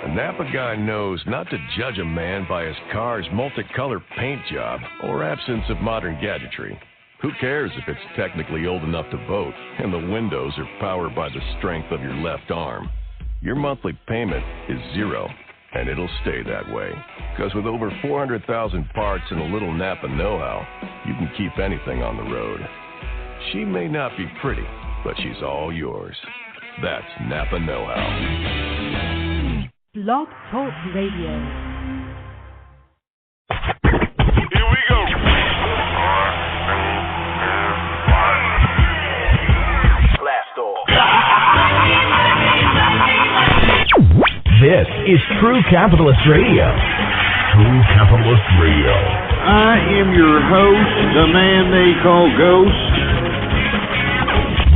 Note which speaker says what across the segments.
Speaker 1: A Napa guy knows not to judge a man by his car's multicolor paint job or absence of modern gadgetry. Who cares if it's technically old enough to vote and the windows are powered by the strength of your left arm? Your monthly payment is zero, and it'll stay that way. Because with over 400,000 parts and a little Napa know-how, you can keep anything on the road. She may not be pretty, but she's all yours. That's Napa know-how.
Speaker 2: Blog Talk Radio.
Speaker 3: Here we go. Blast off.
Speaker 4: This is True Capitalist Radio. True Capitalist Radio.
Speaker 5: I am your host, the man they call Ghost.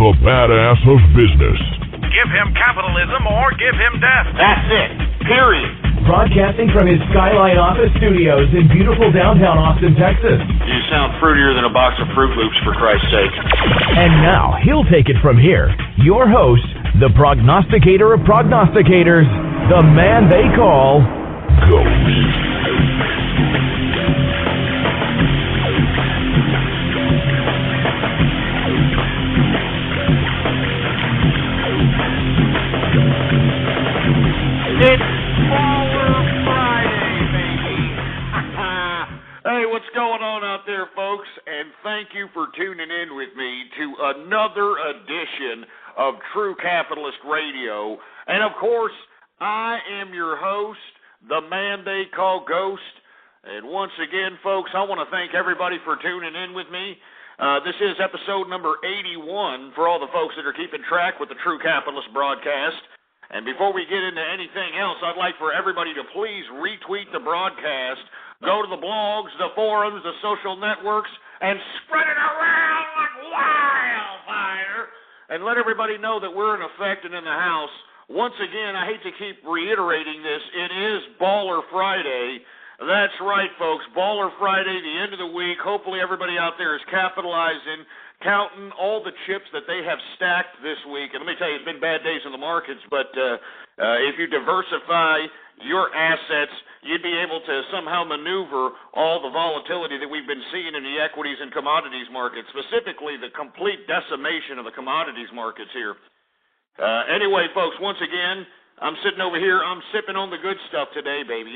Speaker 4: The badass of business.
Speaker 3: Give him capitalism or give him death. That's it. Period.
Speaker 4: Broadcasting from his Skyline office studios in beautiful downtown Austin, Texas.
Speaker 5: You sound fruitier than a box of Fruit Loops, for Christ's sake.
Speaker 4: And now, he'll take it from here. Your host, the prognosticator of prognosticators, the man they call Ghost.
Speaker 5: It's Baller Friday, baby. Hey, what's going on out there, folks? And thank you for tuning in with me to another edition of True Capitalist Radio. And, of course, I am your host, the man they call Ghost. And once again, folks, I want to thank everybody for tuning in with me. This is episode number 81 for all the folks that are keeping track with the True Capitalist broadcast. And before we get into anything else, I'd like for everybody to please retweet the broadcast, go to the blogs, the forums, the social networks, and spread it around like wildfire, and let everybody know that we're in effect and in the house. Once again, I hate to keep reiterating this, it is Baller Friday. That's right, folks, Baller Friday, the end of the week. Hopefully everybody out there is capitalizing, counting all the chips that they have stacked this week. And let me tell you, it's been bad days in the markets, but if you diversify your assets, you'd be able to somehow maneuver all the volatility that we've been seeing in the equities and commodities markets, specifically the complete decimation of the commodities markets here. Anyway, folks, once again, I'm sitting over here. I'm sipping on the good stuff today, baby.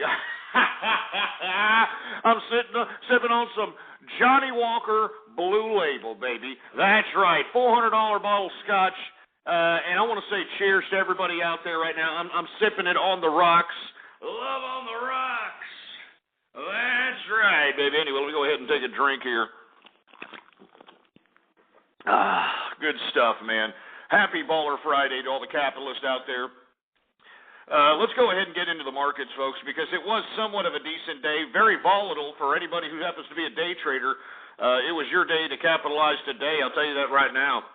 Speaker 5: I'm sipping on some Johnny Walker Blue Label, baby. That's right, $400 bottle scotch. And I want to say cheers to everybody out there right now. I'm sipping it on the rocks. Love on the rocks. That's right, baby. Anyway, let me go ahead and take a drink here. Good stuff, man. Happy Baller Friday to all the capitalists out there. Let's go ahead and get into the markets, folks, because it was somewhat of a decent day, very volatile for anybody who happens to be a day trader. It was your day to capitalize today, I'll tell you that right now.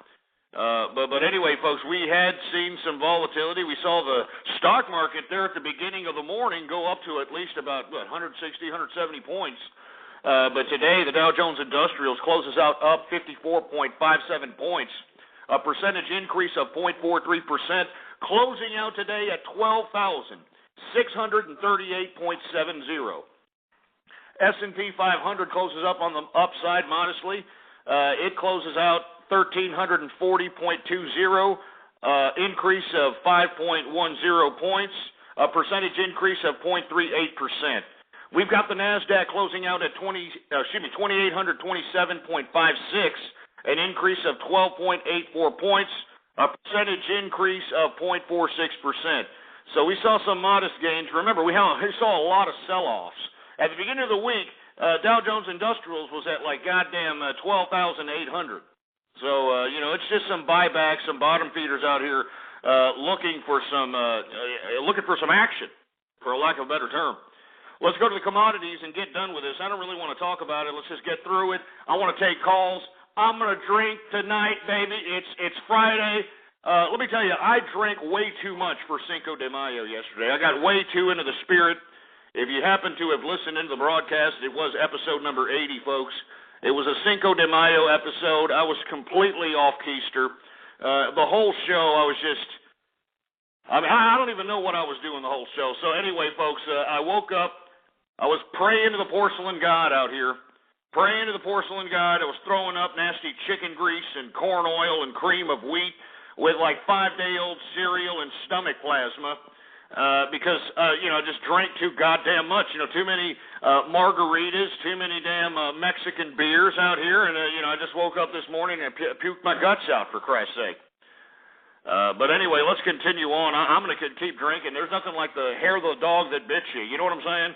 Speaker 5: But anyway, folks, we had seen some volatility. We saw the stock market there at the beginning of the morning go up to at least about, 160, 170 points. But today, the Dow Jones Industrials closes out up 54.57 points, a percentage increase of 0.43%. Closing out today at 12,638.70. S&P 500 closes up on the upside modestly. It closes out 1,340.20, increase of 5.10 points, a percentage increase of 0.38%. We've got the NASDAQ closing out at 2,827.56, an increase of 12.84 points. A percentage increase of 0.46%. So we saw some modest gains. Remember, we saw a lot of sell-offs. At the beginning of the week, Dow Jones Industrials was at like goddamn 12,800. So, it's just some buybacks, some bottom feeders out here looking for some action, for a lack of a better term. Let's go to the commodities and get done with this. I don't really want to talk about it. Let's just get through it. I want to take calls. I'm going to drink tonight, baby. It's Friday. Let me tell you, I drank way too much for Cinco de Mayo yesterday. I got way too into the spirit. If you happen to have listened into the broadcast, it was episode number 80, folks. It was a Cinco de Mayo episode. I was completely off keister. The whole show, I was just I mean, I don't even know what I was doing the whole show. So anyway, folks, I woke up. I was praying to the porcelain god out here. Praying to the porcelain god. I was throwing up nasty chicken grease and corn oil and cream of wheat with like 5-day-old cereal and stomach plasma because, I just drank too goddamn much. Too many margaritas, too many damn Mexican beers out here. And, I just woke up this morning and puked my guts out, for Christ's sake. But anyway, let's continue on. I'm going to keep drinking. There's nothing like the hair of the dog that bit you. You know what I'm saying?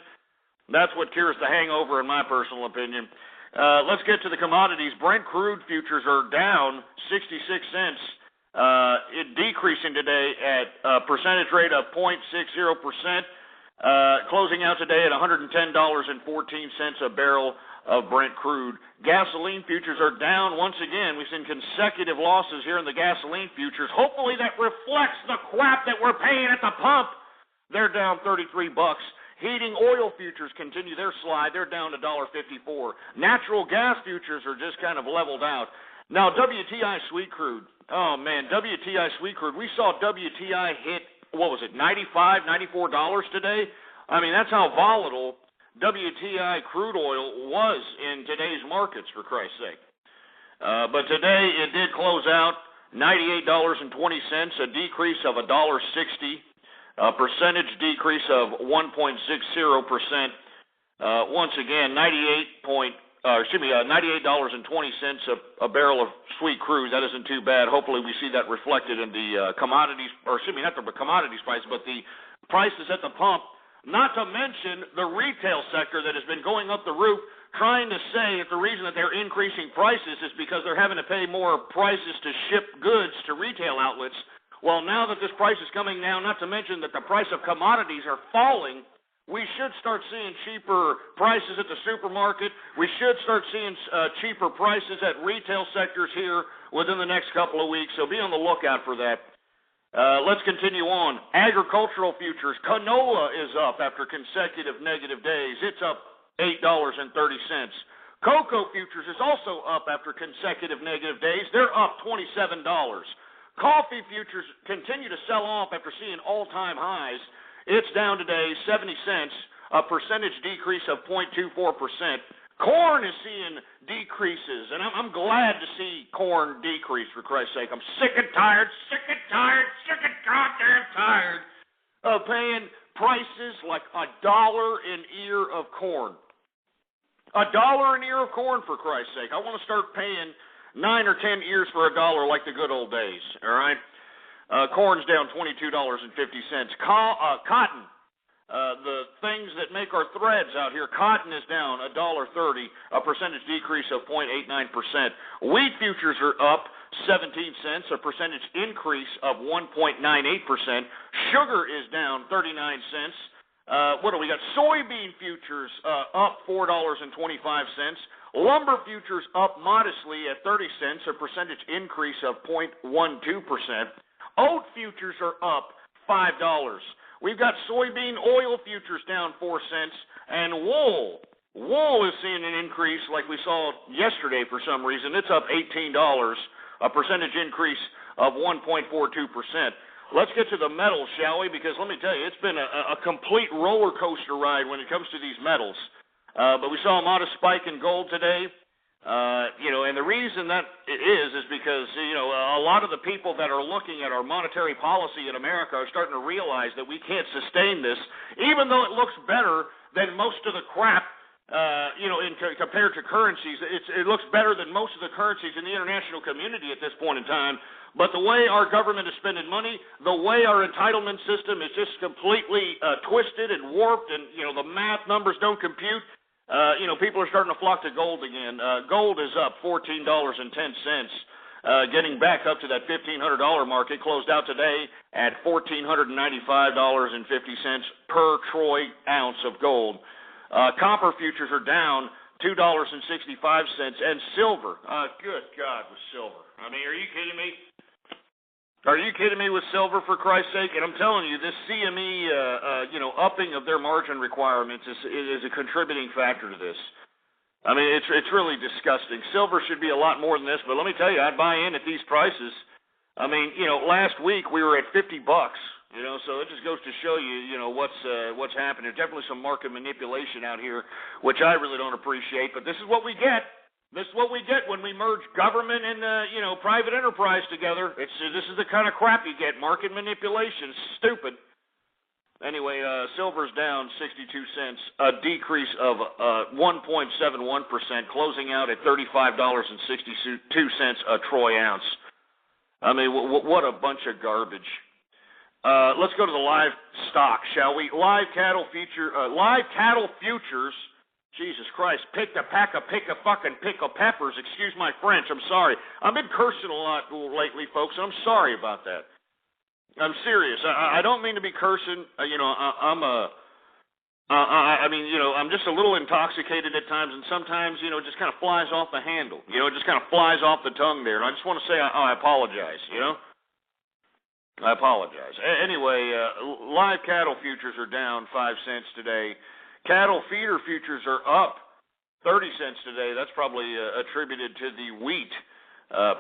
Speaker 5: That's what cures the hangover, in my personal opinion. Let's get to the commodities. Brent crude futures are down 66 cents. It decreasing today at a percentage rate of 0.60%. Closing out today at $110.14 a barrel of Brent crude. Gasoline futures are down once again. We've seen consecutive losses here in the gasoline futures. Hopefully that reflects the crap that we're paying at the pump. They're down $33. Heating oil futures continue their slide. They're down to $1.54. Natural gas futures are just kind of leveled out. Now, WTI sweet crude. Oh, man, WTI sweet crude. We saw WTI hit, $95, $94 today? I mean, that's how volatile WTI crude oil was in today's markets, for Christ's sake. But today it did close out $98.20, a decrease of $1.60. A percentage decrease of 1.60%. Once again, $98.20 a barrel of sweet crude. That isn't too bad. Hopefully we see that reflected in the commodities, not the commodities price, but the prices at the pump. Not to mention the retail sector that has been going up the roof, trying to say that the reason that they're increasing prices is because they're having to pay more prices to ship goods to retail outlets. Well, now that this price is coming down, not to mention that the price of commodities are falling, we should start seeing cheaper prices at the supermarket. We should start seeing cheaper prices at retail sectors here within the next couple of weeks, so be on the lookout for that. Let's continue on. Agricultural futures. Canola is up after consecutive negative days. It's up $8.30. Cocoa futures is also up after consecutive negative days. They're up $27. Coffee futures continue to sell off after seeing all-time highs. It's down today 70 cents, a percentage decrease of 0.24%. Corn is seeing decreases, and I'm glad to see corn decrease, for Christ's sake. I'm sick and tired of paying prices like $1 an ear of corn. $1 an ear of corn, for Christ's sake. I want to start paying 9 or 10 ears for $1 like the good old days, all right? Corn's down $22.50. Cotton, the things that make our threads out here, cotton is down $1.30, a percentage decrease of 0.89%. Wheat futures are up 17 cents, a percentage increase of 1.98%. Sugar is down 39 cents. What do we got? Soybean futures up $4.25. Lumber futures up modestly at 30 cents, a percentage increase of 0.12%. Oat futures are up $5. We've got soybean oil futures down 4 cents, and wool is seeing an increase like we saw yesterday for some reason. It's up $18, a percentage increase of 1.42%. Let's get to the metals, shall we? Because let me tell you, it's been a complete roller coaster ride when it comes to these metals. But we saw a modest spike in gold today. And the reason that it is because, a lot of the people that are looking at our monetary policy in America are starting to realize that we can't sustain this, even though it looks better than most of the crap, compared to currencies. It looks better than most of the currencies in the international community at this point in time. But the way our government is spending money, the way our entitlement system is just completely twisted and warped, and, the math numbers don't compute. People are starting to flock to gold again. Gold is up $14.10, getting back up to that $1,500 mark. It closed out today at $1,495.50 per troy ounce of gold. Copper futures are down $2.65, and silver. Good God, with silver. I mean, are you kidding me? Are you kidding me with silver, for Christ's sake? And I'm telling you, this CME, upping of their margin requirements is a contributing factor to this. I mean, it's really disgusting. Silver should be a lot more than this, but let me tell you, I'd buy in at these prices. I mean, last week we were at $50. You know, so it just goes to show you, you know, what's happening. There's definitely some market manipulation out here, which I really don't appreciate. But this is what we get. This is what we get when we merge government and you know, private enterprise together. This is the kind of crap you get. Market manipulation. It's stupid. Anyway, silver's down 62 cents, a decrease of 1.71%, closing out at $35.62 a troy ounce. I mean, what a bunch of garbage. Let's go to the live stock, shall we? Live cattle futures. Jesus Christ, pick a fucking pickle peppers. Excuse my French. I'm sorry. I've been cursing a lot lately, folks. I'm sorry about that. I'm serious. I don't mean to be cursing. You know, I mean, you know, I'm just a little intoxicated at times, and sometimes, you know, it just kind of flies off the handle. You know, it just kind of flies off the tongue there. And I just want to say I apologize, you know. I apologize. Anyway, live cattle futures are down 5 cents today. Cattle feeder futures are up 30 cents today. That's probably attributed to the wheat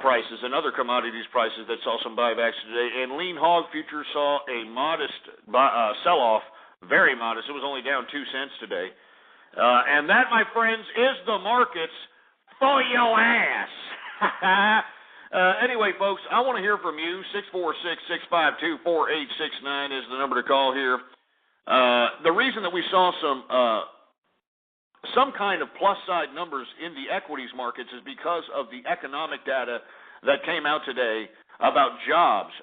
Speaker 5: prices and other commodities prices that saw some buybacks today. And lean hog futures saw a modest sell-off, very modest. It was only down 2 cents today. And that, my friends, is the markets for your ass. Anyway, folks, I want to hear from you. 646-652-4869 is the number to call here. The reason that we saw some kind of plus-side numbers in the equities markets is because of the economic data that came out today about jobs.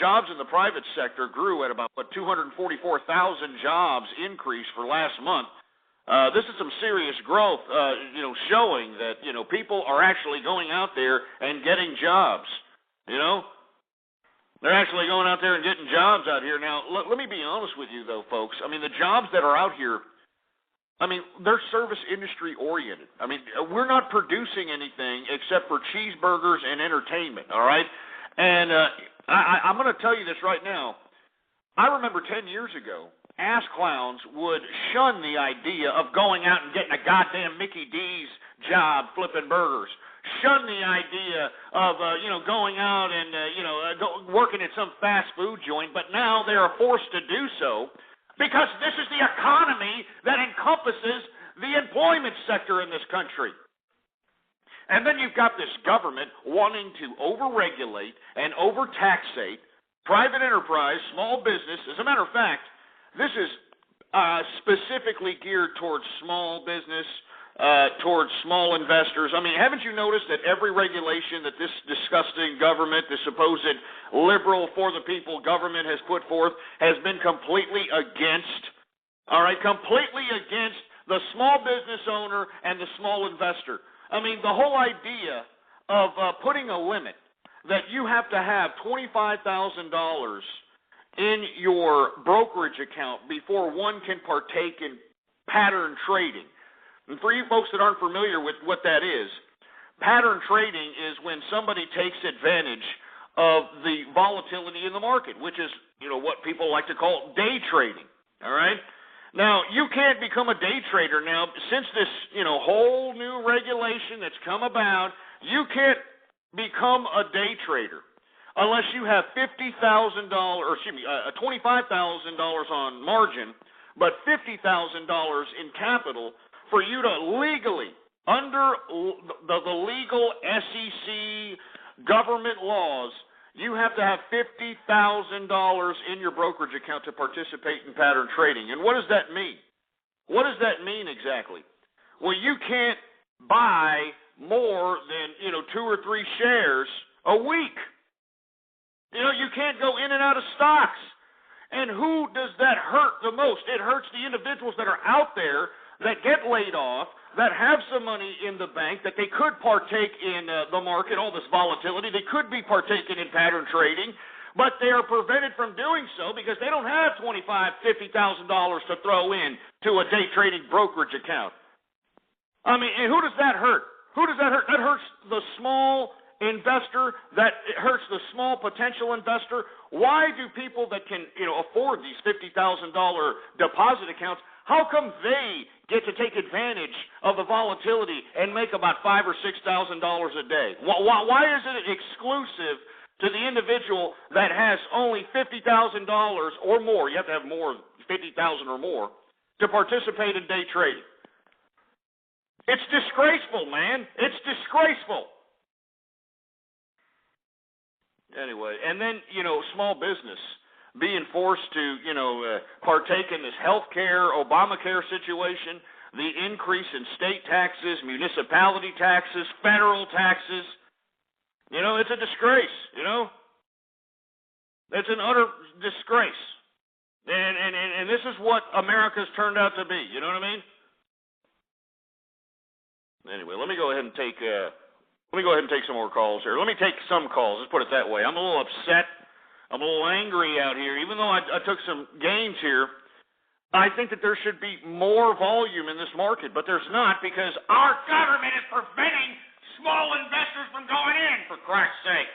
Speaker 5: Jobs in the private sector grew at about 244,000 jobs increase for last month. This is some serious growth, you know, showing that, you know, people are actually going out there and getting jobs, you know. They're actually going out there and getting jobs out here. Now, let me be honest with you, though, folks. I mean, the jobs that are out here, I mean, they're service industry oriented. I mean, we're not producing anything except for cheeseburgers and entertainment, all right? And I'm going to tell you this right now. I remember 10 years ago, ass clowns would shun the idea of going out and getting a goddamn Mickey D's job flipping burgers. Shun the idea of, you know, going out and, you know, working at some fast food joint, but now they are forced to do so because this is the economy that encompasses the employment sector in this country. And then you've got this government wanting to overregulate and overtaxate private enterprise, small business. As a matter of fact, this is specifically geared towards small business, towards small investors. I mean, haven't you noticed that every regulation that this disgusting government, this supposed liberal for the people government has put forth has been completely against, all right, completely against the small business owner and the small investor. I mean, the whole idea of putting a limit that you have to have $25,000 in your brokerage account before one can partake in pattern trading. And for you folks that aren't familiar with what that is, pattern trading is when somebody takes advantage of the volatility in the market, which is, you know, what people like to call day trading, all right? Now, you can't become a day trader now. Since this, you know, whole new regulation that's come about, you can't become a day trader unless you have $50,000, or excuse me, $25,000 on margin, but $50,000 in capital for you to legally, under the legal SEC government laws, you have to have $50,000 in your brokerage account to participate in pattern trading. And what does that mean? What does that mean exactly? Well, you can't buy more than, you know, 2 or 3 shares a week. You know, you can't go in and out of stocks. And who does that hurt the most? It hurts the individuals that are out there that get laid off, that have some money in the bank, that they could partake in the market, all this volatility. They could be partaking in pattern trading, but they are prevented from doing so because they don't have $25,000, $50,000 to throw in to a day trading brokerage account. I mean, and who does that hurt? Who does that hurt? That hurts the small investor. That hurts the small potential investor. Why do people that can, you know, afford these $50,000 deposit accounts, how come they get to take advantage of the volatility and make about $5,000 or $6,000 a day? Why is it exclusive to the individual that has only $50,000 or more. You have to have more, 50,000 or more, to participate in day trading. It's disgraceful, man. It's disgraceful. Anyway, and then, small business being forced to, partake in this health care, Obamacare situation, the increase in state taxes, municipality taxes, federal taxes. It's a disgrace, It's an utter disgrace. And this is what America's turned out to be, you know what I mean? Anyway, let me go ahead and take some more calls here. Let me take some calls. Let's put it that way. I'm a little upset. I'm a little angry out here. Even though I took some gains here, I think that there should be more volume in this market, but there's not because our government is preventing small investors from going in, for Christ's sake.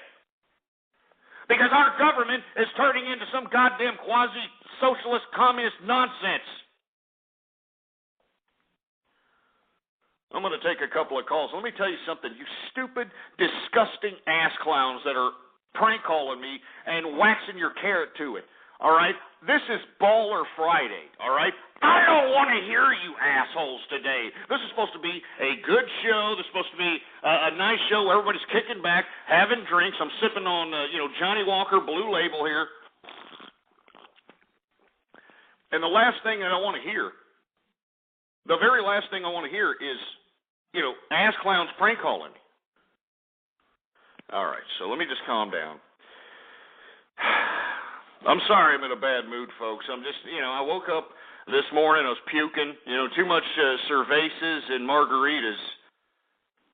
Speaker 5: Because our government is turning into some goddamn quasi-socialist communist nonsense. I'm going to take a couple of calls. Let me tell you something. You stupid, disgusting ass clowns that are prank calling me and waxing your carrot to it. All right? This is Baller Friday. All right? I don't want to hear you assholes today. This is supposed to be a good show. This is supposed to be a nice show where everybody's kicking back, having drinks. I'm sipping on, Johnny Walker Blue Label here. And the last thing that I want to hear, the very last thing I want to hear is, ass clowns prank calling me. All right, so let me just calm down. I'm sorry I'm in a bad mood, folks. I'm just, I woke up this morning, I was puking, too much cervezas and margaritas.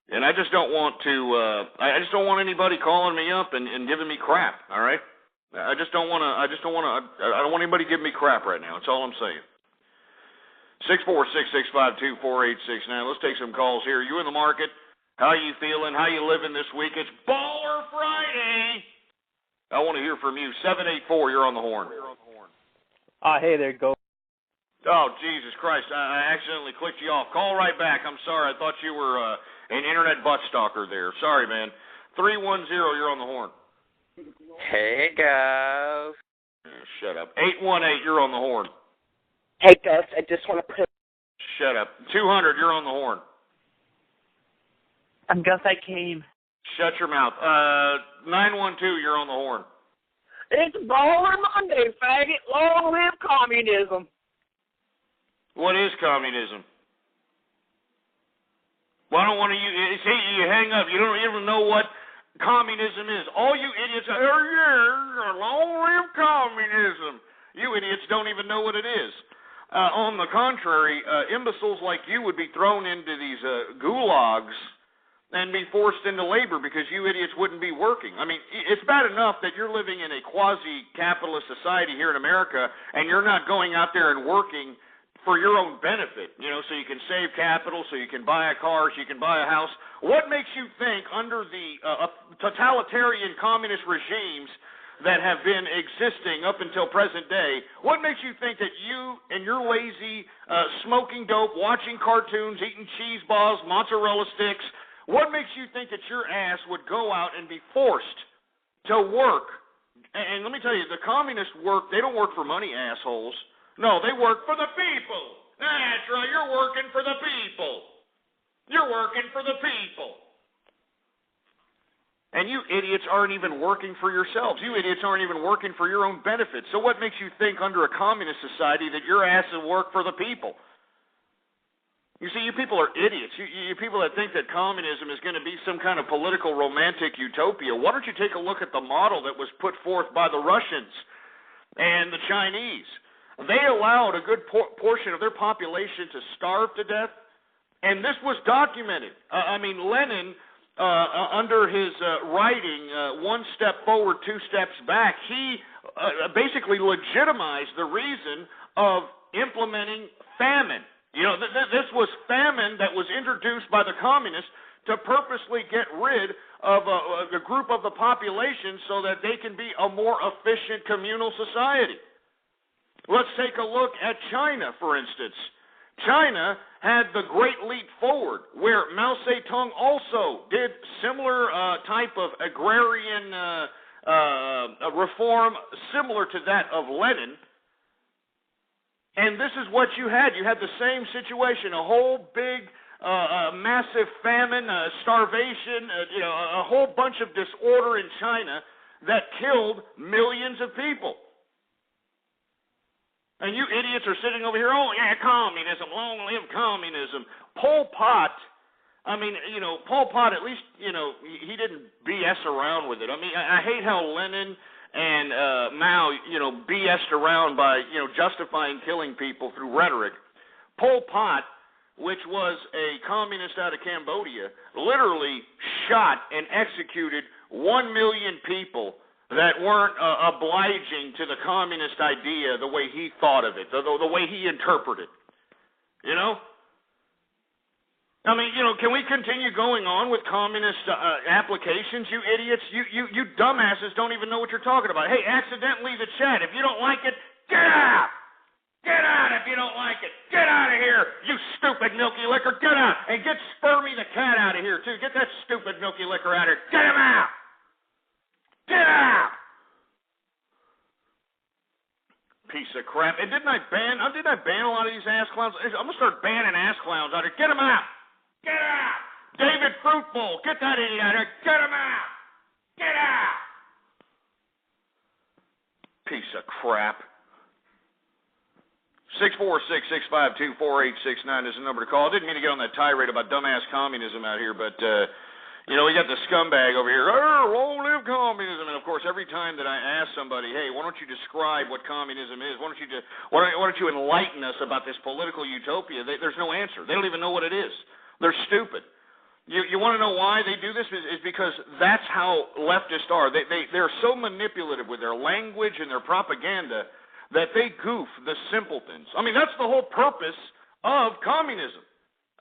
Speaker 5: And I just don't want to, I just don't want anybody calling me up and giving me crap, all right? I don't want anybody giving me crap right now. That's all I'm saying. 646-652-4869. Let's take some calls here. You in the market? How you feeling? How you living this week? It's Baller Friday. I want to hear from you. 784, you're on the horn.
Speaker 6: Hey there, Go.
Speaker 5: Oh, Jesus Christ. I accidentally clicked you off. Call right back. I'm sorry. I thought you were an internet butt stalker there. Sorry, man. 310, you're on the horn.
Speaker 7: Hey, guys.
Speaker 5: Shut up. 818, you're on the horn.
Speaker 7: Hey, Gus, I just want to put...
Speaker 5: Shut up. 200, you're on the horn.
Speaker 6: I'm Gus, I came.
Speaker 5: Shut your mouth. 912, you're on the horn.
Speaker 7: It's Baller Monday, faggot. Long live communism.
Speaker 5: What is communism? Well, I don't want to use... See, you hang up. You don't even know what communism is. All you idiots are, long live communism. You idiots don't even know what it is. On the contrary, imbeciles like you would be thrown into these gulags and be forced into labor because you idiots wouldn't be working. I mean, it's bad enough that you're living in a quasi-capitalist society here in America and you're not going out there and working for your own benefit, so you can save capital, so you can buy a car, so you can buy a house. What makes you think under the totalitarian communist regimes that have been existing up until present day, what makes you think that you and your lazy smoking dope, watching cartoons, eating cheese balls, mozzarella sticks, what makes you think that your ass would go out and be forced to work? And let me tell you, the communists work, they don't work for money, assholes. No, they work for the people. That's right, you're working for the people. You're working for the people. And you idiots aren't even working for yourselves. You idiots aren't even working for your own benefit. So what makes you think under a communist society that your ass will work for the people? You see, you people are idiots. You people that think that communism is going to be some kind of political romantic utopia. Why don't you take a look at the model that was put forth by the Russians and the Chinese? They allowed a good portion of their population to starve to death, and this was documented. Lenin... under his writing, One Step Forward, Two Steps Back, he basically legitimized the reason of implementing famine. This was famine that was introduced by the communists to purposely get rid of a group of the population so that they can be a more efficient communal society. Let's take a look at China, for instance. China had the Great Leap Forward, where Mao Zedong also did similar type of agrarian a reform similar to that of Lenin. And this is what you had. You had the same situation, a whole big, massive famine, starvation, a whole bunch of disorder in China that killed millions of people. And you idiots are sitting over here, oh, yeah, communism, long live communism. Pol Pot, Pol Pot, at least, he didn't BS around with it. I mean, I hate how Lenin and Mao, BS'd around by, justifying killing people through rhetoric. Pol Pot, which was a communist out of Cambodia, literally shot and executed 1 million people that weren't obliging to the communist idea the way he thought of it, the way he interpreted it. Can we continue going on with communist applications, you idiots? You dumbasses don't even know what you're talking about. Hey, accidentally the chat. If you don't like it, get out! Get out if you don't like it. Get out of here, you stupid milky liquor. Get out. And get Spermy the cat out of here, too. Get that stupid milky liquor out of here. Get him out! Get out! Piece of crap. And didn't I ban a lot of these ass clowns? I'm going to start banning ass clowns out here. Get them out! Get out! David Fruitful, get that idiot out of here. Get him out! Get out! Piece of crap. 646-652-4869 is the number to call. I didn't mean to get on that tirade about dumbass communism out here, but, we got the scumbag over here. Oh, long live communism. And, of course, every time that I ask somebody, hey, why don't you describe what communism is? Why don't you enlighten us about this political utopia? There's no answer. They don't even know what it is. They're stupid. You want to know why they do this? Is because that's how leftists are. They're so manipulative with their language and their propaganda that they goof the simpletons. I mean, that's the whole purpose of communism,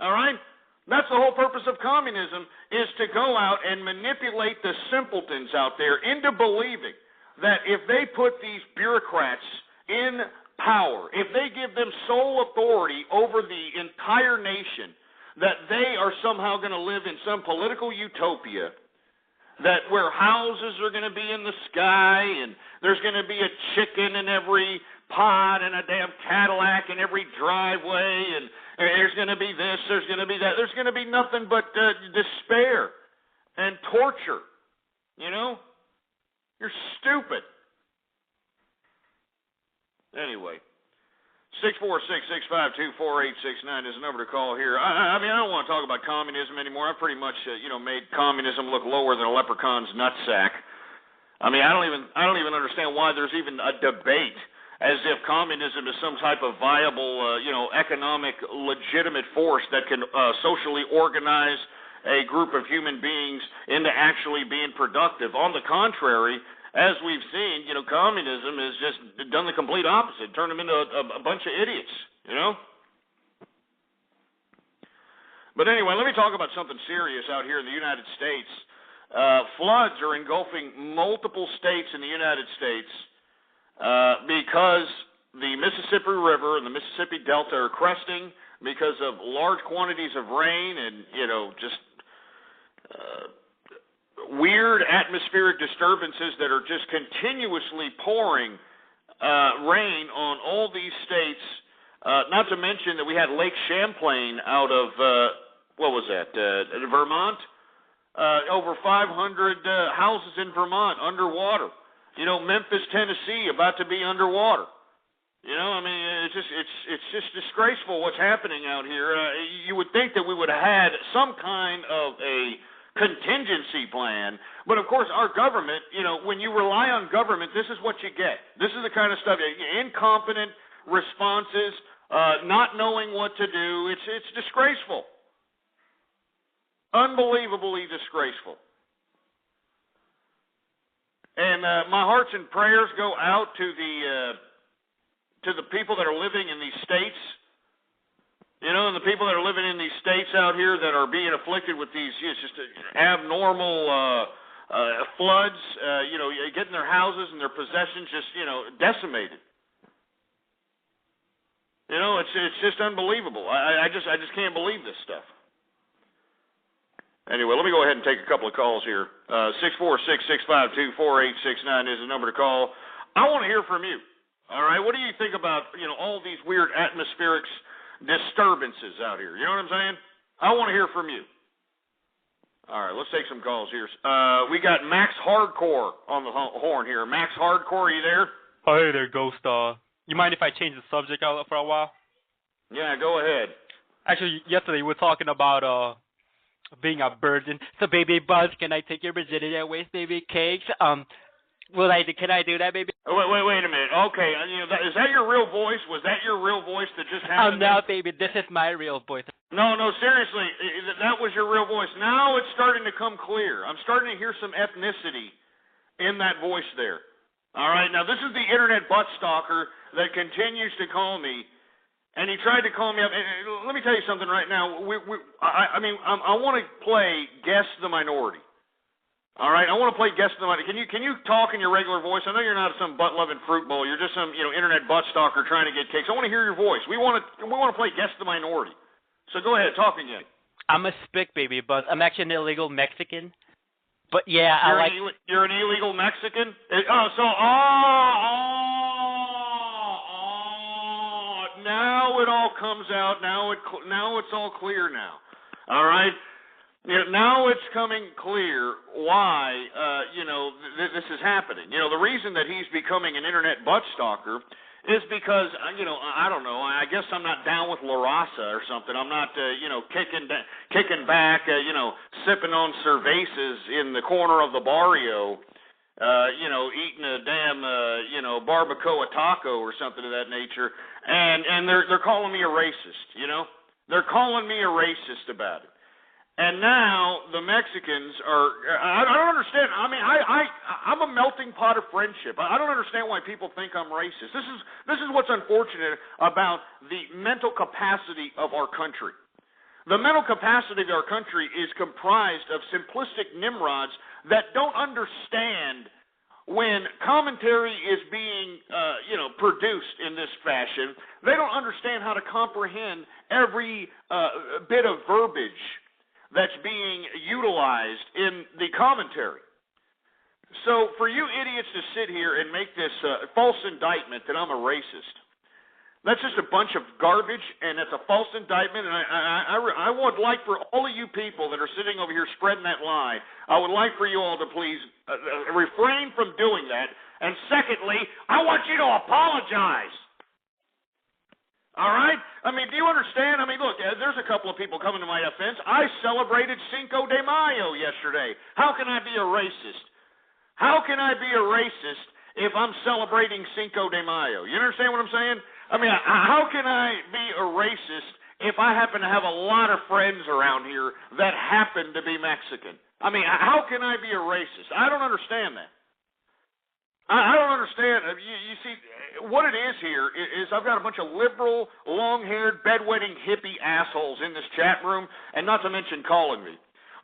Speaker 5: all right? That's the whole purpose of communism, is to go out and manipulate the simpletons out there into believing that if they put these bureaucrats in power, if they give them sole authority over the entire nation, that they are somehow going to live in some political utopia, that where houses are going to be in the sky and there's going to be a chicken in every pot and a damn Cadillac in every driveway and there's going to be this, there's going to be that. There's going to be nothing but despair and torture, You're stupid. Anyway. 646-652-4869 is the number to call here. I don't want to talk about communism anymore. I've pretty much, made communism look lower than a leprechaun's nutsack. I mean, I don't even understand why there's even a debate as if communism is some type of viable, economic, legitimate force that can socially organize a group of human beings into actually being productive. On the contrary, as we've seen, communism has just done the complete opposite, turned them into a bunch of idiots, But anyway, let me talk about something serious out here in the United States. Floods are engulfing multiple states in the United States because the Mississippi River and the Mississippi Delta are cresting because of large quantities of rain and, weird atmospheric disturbances that are just continuously pouring rain on all these states, not to mention that we had Lake Champlain out of, Vermont? Over 500 houses in Vermont underwater. Memphis, Tennessee, about to be underwater. It's just disgraceful what's happening out here. You would think that we would have had some kind of a contingency plan, but of course our government, when you rely on government, this is what you get. This is the kind of stuff, incompetent responses, not knowing what to do. It's disgraceful. Unbelievably disgraceful. And my hearts and prayers go out to the people that are living in these states. And the people that are living in these states out here that are being afflicted with these just abnormal floods, getting their houses and their possessions just, decimated. It's just unbelievable. I just can't believe this stuff. Anyway, let me go ahead and take a couple of calls here. 646-652-4869 is the number to call. I want to hear from you. All right, what do you think about, all these weird atmospheric disturbances out here? You know what I'm saying? I want to hear from you. All right, let's take some calls here. We got Max Hardcore on the horn here. Max Hardcore, are you there?
Speaker 6: Oh, hey there, Ghost. You mind if I change the subject out for a while?
Speaker 5: Yeah, go ahead.
Speaker 6: Actually, yesterday we were talking about being a virgin. So, baby Buzz, can I take your virginity away, baby cakes? Can I do that, baby?
Speaker 5: Oh, wait a minute. Okay, is that your real voice? Was that your real voice that just happened?
Speaker 6: No, baby, this is my real voice.
Speaker 5: No, seriously, that was your real voice. Now it's starting to come clear. I'm starting to hear some ethnicity in that voice there. All right, now this is the internet butt stalker that continues to call me, and he tried to call me up. And let me tell you something right now. I want to play Guess the Minority. All right, I want to play Guess the Minority. Can you talk in your regular voice? I know you're not some butt-loving fruit bowl. You're just some internet butt stalker trying to get kicks. I want to hear your voice. We want to play Guess the Minority. So go ahead, talk again.
Speaker 6: I'm a spick, baby Buzz. I'm actually an illegal Mexican. But yeah,
Speaker 5: you're an illegal Mexican? Now it all comes out. Now it's all clear now. All right? Now it's coming clear why, this is happening. The reason that he's becoming an internet butt stalker is because, I don't know, I guess I'm not down with La Raza or something. I'm not, kicking back, sipping on cervezas in the corner of the barrio, eating a damn, barbacoa taco or something of that nature. And they're calling me a racist, They're calling me a racist about it. And now the Mexicans I don't understand. I mean, I'm a melting pot of friendship. I don't understand why people think I'm racist. This is what's unfortunate about the mental capacity of our country. The mental capacity of our country is comprised of simplistic nimrods that don't understand when commentary is being, produced in this fashion. They don't understand how to comprehend every bit of verbiage that's being utilized in the commentary. So for you idiots to sit here and make this false indictment that I'm a racist, that's just a bunch of garbage, and it's a false indictment, and I would like for all of you people that are sitting over here spreading that lie, I would like for you all to please refrain from doing that, and secondly, I want you to apologize. All right? I mean, do you understand? I mean, look, there's a couple of people coming to my defense. I celebrated Cinco de Mayo yesterday. How can I be a racist? How can I be a racist if I'm celebrating Cinco de Mayo? You understand what I'm saying? I mean, how can I be a racist if I happen to have a lot of friends around here that happen to be Mexican? I mean, how can I be a racist? I don't understand that. I don't understand. You see, what it is here is I've got a bunch of liberal, long-haired, bedwetting hippie assholes in this chat room, and not to mention calling me.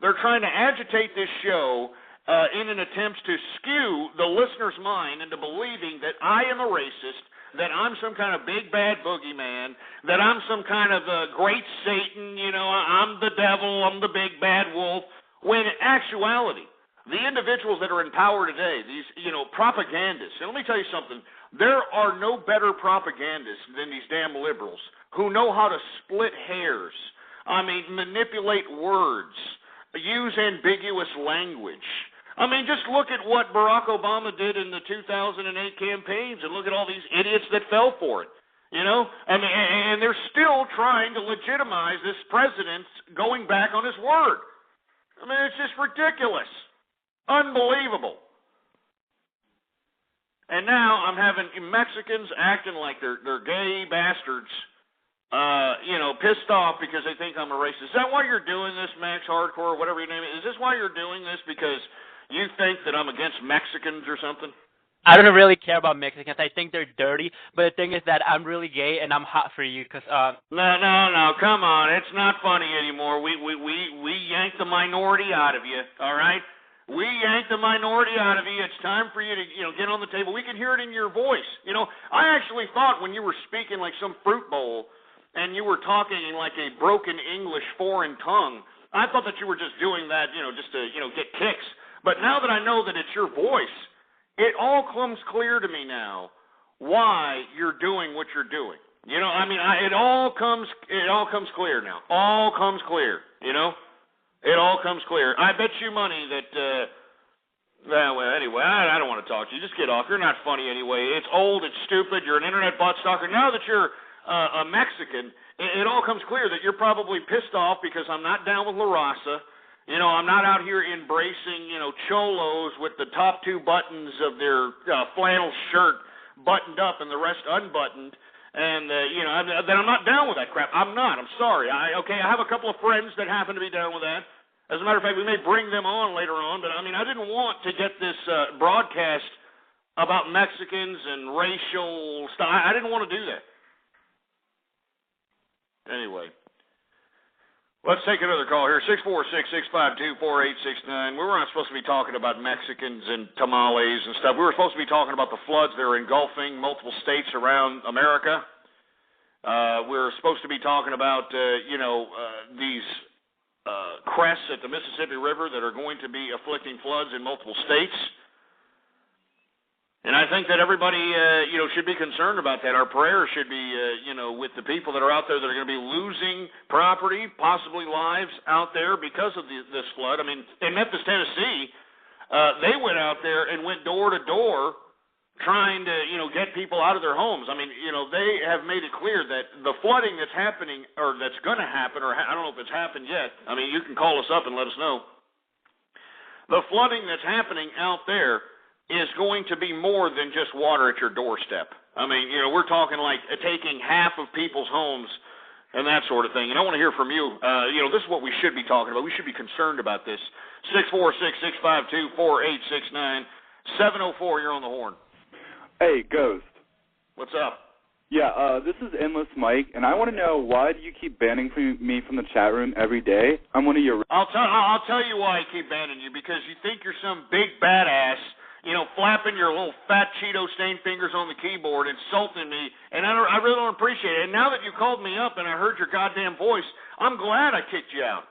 Speaker 5: They're trying to agitate this show in an attempt to skew the listener's mind into believing that I am a racist, that I'm some kind of big bad boogeyman, that I'm some kind of great Satan, I'm the devil, I'm the big bad wolf, when in actuality, the individuals that are in power today, these, propagandists, and let me tell you something, there are no better propagandists than these damn liberals who know how to split hairs, manipulate words, use ambiguous language. I mean, just look at what Barack Obama did in the 2008 campaigns and look at all these idiots that fell for it. And they're still trying to legitimize this president's going back on his word. I mean, it's just ridiculous. Unbelievable. And now I'm having Mexicans acting like they're gay bastards, pissed off because they think I'm a racist. Is that why you're doing this, Max Hardcore, or whatever your name is? Is this why you're doing this because you think that I'm against Mexicans or something?
Speaker 6: I don't really care about Mexicans. I think they're dirty. But the thing is that I'm really gay and I'm hot for you because
Speaker 5: No, come on. It's not funny anymore. We yanked the minority out of you, all right? We yanked the minority out of you. It's time for you to, get on the table. We can hear it in your voice. I actually thought when you were speaking like some fruit bowl and you were talking in like a broken English foreign tongue, I thought that you were just doing that, just to, get kicks. But now that I know that it's your voice, it all comes clear to me now why you're doing what you're doing. It all comes clear now. All comes clear, It all comes clear. I bet you money that, anyway, I don't want to talk to you. Just get off. You're not funny anyway. It's old. It's stupid. You're an internet butt stalker. Now that you're a Mexican, it all comes clear that you're probably pissed off because I'm not down with La Raza. I'm not out here embracing, cholos with the top two buttons of their flannel shirt buttoned up and the rest unbuttoned. And, then I'm not down with that crap. I'm not. I'm sorry. I have a couple of friends that happen to be down with that. As a matter of fact, we may bring them on later on. But, I didn't want to get this broadcast about Mexicans and racial stuff. I didn't want to do that. Anyway. Let's take another call here, 646-652-4869. We were not supposed to be talking about Mexicans and tamales and stuff. We were supposed to be talking about the floods that are engulfing multiple states around America. We were supposed to be talking about, these crests at the Mississippi River that are going to be afflicting floods in multiple states. And I think that everybody, should be concerned about that. Our prayers should be, with the people that are out there that are going to be losing property, possibly lives out there because of this flood. In Memphis, Tennessee, they went out there and went door to door trying to, get people out of their homes. They have made it clear that the flooding that's happening or that's going to happen, or I don't know if it's happened yet. You can call us up and let us know. The flooding that's happening out there is going to be more than just water at your doorstep. We're talking like taking half of people's homes and that sort of thing. And I want to hear from you. This is what we should be talking about. We should be concerned about this. 646-652-4869. 704, you're on the horn.
Speaker 8: Hey, Ghost.
Speaker 5: What's up?
Speaker 8: Yeah, this is Endless Mike, and I want to know, why do you keep banning me from the chat room every day? I'm one of your...
Speaker 5: I'll tell you why I keep banning you, because you think you're some big badass, flapping your little fat Cheeto-stained fingers on the keyboard, insulting me, and I really don't appreciate it. And now that you called me up and I heard your goddamn voice, I'm glad I kicked you out.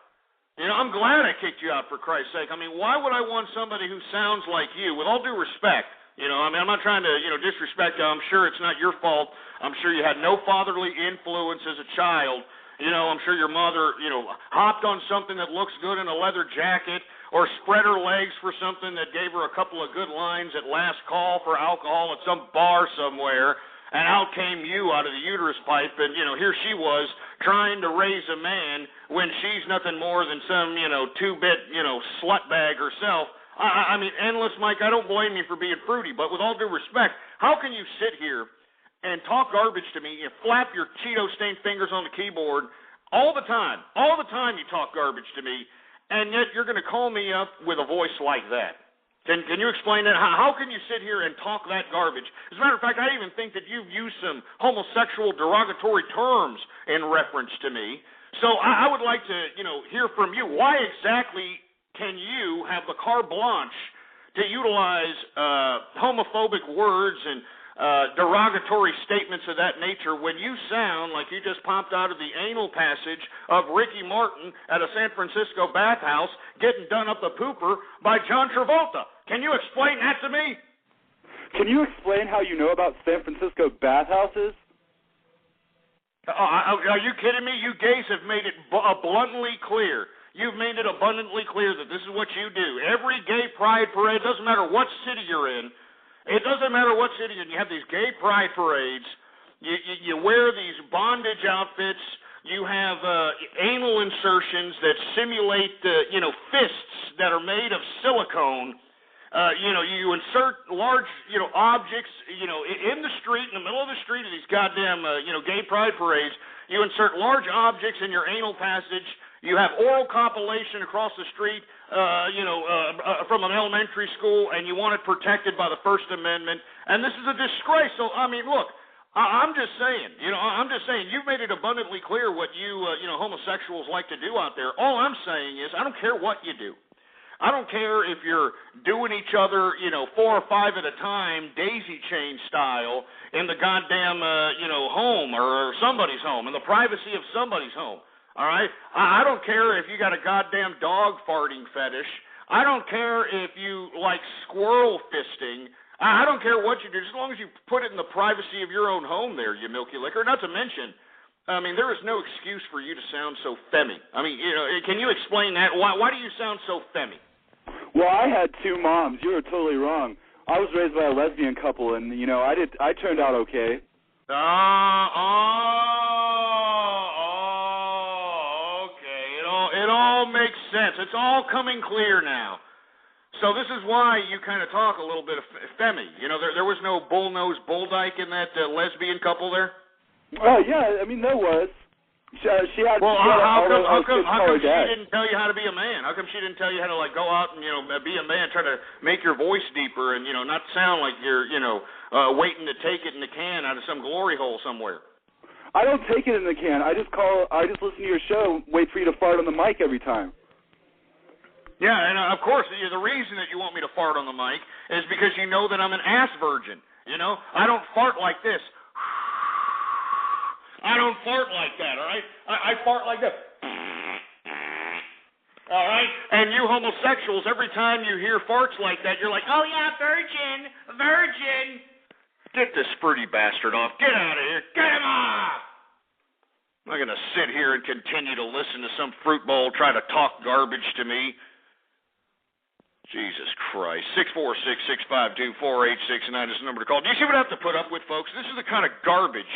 Speaker 5: I'm glad I kicked you out, for Christ's sake. Why would I want somebody who sounds like you, with all due respect? I'm not trying to, disrespect you. I'm sure it's not your fault. I'm sure you had no fatherly influence as a child. I'm sure your mother, hopped on something that looks good in a leather jacket, or spread her legs for something that gave her a couple of good lines at last call for alcohol at some bar somewhere, and out came you out of the uterus pipe, and, here she was trying to raise a man when she's nothing more than some, two-bit, slut bag herself. Endless Mike, I don't blame you for being fruity, but with all due respect, how can you sit here and talk garbage to me and flap your Cheeto-stained fingers on the keyboard all the time? All the time you talk garbage to me, and yet you're going to call me up with a voice like that. Can you explain that? How can you sit here and talk that garbage? As a matter of fact, I even think that you've used some homosexual derogatory terms in reference to me. So I would like to, hear from you. Why exactly can you have the carte blanche to utilize homophobic words and derogatory statements of that nature when you sound like you just popped out of the anal passage of Ricky Martin at a San Francisco bathhouse getting done up the pooper by John Travolta? Can you explain that to me?
Speaker 8: Can you explain how you know about San Francisco bathhouses?
Speaker 5: Are you kidding me? You gays have made it bluntly clear. You've made it abundantly clear that this is what you do. Every gay pride parade, doesn't matter what city you're in, it doesn't matter what city you're in, you have these gay pride parades, you wear these bondage outfits, you have anal insertions that simulate, fists that are made of silicone. You insert large, objects, in the street, in the middle of the street of these goddamn, gay pride parades. You insert large objects in your anal passage. You have oral compilation across the street, from an elementary school, and you want it protected by the First Amendment. And this is a disgrace. So, look, I'm just saying, you've made it abundantly clear what you, homosexuals like to do out there. All I'm saying is I don't care what you do. I don't care if you're doing each other, 4 or 5 at a time, daisy chain style, in the goddamn, home or somebody's home, in the privacy of somebody's home. all right? I don't care if you got a goddamn dog farting fetish. I don't care if you like squirrel fisting. I don't care what you do, as long as you put it in the privacy of your own home there, you milky licker. Not to mention, I mean, there is no excuse for you to sound so femmy. I mean, you know, can you explain that? Why do you sound so femmy?
Speaker 8: Well, I had two moms. You were totally wrong. I was raised by a lesbian couple, and, you know, I turned out okay.
Speaker 5: Okay. It all makes sense. It's all coming clear now. So this is why you kind of talk a little bit of femmy. You know, there was no bull-nosed bull-dyke in that lesbian couple there?
Speaker 8: Oh, yeah, I mean, there was. She had.
Speaker 5: Well, how come she
Speaker 8: dad.
Speaker 5: didn't tell you how to be a man? How come she didn't tell you how to, like, go out and, you know, be a man, try to make your voice deeper and, you know, not sound like you're, you know, waiting to take it in the can out of some glory hole somewhere?
Speaker 8: I don't take it in the can. I just listen to your show, wait for you to fart on the mic every time.
Speaker 5: Yeah, and of course, the reason that you want me to fart on the mic is because you know that I'm an ass virgin. You know, I don't fart like this. I don't fart like that, all right? I fart like this. All right? And you homosexuals, every time you hear farts like that, you're like, oh, yeah, virgin. Get this fruity bastard off. Get out of here. Get him off. I'm not going to sit here and continue to listen to some fruit bowl try to talk garbage to me. Jesus Christ. 646-652-4869 is the number to call. Do you see what I have to put up with, folks? This is the kind of garbage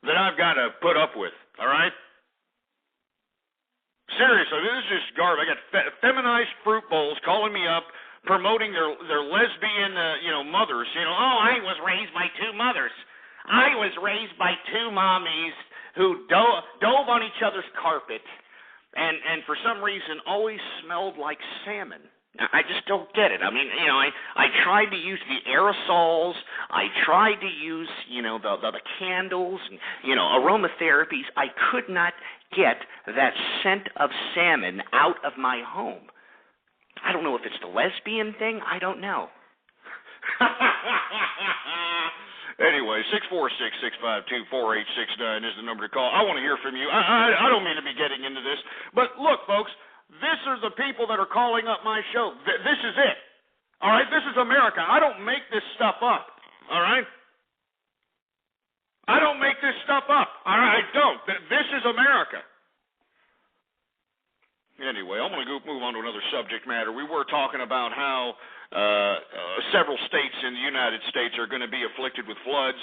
Speaker 5: that I've got to put up with, all right? Seriously, this is just garbage. I got feminized fruit bowls calling me up, promoting their lesbian, mothers. You know, oh, I was raised by two mothers. I was raised by two mommies who dove on each other's carpet and for some reason always smelled like salmon. I just don't get it. I mean, you know, I tried to use the aerosols. I tried to use, you know, the candles, and, you know, aromatherapies. I could not get that scent of salmon out of my home. I don't know if it's the lesbian thing. I don't know. Anyway, 646-652-4869 is the number to call. I want to hear from you. I don't mean to be getting into this, but look, folks. These are the people that are calling up my show. This is it. All right? This is America. I don't make this stuff up. All right? I don't make this stuff up. All right? I don't. This is America. Anyway, I'm going to move on to another subject matter. We were talking about how several states in the United States are going to be afflicted with floods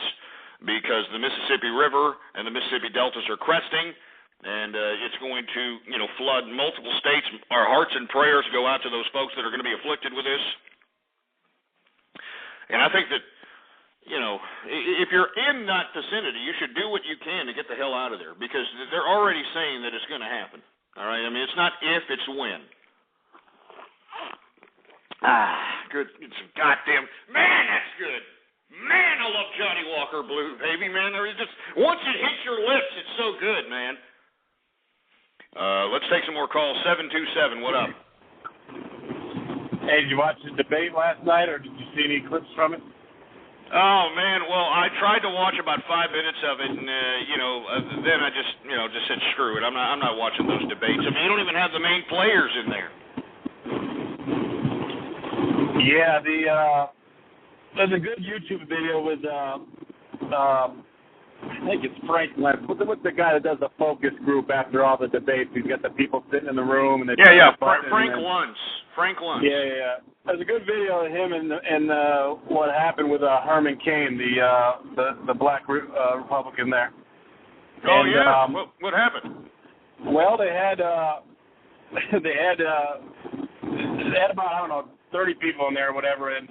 Speaker 5: because the Mississippi River and the Mississippi Deltas are cresting. And it's going to, you know, flood multiple states. Our hearts and prayers go out to those folks that are going to be afflicted with this. And I think that, you know, if you're in that vicinity, you should do what you can to get the hell out of there, because they're already saying that it's going to happen. All right? I mean, it's not if, it's when. Good. It's goddamn, man, that's good. Man, I love Johnny Walker Blue, baby, man. There is just, once it hits your lips, it's so good, man. Let's take some more calls. 727, what up?
Speaker 9: Hey, did you watch the debate last night, or did you see any clips from it?
Speaker 5: Oh, man, well, I tried to watch about 5 minutes of it, and, then I just said, screw it. I'm not watching those debates. I mean, you don't even have the main players in there.
Speaker 9: Yeah, there's a good YouTube video with, I think it's Frank Lentz. What's the guy that does the focus group after all the debates? He's got the people sitting in the room. And
Speaker 5: Frank Luntz. Frank Luntz.
Speaker 9: Yeah. There's a good video of him and what happened with Herman Cain, the black Republican there.
Speaker 5: Oh, and, yeah? What happened?
Speaker 9: Well, they had about, I don't know, 30 people in there or whatever, and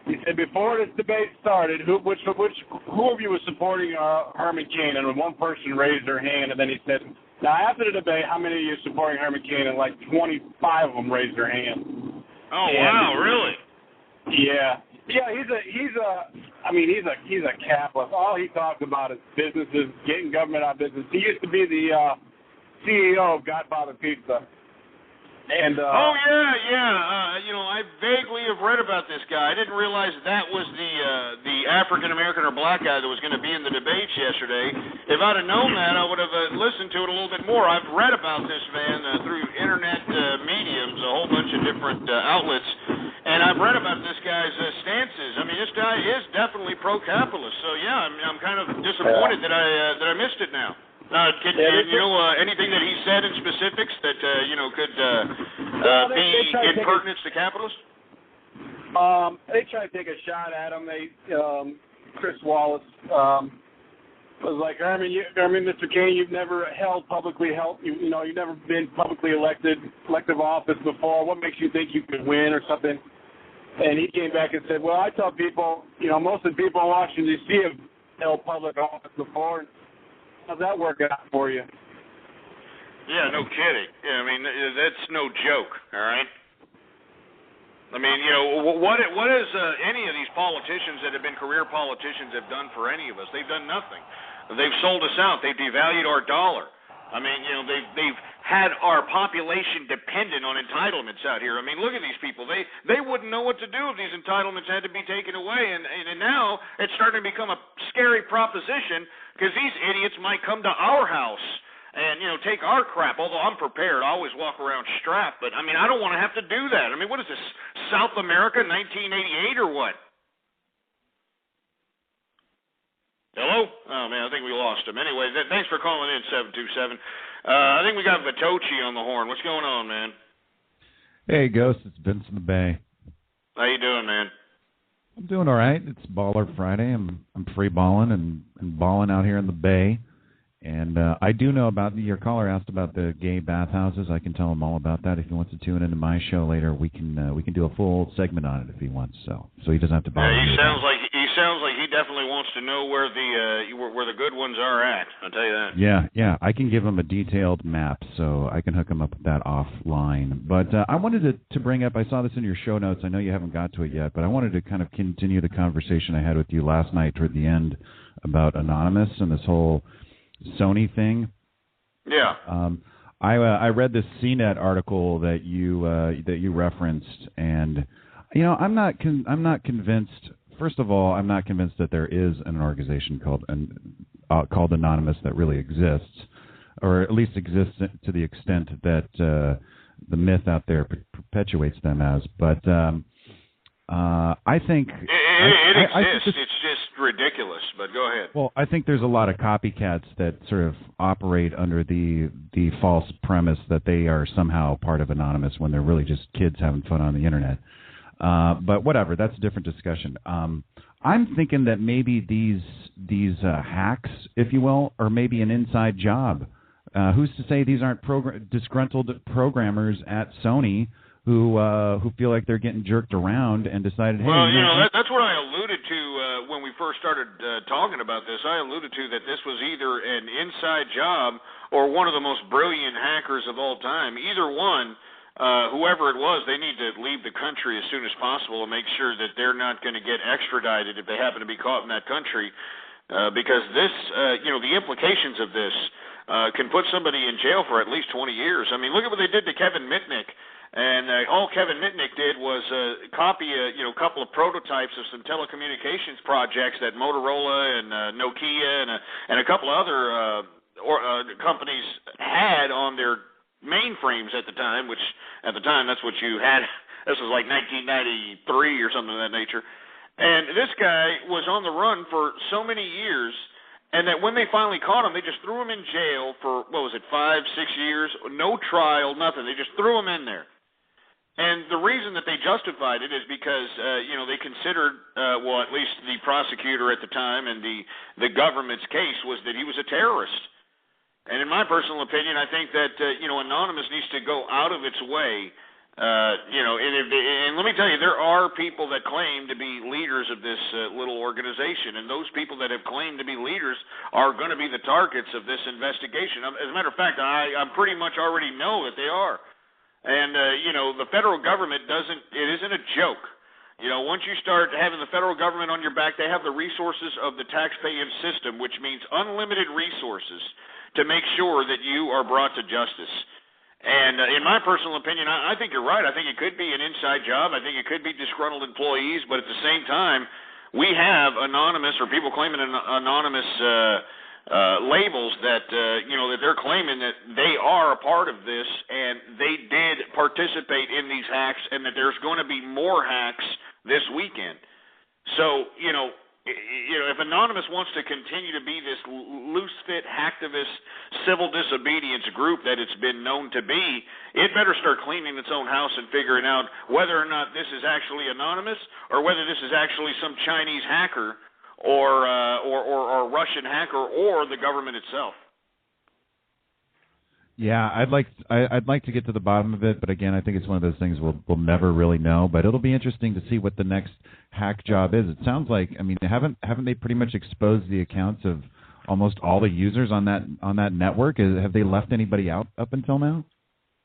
Speaker 9: he said before this debate started, who of you was supporting Herman Cain? And one person raised their hand, and then he said, now after the debate, how many of you are supporting Herman Cain? And like 25 of them raised their hand.
Speaker 5: Oh, wow, really?
Speaker 9: Yeah, he's a capitalist. All he talks about is businesses, getting government out of business. He used to be the CEO of Godfather Pizza. And
Speaker 5: I vaguely have read about this guy. I didn't realize that was the African American or black guy that was going to be in the debates yesterday. If I'd have known that, I would have listened to it a little bit more. I've read about this man through internet mediums, a whole bunch of different outlets, and I've read about this guy's stances. I mean, this guy is definitely pro-capitalist. So yeah, I'm kind of disappointed that I missed it now. Anything that he said in specifics that could be impertinence to capitalists?
Speaker 9: They tried to take a shot at him. Chris Wallace was like, Mr. Kane, you've never you've never been publicly elective office before. What makes you think you could win or something? And he came back and said, well, I tell people, most of the people in Washington D.C. have held public office before. How's that working out for you?
Speaker 5: Yeah, no kidding. Yeah, I mean, that's no joke, all right? I mean, what has any of these politicians that have been career politicians have done for any of us? They've done nothing. They've sold us out. They've devalued our dollar. I mean, they've had our population dependent on entitlements out here. I mean, look at these people. They wouldn't know what to do if these entitlements had to be taken away. And now it's starting to become a scary proposition because these idiots might come to our house and, take our crap. Although I'm prepared. I always walk around strapped. But, I mean, I don't want to have to do that. I mean, what is this, South America 1988 or what? Hello? Oh, man, I think we lost him. Anyway, thanks for calling in, 727. I think we got Vitochi on the horn. What's going on, man?
Speaker 10: Hey, Ghost. It's Vince in the Bay.
Speaker 5: How you doing, man?
Speaker 10: I'm doing all right. It's Baller Friday. I'm free balling and balling out here in the Bay. And I do know about your caller asked about the gay bathhouses. I can tell him all about that. If he wants to tune into my show later, we can do a full segment on it if he wants. So he doesn't have to bother.
Speaker 5: Yeah, he sounds like he definitely wants to know where the good ones are at. I'll tell you that.
Speaker 10: Yeah. I can give him a detailed map, so I can hook him up with that offline. But I wanted to bring up. I saw this in your show notes. I know you haven't got to it yet, but I wanted to kind of continue the conversation I had with you last night toward the end about Anonymous and this whole Sony thing.
Speaker 5: Yeah.
Speaker 10: I read this CNET article that you referenced, and I'm not convinced. First of all, I'm not convinced that there is an organization called Anonymous that really exists, or at least exists to the extent that the myth out there perpetuates them as. But I think
Speaker 5: it exists. It's just ridiculous. But go ahead.
Speaker 10: Well, I think there's a lot of copycats that sort of operate under the false premise that they are somehow part of Anonymous when they're really just kids having fun on the internet. But whatever, that's a different discussion. I'm thinking that maybe these hacks, if you will, are maybe an inside job. Who's to say these aren't disgruntled programmers at Sony who feel like they're getting jerked around and decided, hey...
Speaker 5: Well, that's what I alluded to when we first started talking about this. I alluded to that this was either an inside job or one of the most brilliant hackers of all time. Either one, whoever it was, they need to leave the country as soon as possible and make sure that they're not going to get extradited if they happen to be caught in that country. Because this, the implications of this can put somebody in jail for at least 20 years. I mean, look at what they did to Kevin Mitnick. And all Kevin Mitnick did was copy a couple of prototypes of some telecommunications projects that Motorola and Nokia and a couple of other companies had on their mainframes at the time, which at the time that's what you had. This was like 1993 or something of that nature. And this guy was on the run for so many years, and that when they finally caught him, they just threw him in jail for, 5-6 years, no trial, nothing. They just threw him in there. And the reason that they justified it is because, they considered, at least the prosecutor at the time and the government's case was that he was a terrorist. And in my personal opinion, I think that, Anonymous needs to go out of its way, and let me tell you, there are people that claim to be leaders of this little organization, and those people that have claimed to be leaders are going to be the targets of this investigation. As a matter of fact, I pretty much already know that they are. And, the federal government it isn't a joke. Once you start having the federal government on your back, they have the resources of the taxpaying system, which means unlimited resources to make sure that you are brought to justice. And in my personal opinion, I think you're right. I think it could be an inside job. I think it could be disgruntled employees. But at the same time, we have anonymous or people claiming anonymous labels that that they're claiming that they are a part of this and they did participate in these hacks, and that there's going to be more hacks this weekend. So if Anonymous wants to continue to be this loose-fit, hacktivist, civil disobedience group that it's been known to be, it better start cleaning its own house and figuring out whether or not this is actually Anonymous or whether this is actually some Chinese hacker or Russian hacker or the government itself.
Speaker 10: Yeah, I'd like to get to the bottom of it, but again, I think it's one of those things we'll never really know. But it'll be interesting to see what the next hack job is. It sounds like, I mean, haven't they pretty much exposed the accounts of almost all the users on that network? Have they left anybody out up until now?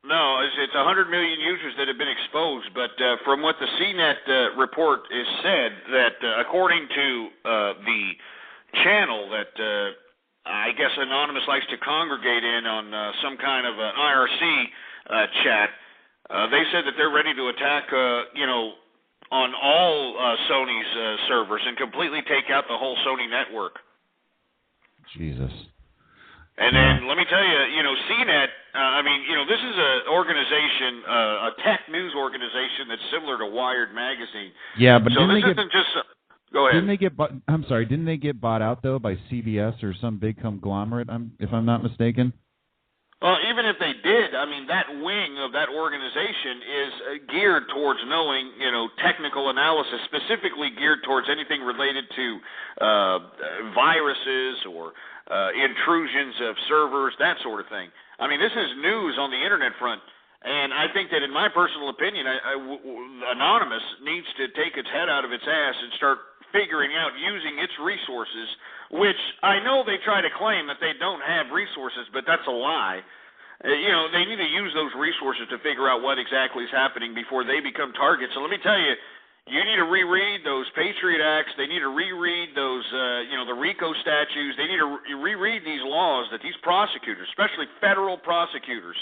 Speaker 5: No, it's 100 million users that have been exposed. But from what the CNET report is said, that according to the channel that I guess Anonymous likes to congregate in on some kind of an IRC chat. They said that they're ready to attack, on all Sony's servers and completely take out the whole Sony network.
Speaker 10: Jesus.
Speaker 5: And then let me tell you, CNET, this is an organization, a tech news organization that's similar to Wired Magazine.
Speaker 10: Yeah, but
Speaker 5: so this isn't just... Go ahead.
Speaker 10: Didn't they get bought out though by CBS or some big conglomerate? If I'm not mistaken.
Speaker 5: Well, even if they did, I mean, that wing of that organization is geared towards knowing, technical analysis, specifically geared towards anything related to viruses or intrusions of servers, that sort of thing. I mean, this is news on the internet front. And I think that, in my personal opinion, Anonymous needs to take its head out of its ass and start figuring out using its resources, which I know they try to claim that they don't have resources, but that's a lie. They need to use those resources to figure out what exactly is happening before they become targets. So let me tell you, you need to reread those Patriot Acts. They need to reread those, the RICO statutes. They need to reread these laws that these prosecutors, especially federal prosecutors,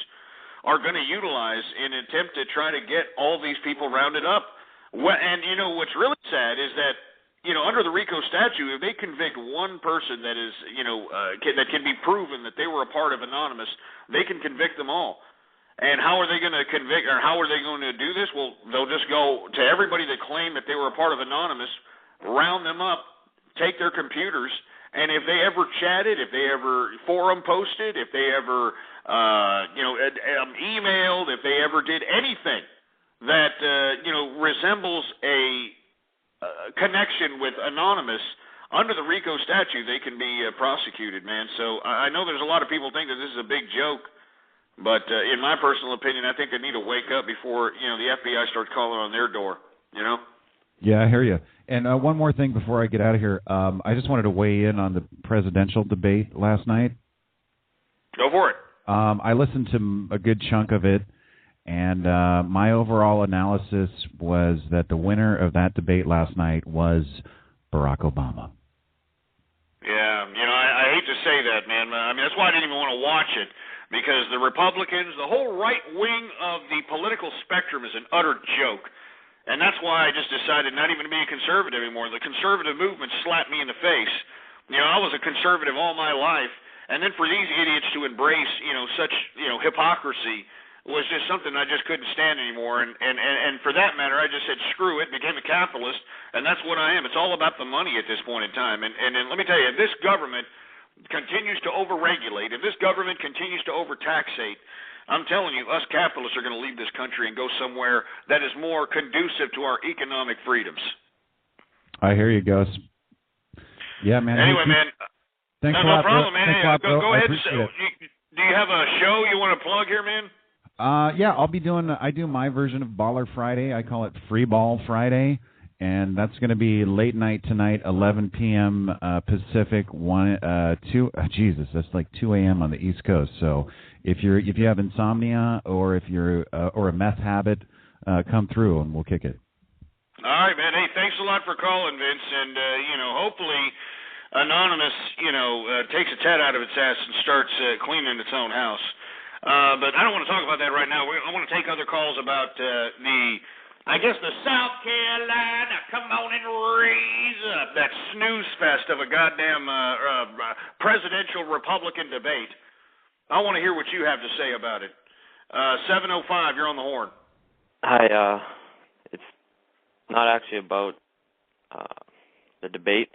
Speaker 5: are going to utilize in an attempt to try to get all these people rounded up. And, what's really sad is that, under the RICO statute, if they convict one person that is, that can be proven that they were a part of Anonymous, they can convict them all. And how are they going to convict, or how are they going to do this? Well, they'll just go to everybody that claimed that they were a part of Anonymous, round them up, take their computers, and if they ever chatted, if they ever forum posted, if they ever, emailed, if they ever did anything that, resembles a connection with Anonymous, under the RICO statute, they can be prosecuted, man. So I know there's a lot of people think that this is a big joke, but in my personal opinion, I think they need to wake up before, the FBI starts calling on their door,
Speaker 10: Yeah, I hear you. And one more thing before I get out of here. I just wanted to weigh in on the presidential debate last night.
Speaker 5: Go for it.
Speaker 10: I listened to a good chunk of it, and my overall analysis was that the winner of that debate last night was Barack Obama.
Speaker 5: Yeah, I hate to say that, man. I mean, that's why I didn't even want to watch it, because the Republicans, the whole right wing of the political spectrum is an utter joke. And that's why I just decided not even to be a conservative anymore. The conservative movement slapped me in the face. I was a conservative all my life. And then for these idiots to embrace, such, hypocrisy was just something I just couldn't stand anymore. And for that matter, I just said, screw it, became a capitalist. And that's what I am. It's all about the money at this point in time. And let me tell you, if this government continues to overregulate, if this government continues to overtaxate, I'm telling you, us capitalists are going to leave this country and go somewhere that is more conducive to our economic freedoms.
Speaker 10: I hear you, Gus. Yeah, man.
Speaker 5: Anyway, man.
Speaker 10: Thanks a lot,
Speaker 5: no problem,
Speaker 10: bro.
Speaker 5: man.
Speaker 10: Thanks a lot,
Speaker 5: go ahead.
Speaker 10: Do
Speaker 5: you have a show you want to plug here, man?
Speaker 10: Yeah, I do my version of Baller Friday. I call it Free Ball Friday. And that's going to be late night tonight, 11 p.m. Pacific, 2. Jesus, that's like 2 a.m. on the East Coast. So if you have insomnia or if you're or a meth habit, come through and we'll kick it.
Speaker 5: All right, man. Hey, thanks a lot for calling, Vince. And hopefully Anonymous, takes its head out of its ass and starts cleaning its own house. But I don't want to talk about that right now. I want to take other calls about the South Carolina, come on and raise up, that snooze fest of a goddamn presidential Republican debate. I want to hear what you have to say about it. 705, you're on the horn.
Speaker 11: Hi, it's not actually about the debate.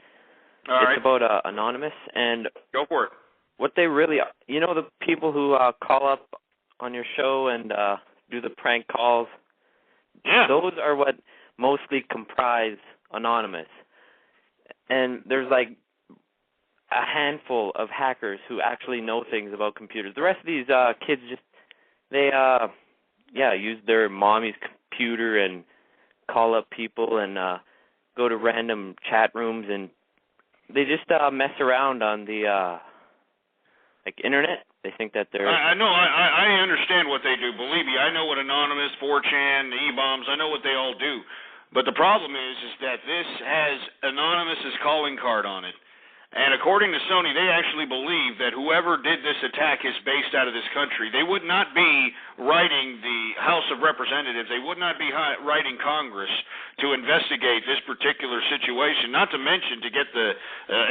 Speaker 5: All right.
Speaker 11: It's about Anonymous, and
Speaker 5: go for it.
Speaker 11: What they really, the people who call up on your show and do the prank calls, those are what mostly comprise Anonymous. And there's like a handful of hackers who actually know things about computers. The rest of these kids they use their mommy's computer and call up people and go to random chat rooms, and they just mess around on the internet. They think that they're...
Speaker 5: I know. I understand what they do. Believe me, I know what Anonymous, 4chan, the E-bombs, I know what they all do. But the problem is that this has Anonymous's calling card on it. And according to Sony, they actually believe that whoever did this attack is based out of this country. They would not be writing the House of Representatives. They would not be writing Congress to investigate this particular situation, not to mention to get the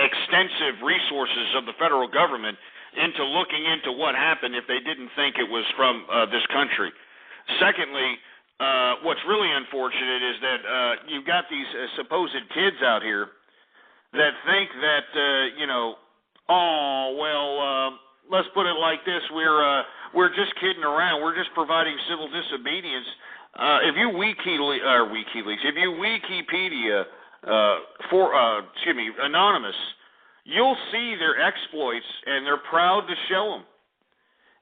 Speaker 5: extensive resources of the federal government into looking into what happened if they didn't think it was from this country. Secondly, what's really unfortunate is that you've got these supposed kids out here that think that, let's put it like this, we're just kidding around, we're just providing civil disobedience. If you if you Wikipedia Anonymous, you'll see their exploits, and they're proud to show them.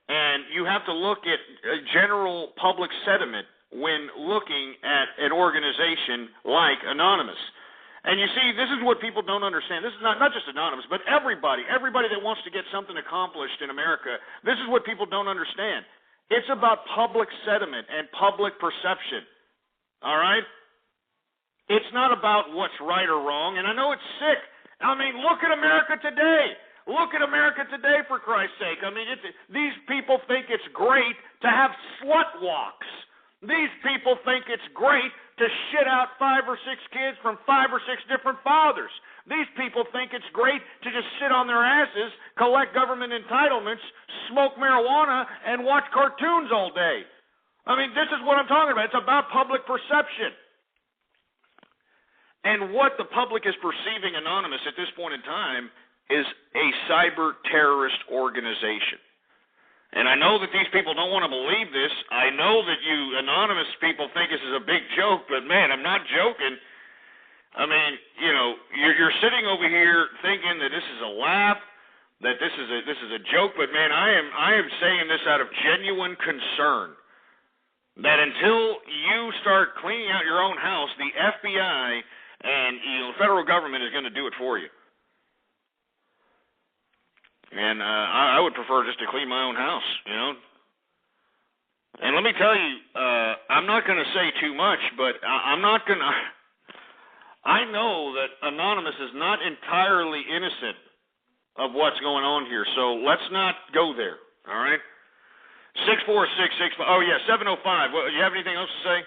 Speaker 5: And you have to look at general public sentiment when looking at an organization like Anonymous. And you see, this is what people don't understand. This is not just Anonymous, but everybody that wants to get something accomplished in America, this is what people don't understand. It's about public sentiment and public perception. All right? It's not about what's right or wrong, and I know it's sick. I mean, look at America today. Look at America today, for Christ's sake. I mean, these people think it's great to have slut walks. These people think it's great to shit out 5 or 6 kids from 5 or 6 different fathers. These people think it's great to just sit on their asses, collect government entitlements, smoke marijuana, and watch cartoons all day. I mean, this is what I'm talking about. It's about public perception. And what the public is perceiving Anonymous at this point in time is a cyber terrorist organization. And I know that these people don't want to believe this. I know that you Anonymous people think this is a big joke, but man, I'm not joking. I mean, you're sitting over here thinking that this is a laugh, that this is a joke, but man, I am saying this out of genuine concern. That until you start cleaning out your own house, the FBI and the federal government is going to do it for you. And I would prefer just to clean my own house, And let me tell you, I'm not going to say too much, but I'm not going to... I know that Anonymous is not entirely innocent of what's going on here, so let's not go there, all right? 64665... Oh, yeah, 705. Well, you have anything else to say?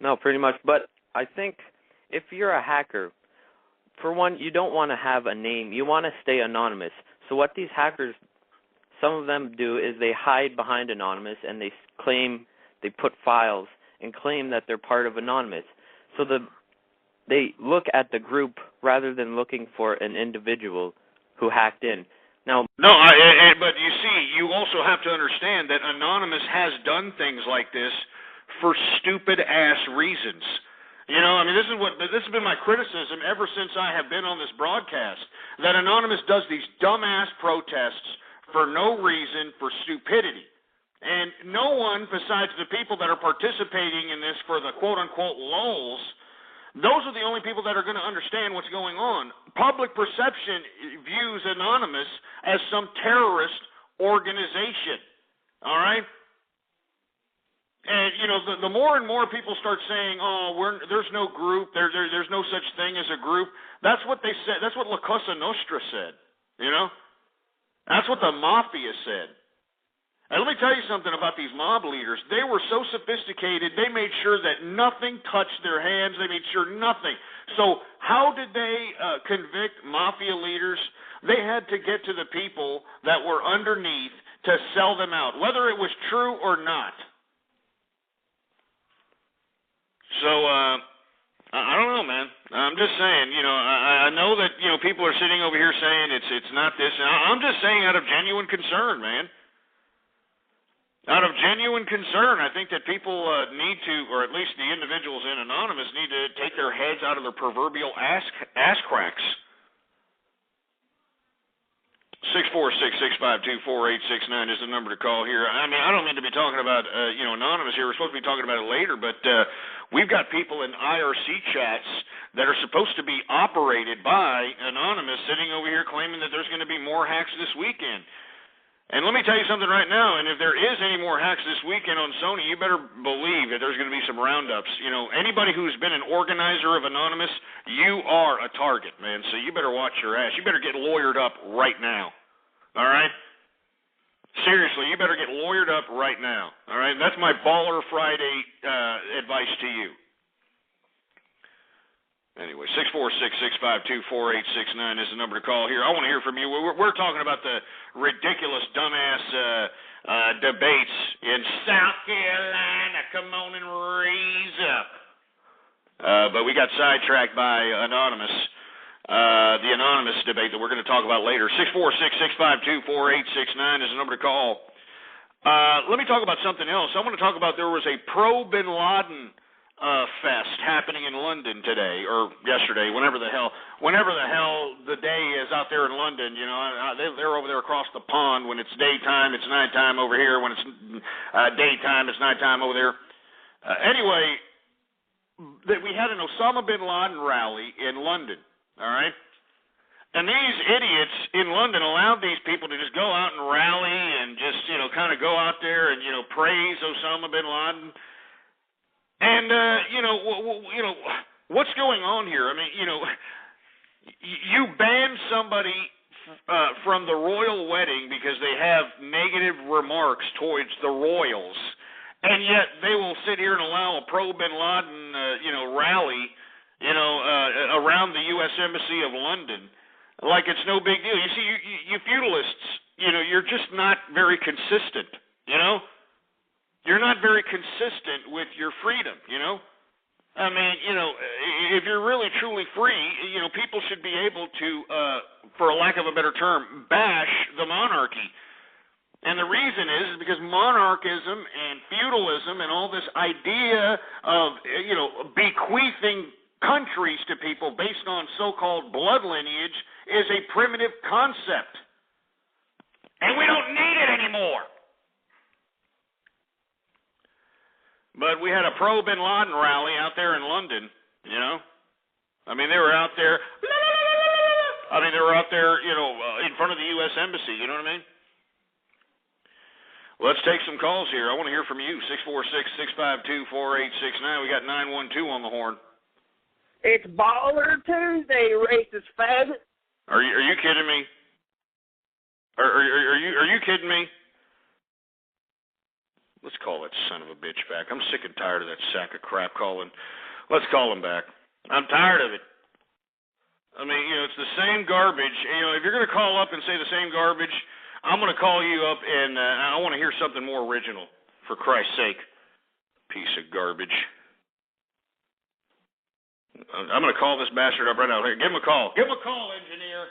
Speaker 11: No, pretty much, but I think if you're a hacker, for one, you don't want to have a name. You want to stay anonymous. So what these hackers, some of them do is they hide behind Anonymous and they put files and claim that they're part of Anonymous. So they look at the group rather than looking for an individual who hacked in. Now,
Speaker 5: but you see, you also have to understand that Anonymous has done things like this for stupid-ass reasons. This has been my criticism ever since I have been on this broadcast, that Anonymous does these dumbass protests for no reason, for stupidity. And no one besides the people that are participating in this for the quote-unquote lulz, those are the only people that are going to understand what's going on. Public perception views Anonymous as some terrorist organization, all right? And, the more and more people start saying, there's no group, there's no such thing as a group, that's what they said. That's what La Cosa Nostra said, That's what the Mafia said. And let me tell you something about these mob leaders. They were so sophisticated, they made sure that nothing touched their hands. They made sure nothing. So how did they convict mafia leaders? They had to get to the people that were underneath to sell them out, whether it was true or not. So, I don't know, man. I'm just saying, I know that, people are sitting over here saying it's not this. I'm just saying out of genuine concern, man. Out of genuine concern, I think that people need to, or at least the individuals in Anonymous, need to take their heads out of their proverbial ass cracks. 646-652-4869 is the number to call here. I mean, I don't mean to be talking about, Anonymous here. We're supposed to be talking about it later, but we've got people in IRC chats that are supposed to be operated by Anonymous sitting over here claiming that there's going to be more hacks this weekend. And let me tell you something right now, and if there is any more hacks this weekend on Sony, you better believe that there's going to be some roundups. Anybody who's been an organizer of Anonymous, you are a target, man, so you better watch your ass. You better get lawyered up right now, all right? Seriously, you better get lawyered up right now, all right? That's my Baller Friday advice to you. Anyway, 646-652-4869 is the number to call here. I want to hear from you. We're talking about the ridiculous, dumbass debates in South Carolina. Come on and raise up. But we got sidetracked by Anonymous, the Anonymous debate that we're going to talk about later. 646-652-4869 is the number to call. Let me talk about something else. I want to talk about there was a pro-Bin Laden fest happening in London today or yesterday, whenever the hell the day is out there in London. They're over there across the pond. When it's daytime, it's nighttime over here. When it's daytime, it's nighttime over there. Anyway, we had an Osama bin Laden rally in London. All right. And these idiots in London allowed these people to just go out and rally and just, kind of go out there and, praise Osama bin Laden. And, what's going on here? I mean, you ban somebody from the royal wedding because they have negative remarks towards the royals, and yet they will sit here and allow a pro-Bin Laden, rally, around the U.S. Embassy of London like it's no big deal. You see, you feudalists, you're just not very consistent, You're not very consistent with your freedom, I mean, if you're really truly free, people should be able to, for a lack of a better term, bash the monarchy. And the reason is because monarchism and feudalism and all this idea of, bequeathing countries to people based on so-called blood lineage is a primitive concept. And we don't need it anymore. But we had a pro-Bin Laden rally out there in London, I mean, they were out there, they were out there, in front of the U.S. Embassy, you know what I mean? Let's take some calls here. I want to hear from you, 646-652-4869. We got 912 on the horn.
Speaker 7: It's Baller Tuesday, racist faggot.
Speaker 5: Are you kidding me? Are you kidding me? Let's call that son of a bitch back. I'm sick and tired of that sack of crap calling. Let's call him back. I'm tired of it. I mean, it's the same garbage. If you're going to call up and say the same garbage, I'm going to call you up and I want to hear something more original, for Christ's sake. Piece of garbage. I'm going to call this bastard up right now. Here, give him a call. Give him a call, engineer.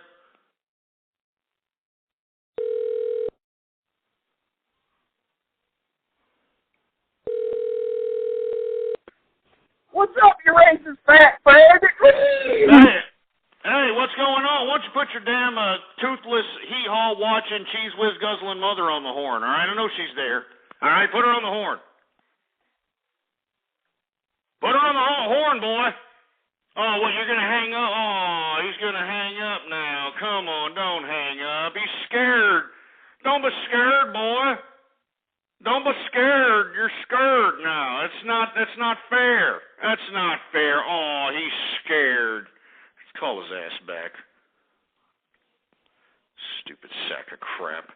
Speaker 7: What's up, you racist fat faggot?
Speaker 5: Hey, what's going on? Why don't you put your damn toothless, hee-haw watching, cheese whiz guzzling mother on the horn, all right? I know she's there. All right, put her on the horn. Put her on the horn, boy. Oh, what, you're going to hang up? Oh, he's going to hang up now. Come on, don't hang up. He's scared. Don't be scared, boy. Don't be scared. You're scared now. That's not fair. That's not fair. Oh, he's scared. Let's call his ass back. Stupid sack of crap.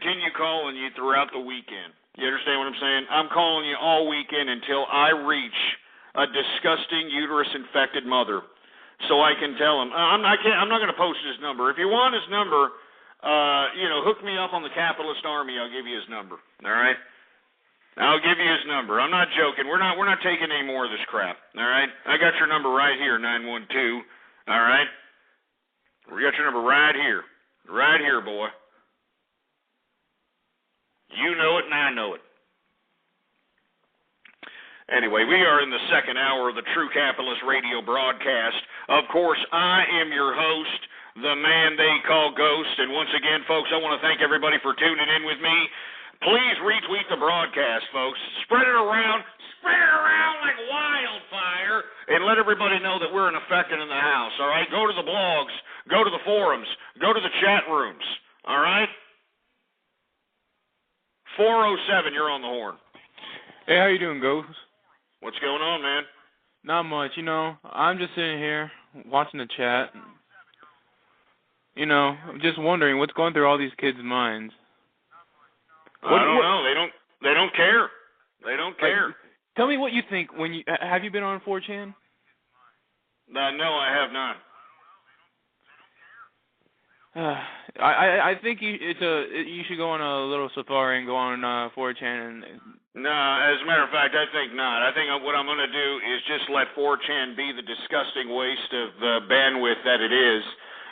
Speaker 5: continue calling you throughout the weekend. You understand what I'm saying? I'm calling you all weekend until I reach a disgusting uterus-infected mother, so I can tell him. I'm not going to post his number. If you want his number, hook me up on the Capitalist Army. I'll give you his number. All right? I'll give you his number. I'm not joking. We're not taking any more of this crap. All right? I got your number right here, 912. All right? We got your number right here. Right here, boy. You know it and I know it. Anyway, we are in the second hour of the True Capitalist Radio broadcast. Of course, I am your host, the man they call Ghost. And once again, folks, I want to thank everybody for tuning in with me. Please retweet the broadcast, folks. Spread it around like wildfire, and let everybody know that we're in effect and in the house, all right? Go to the blogs, go to the forums, go to the chat rooms, all right? 407, you're on the horn.
Speaker 12: Hey, how you doing, Ghost?
Speaker 5: What's going on, man?
Speaker 12: Not much, I'm just sitting here watching the chat. I'm just wondering what's going through all these kids' minds.
Speaker 5: I don't know. They don't care. They don't care.
Speaker 12: Tell me what you think when have you been on 4chan?
Speaker 5: No, I have not.
Speaker 12: I think you should go on a little safari and go on 4chan.
Speaker 5: No, as a matter of fact, I think not. I think what I'm going to do is just let 4chan be the disgusting waste of bandwidth that it is,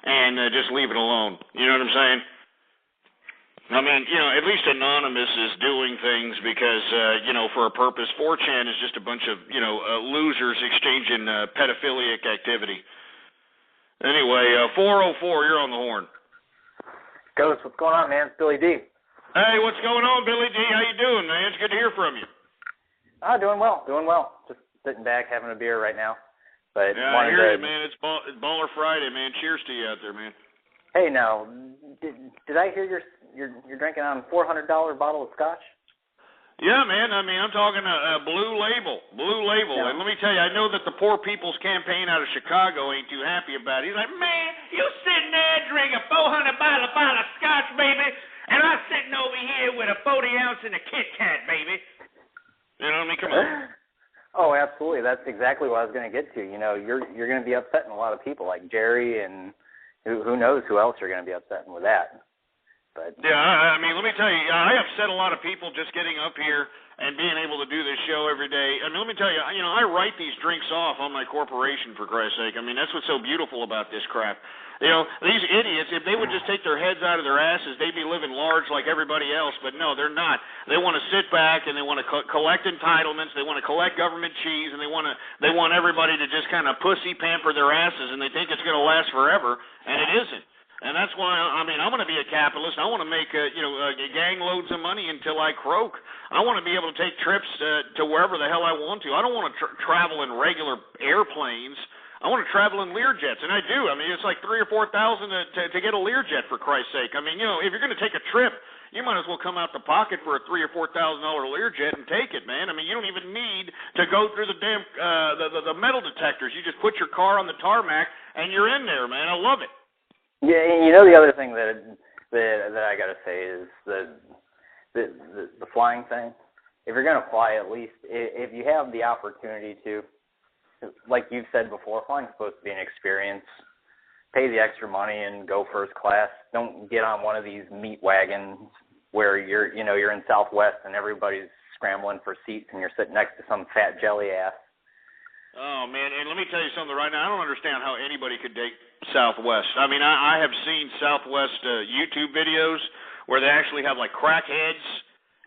Speaker 5: and just leave it alone. You know what I'm saying? I mean, at least Anonymous is doing things because, for a purpose. 4chan is just a bunch of, losers exchanging pedophilic activity. Anyway, 404, you're on the horn.
Speaker 13: Ghost, what's going on, man? It's Billy D.
Speaker 5: Hey, what's going on, Billy D? How you doing, man? It's good to hear from you.
Speaker 13: Doing well. Just sitting back, having a beer right now. But
Speaker 5: yeah, I hear you, man. It's Baller Friday, man. Cheers to you out there, man.
Speaker 13: Hey, now, did I hear you're drinking on a $400 bottle of scotch?
Speaker 5: Yeah, man. I mean, I'm talking a Blue Label. Yeah. And let me tell you, I know that the Poor People's Campaign out of Chicago ain't too happy about it. He's like, man, you sitting there drinking a $400 bottle of scotch, baby, and I'm sitting over here with a 40 ounce and a Kit Kat, baby. You know what I mean? Come on.
Speaker 13: Oh, absolutely. That's exactly what I was going to get to. You're going to be upsetting a lot of people like Jerry and who knows who else you're going to be upsetting with that. But
Speaker 5: yeah, I mean, let me tell you, I upset a lot of people just getting up here and being able to do this show every day. I mean, let me tell you, I write these drinks off on my corporation, for Christ's sake. I mean, that's what's so beautiful about this crap. These idiots, if they would just take their heads out of their asses, they'd be living large like everybody else. But no, they're not. They want to sit back and they want to collect entitlements. They want to collect government cheese, and they want everybody to just kind of pussy pamper their asses, and they think it's going to last forever, and it isn't. And that's why, I mean, I'm going to be a capitalist. I want to make, gang loads of money until I croak. I want to be able to take trips to wherever the hell I want to. I don't want to travel in regular airplanes. I want to travel in Learjets, and I do. I mean, it's like $3,000 or $4,000 to get a Learjet, for Christ's sake. I mean, if you're going to take a trip, you might as well come out the pocket for a $3,000 or $4,000 Learjet and take it, man. I mean, you don't even need to go through the damn the metal detectors. You just put your car on the tarmac, and you're in there, man. I love it.
Speaker 13: Yeah, the other thing that I gotta say is the flying thing. If you're gonna fly, at least if you have the opportunity to, like you've said before, flying's supposed to be an experience. Pay the extra money and go first class. Don't get on one of these meat wagons where you're in Southwest and everybody's scrambling for seats and you're sitting next to some fat jelly ass.
Speaker 5: Oh, man, and let me tell you something right now. I don't understand how anybody could date Southwest. I mean, I have seen Southwest YouTube videos where they actually have, like, crackheads,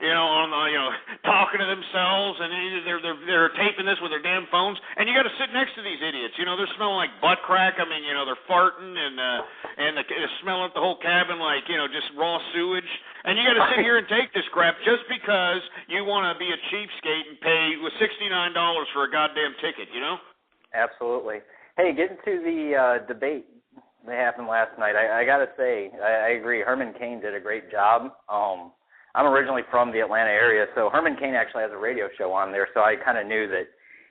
Speaker 5: talking to themselves, and they're taping this with their damn phones, and you got to sit next to these idiots. They're smelling like butt crack. I mean, they're farting, and they're smelling the whole cabin like, just raw sewage. And you got to sit here and take this crap just because you want to be a cheapskate and pay $69 for a goddamn ticket,
Speaker 13: Absolutely. Hey, getting to the debate that happened last night, I got to say, I agree. Herman Cain did a great job. I'm originally from the Atlanta area, so Herman Cain actually has a radio show on there, so I kind of knew that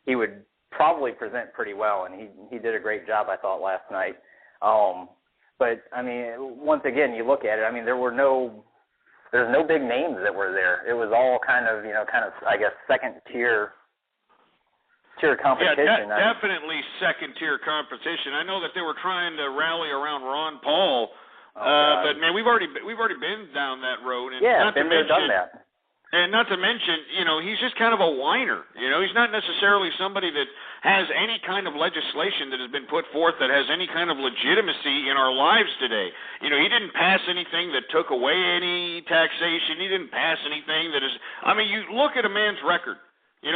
Speaker 13: he would probably present pretty well, and he did a great job, I thought, last night. But, I mean, once again, you look at it, I mean, there were no there's no big names that were there. It was all kind of I guess second tier competition.
Speaker 5: Yeah, definitely second tier competition. I know that they were trying to rally around Ron Paul, but man, we've already been down that road. And
Speaker 13: yeah,
Speaker 5: not
Speaker 13: been
Speaker 5: to
Speaker 13: there,
Speaker 5: mention,
Speaker 13: done that.
Speaker 5: And not to mention, he's just kind of a whiner. He's not necessarily somebody that has any kind of legislation that has been put forth that has any kind of legitimacy in our lives today. He didn't pass anything that took away any taxation. He didn't pass anything that is. I mean, you look at a man's record. And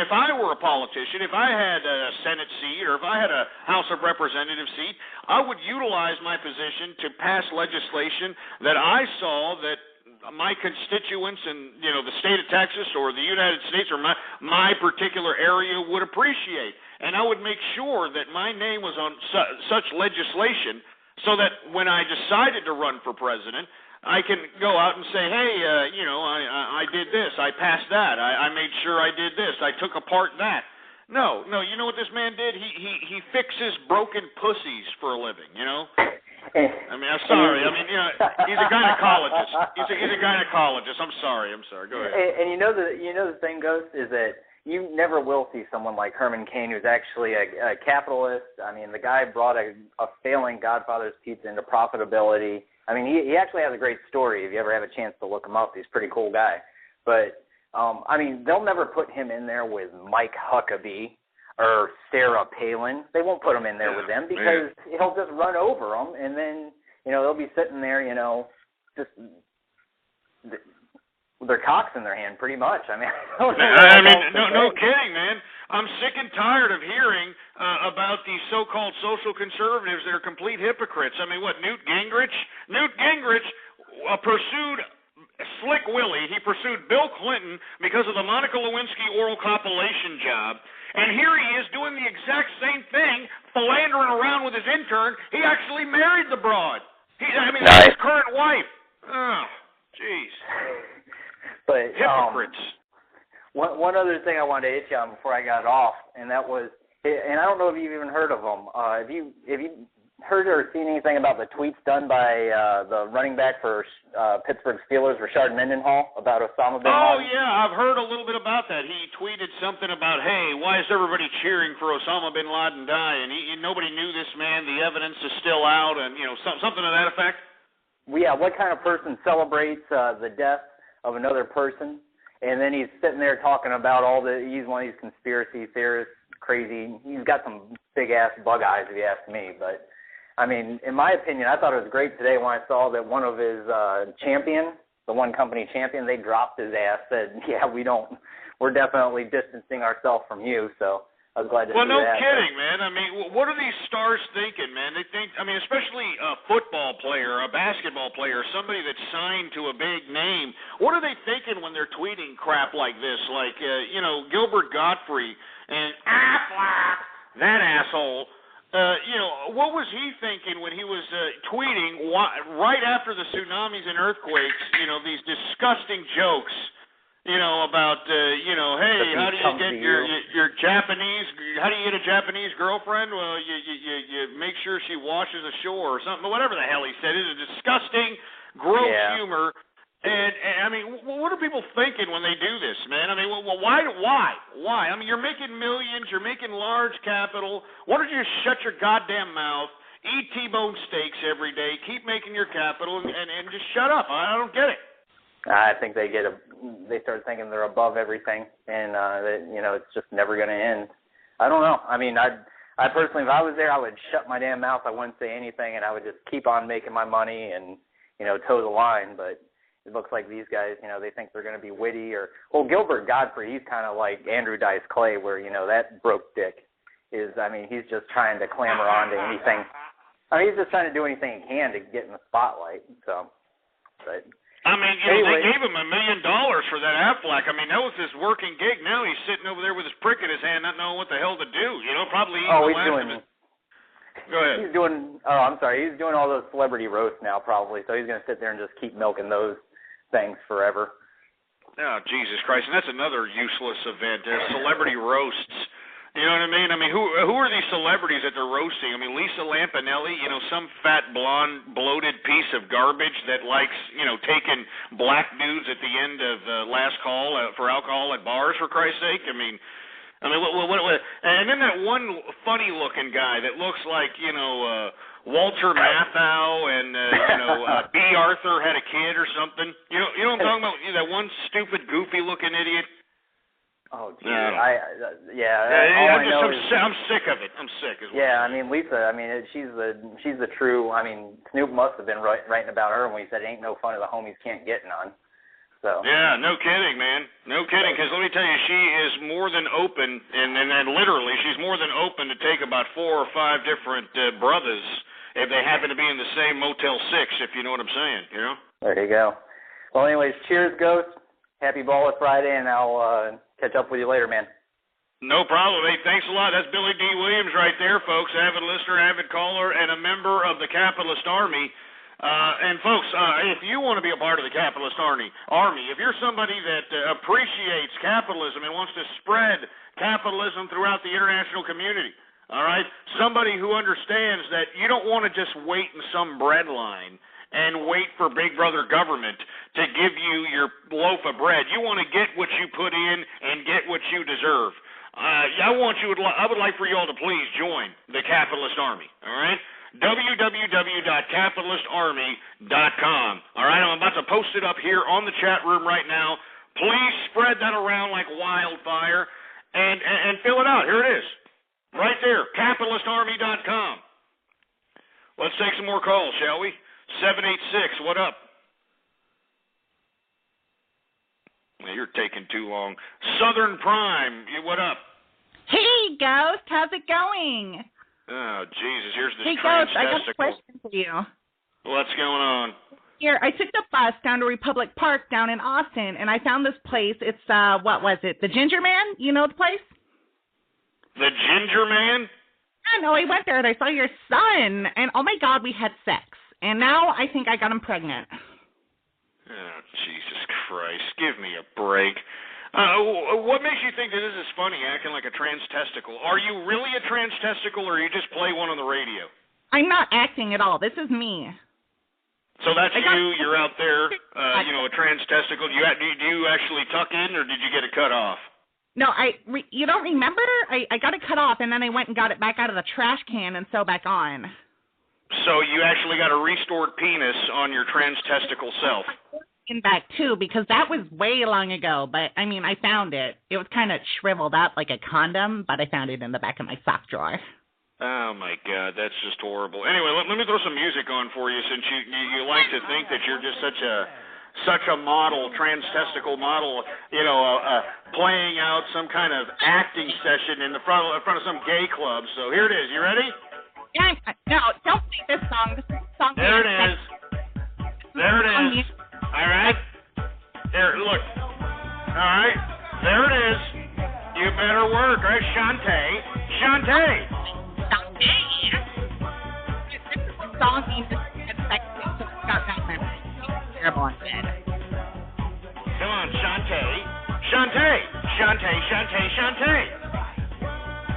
Speaker 5: if I were a politician, if I had a Senate seat or if I had a House of Representatives seat, I would utilize my position to pass legislation that I saw that my constituents in the state of Texas or the United States or my particular area would appreciate, and I would make sure that my name was on such legislation so that when I decided to run for president, I can go out and say, hey, I did this, I passed that, I made sure I did this, I took apart that. No, you know what this man did? He fixes broken pussies for a living, I mean, I'm sorry. I mean, he's a gynecologist. He's a gynecologist. I'm sorry. Go ahead.
Speaker 13: And the thing, Ghost, is that you never will see someone like Herman Cain, who's actually a capitalist. I mean, the guy brought a failing Godfather's Pizza into profitability. I mean, he actually has a great story. If you ever have a chance to look him up, he's a pretty cool guy. But I mean, they'll never put him in there with Mike Huckabee or Sarah Palin. They won't put him in there with them because he'll just run over them, and then they'll be sitting there, just with their cocks in their hand, pretty much. I mean,
Speaker 5: no kidding, man. I'm sick and tired of hearing about these so-called social conservatives that are complete hypocrites. I mean, what, Newt Gingrich? Newt Gingrich pursued Slick Willie. He pursued Bill Clinton because of the Monica Lewinsky oral copulation job. And here he is doing the exact same thing, philandering around with his intern. He actually married the broad. That's his current wife. Oh, jeez.
Speaker 13: But
Speaker 5: hypocrites.
Speaker 13: One other thing I wanted to hit you on before I got off, and that was, and I don't know if you've even heard of them. Have you heard or seen anything about the tweets done by the running back for Pittsburgh Steelers, Rashard Mendenhall, about Osama bin Laden?
Speaker 5: Oh, yeah, I've heard a little bit about that. He tweeted something about, hey, why is everybody cheering for Osama bin Laden dying? Nobody knew this man. The evidence is still out, and, something to that effect?
Speaker 13: Yeah, what kind of person celebrates the death of another person? And then he's sitting there talking about he's one of these conspiracy theorists, crazy. He's got some big-ass bug eyes, if you ask me, but I mean, in my opinion, I thought it was great today when I saw that one of his the one company champion, they dropped his ass, said, yeah, we're definitely distancing ourselves from you, so I was glad to see that.
Speaker 5: Well, no kidding, man. I mean, what are these stars thinking, man? They think, especially a football player, a basketball player, somebody that's signed to a big name. What are they thinking when they're tweeting crap like this? Like, Gilbert Gottfried and that asshole. What was he thinking when he was tweeting right after the tsunamis and earthquakes, these disgusting jokes, about, hey, how do you get your Japanese, how do you get a Japanese girlfriend? Well, you make sure she washes ashore or something, whatever the hell he said. It's a disgusting, gross humor. And I mean, what are people thinking when they do this, man? I mean, why? I mean, you're making millions, you're making large capital. Why don't you just shut your goddamn mouth, eat T-bone steaks every day, keep making your capital, and just shut up? I don't get it.
Speaker 13: I think they start thinking they're above everything, and it's just never going to end. I don't know. I mean, I personally, if I was there, I would shut my damn mouth. I wouldn't say anything, and I would just keep on making my money and toe the line, but. It looks like these guys, they think they're going to be witty Gilbert Gottfried, he's kind of like Andrew Dice Clay where, that broke dick is, he's just trying to clamor on to anything. He's just trying to do anything he can to get in the spotlight, so, but.
Speaker 5: They gave him $1 million for that Aflac. That was his working gig. Now he's sitting over there with his prick in his hand, not knowing what the hell to do, probably eating the last of it. Go ahead. He's doing
Speaker 13: all those celebrity roasts now probably, so he's going to sit there and just keep milking those things forever.
Speaker 5: Oh, Jesus Christ. And that's another useless event. Celebrity roasts. You know what I mean? I mean, who are these celebrities that they're roasting? I mean, Lisa Lampanelli, some fat, blonde, bloated piece of garbage that likes, taking black dudes at the end of last call for alcohol at bars, for Christ's sake. I mean, what? And then that one funny-looking guy that looks like, Walter Matthau and, B. Arthur had a kid or something. You know what I'm talking about? That one stupid, goofy-looking idiot.
Speaker 13: Oh, gee.
Speaker 5: I'm sick of it. I'm sick as well.
Speaker 13: Yeah, I mean, Lisa, she's the true, Snoop must have been writing about her when he said, ain't no fun of the homies can't get none. So.
Speaker 5: Yeah, no kidding, man. No kidding, because let me tell you, she is more than open, and literally, she's more than open to take about 4 or 5 different brothers if they happen to be in the same Motel 6, if you know what I'm saying,
Speaker 13: There you go. Well, anyways, cheers, Ghost. Happy Baller Friday, and I'll catch up with you later, man.
Speaker 5: No problem. Hey, thanks a lot. That's Billy D. Williams right there, folks. Avid listener, avid caller, and a member of the Capitalist Army. And folks, if you want to be a part of the Capitalist Army, if you're somebody that appreciates capitalism and wants to spread capitalism throughout the international community, all right, somebody who understands that you don't want to just wait in some bread line and wait for Big Brother government to give you your loaf of bread. You want to get what you put in and get what you deserve. I would like for you all to please join the Capitalist Army, all right? www.capitalistarmy.com. All right, I'm about to post it up here on the chat room right now. Please spread that around like wildfire and fill it out. Here it is, right there, capitalistarmy.com. Let's take some more calls, shall we? 786, what up? Well, you're taking too long. Southern Prime, what up?
Speaker 14: Hey, Ghost, how's it going?
Speaker 5: Oh, Jesus, here's this
Speaker 14: Hey, Ghost, I got a question for you.
Speaker 5: What's going on?
Speaker 14: Here, I took the bus down to Republic Park down in Austin, and I found this place. It's, what was it, the Ginger Man? You know the place?
Speaker 5: The Ginger Man?
Speaker 14: Yeah, no, I went there, and I saw your son, and oh, my God, we had sex. And now I think I got him pregnant.
Speaker 5: Oh, Jesus Christ. Give me a break. What makes you think that this is funny, acting like a trans testicle? Are you really a trans testicle, or you just play one on the radio?
Speaker 14: I'm not acting at all. This is me.
Speaker 5: So that's you. You're out there, a trans testicle. Do you actually tuck in, or did you get it cut off?
Speaker 14: No, you don't remember? I got it cut off, and then I went and got it back out of the trash can and sewed back on.
Speaker 5: So you actually got a restored penis on your trans testicle self.
Speaker 14: Back too, because that was way long ago, but I found it. It was kind of shriveled up like a condom, but I found it in the back of my sock drawer.
Speaker 5: Oh my God, that's just horrible. Anyway, let me throw some music on for you, since you like to think that you're just such a model, trans testicle model, playing out some kind of acting session in front of some gay club. So here it is. You ready?
Speaker 14: Yeah, no, don't play this song. This song.
Speaker 5: There it is. There it is. All right. There, look. All right. There it is. You better work, right? Shantae.
Speaker 14: This song means it's sexy, so it's got that terrible on bed.
Speaker 5: Come on, Shantae.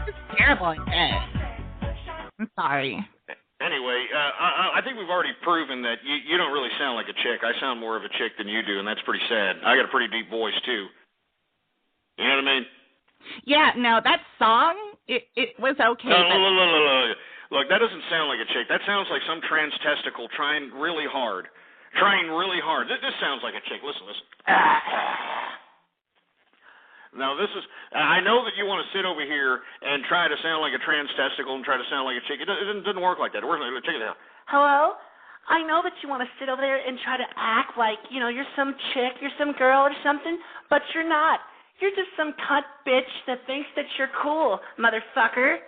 Speaker 14: It's terrible in bed. I'm sorry.
Speaker 5: Anyway, I think we've already proven that you don't really sound like a chick. I sound more of a chick than you do, and that's pretty sad. I got a pretty deep voice, too. You know what I mean?
Speaker 14: Yeah, no, that song, it was okay.
Speaker 5: No, look, that doesn't sound like a chick. That sounds like some trans testicle trying really hard. This sounds like a chick. Listen. Now, I know that you want to sit over here and try to sound like a trans testicle and try to sound like a chick. It doesn't work like that. It works like a chick.
Speaker 15: Hello? I know that you want to sit over there and try to act like, you're some chick, you're some girl or something, but you're not. You're just some cunt bitch that thinks that you're cool, motherfucker.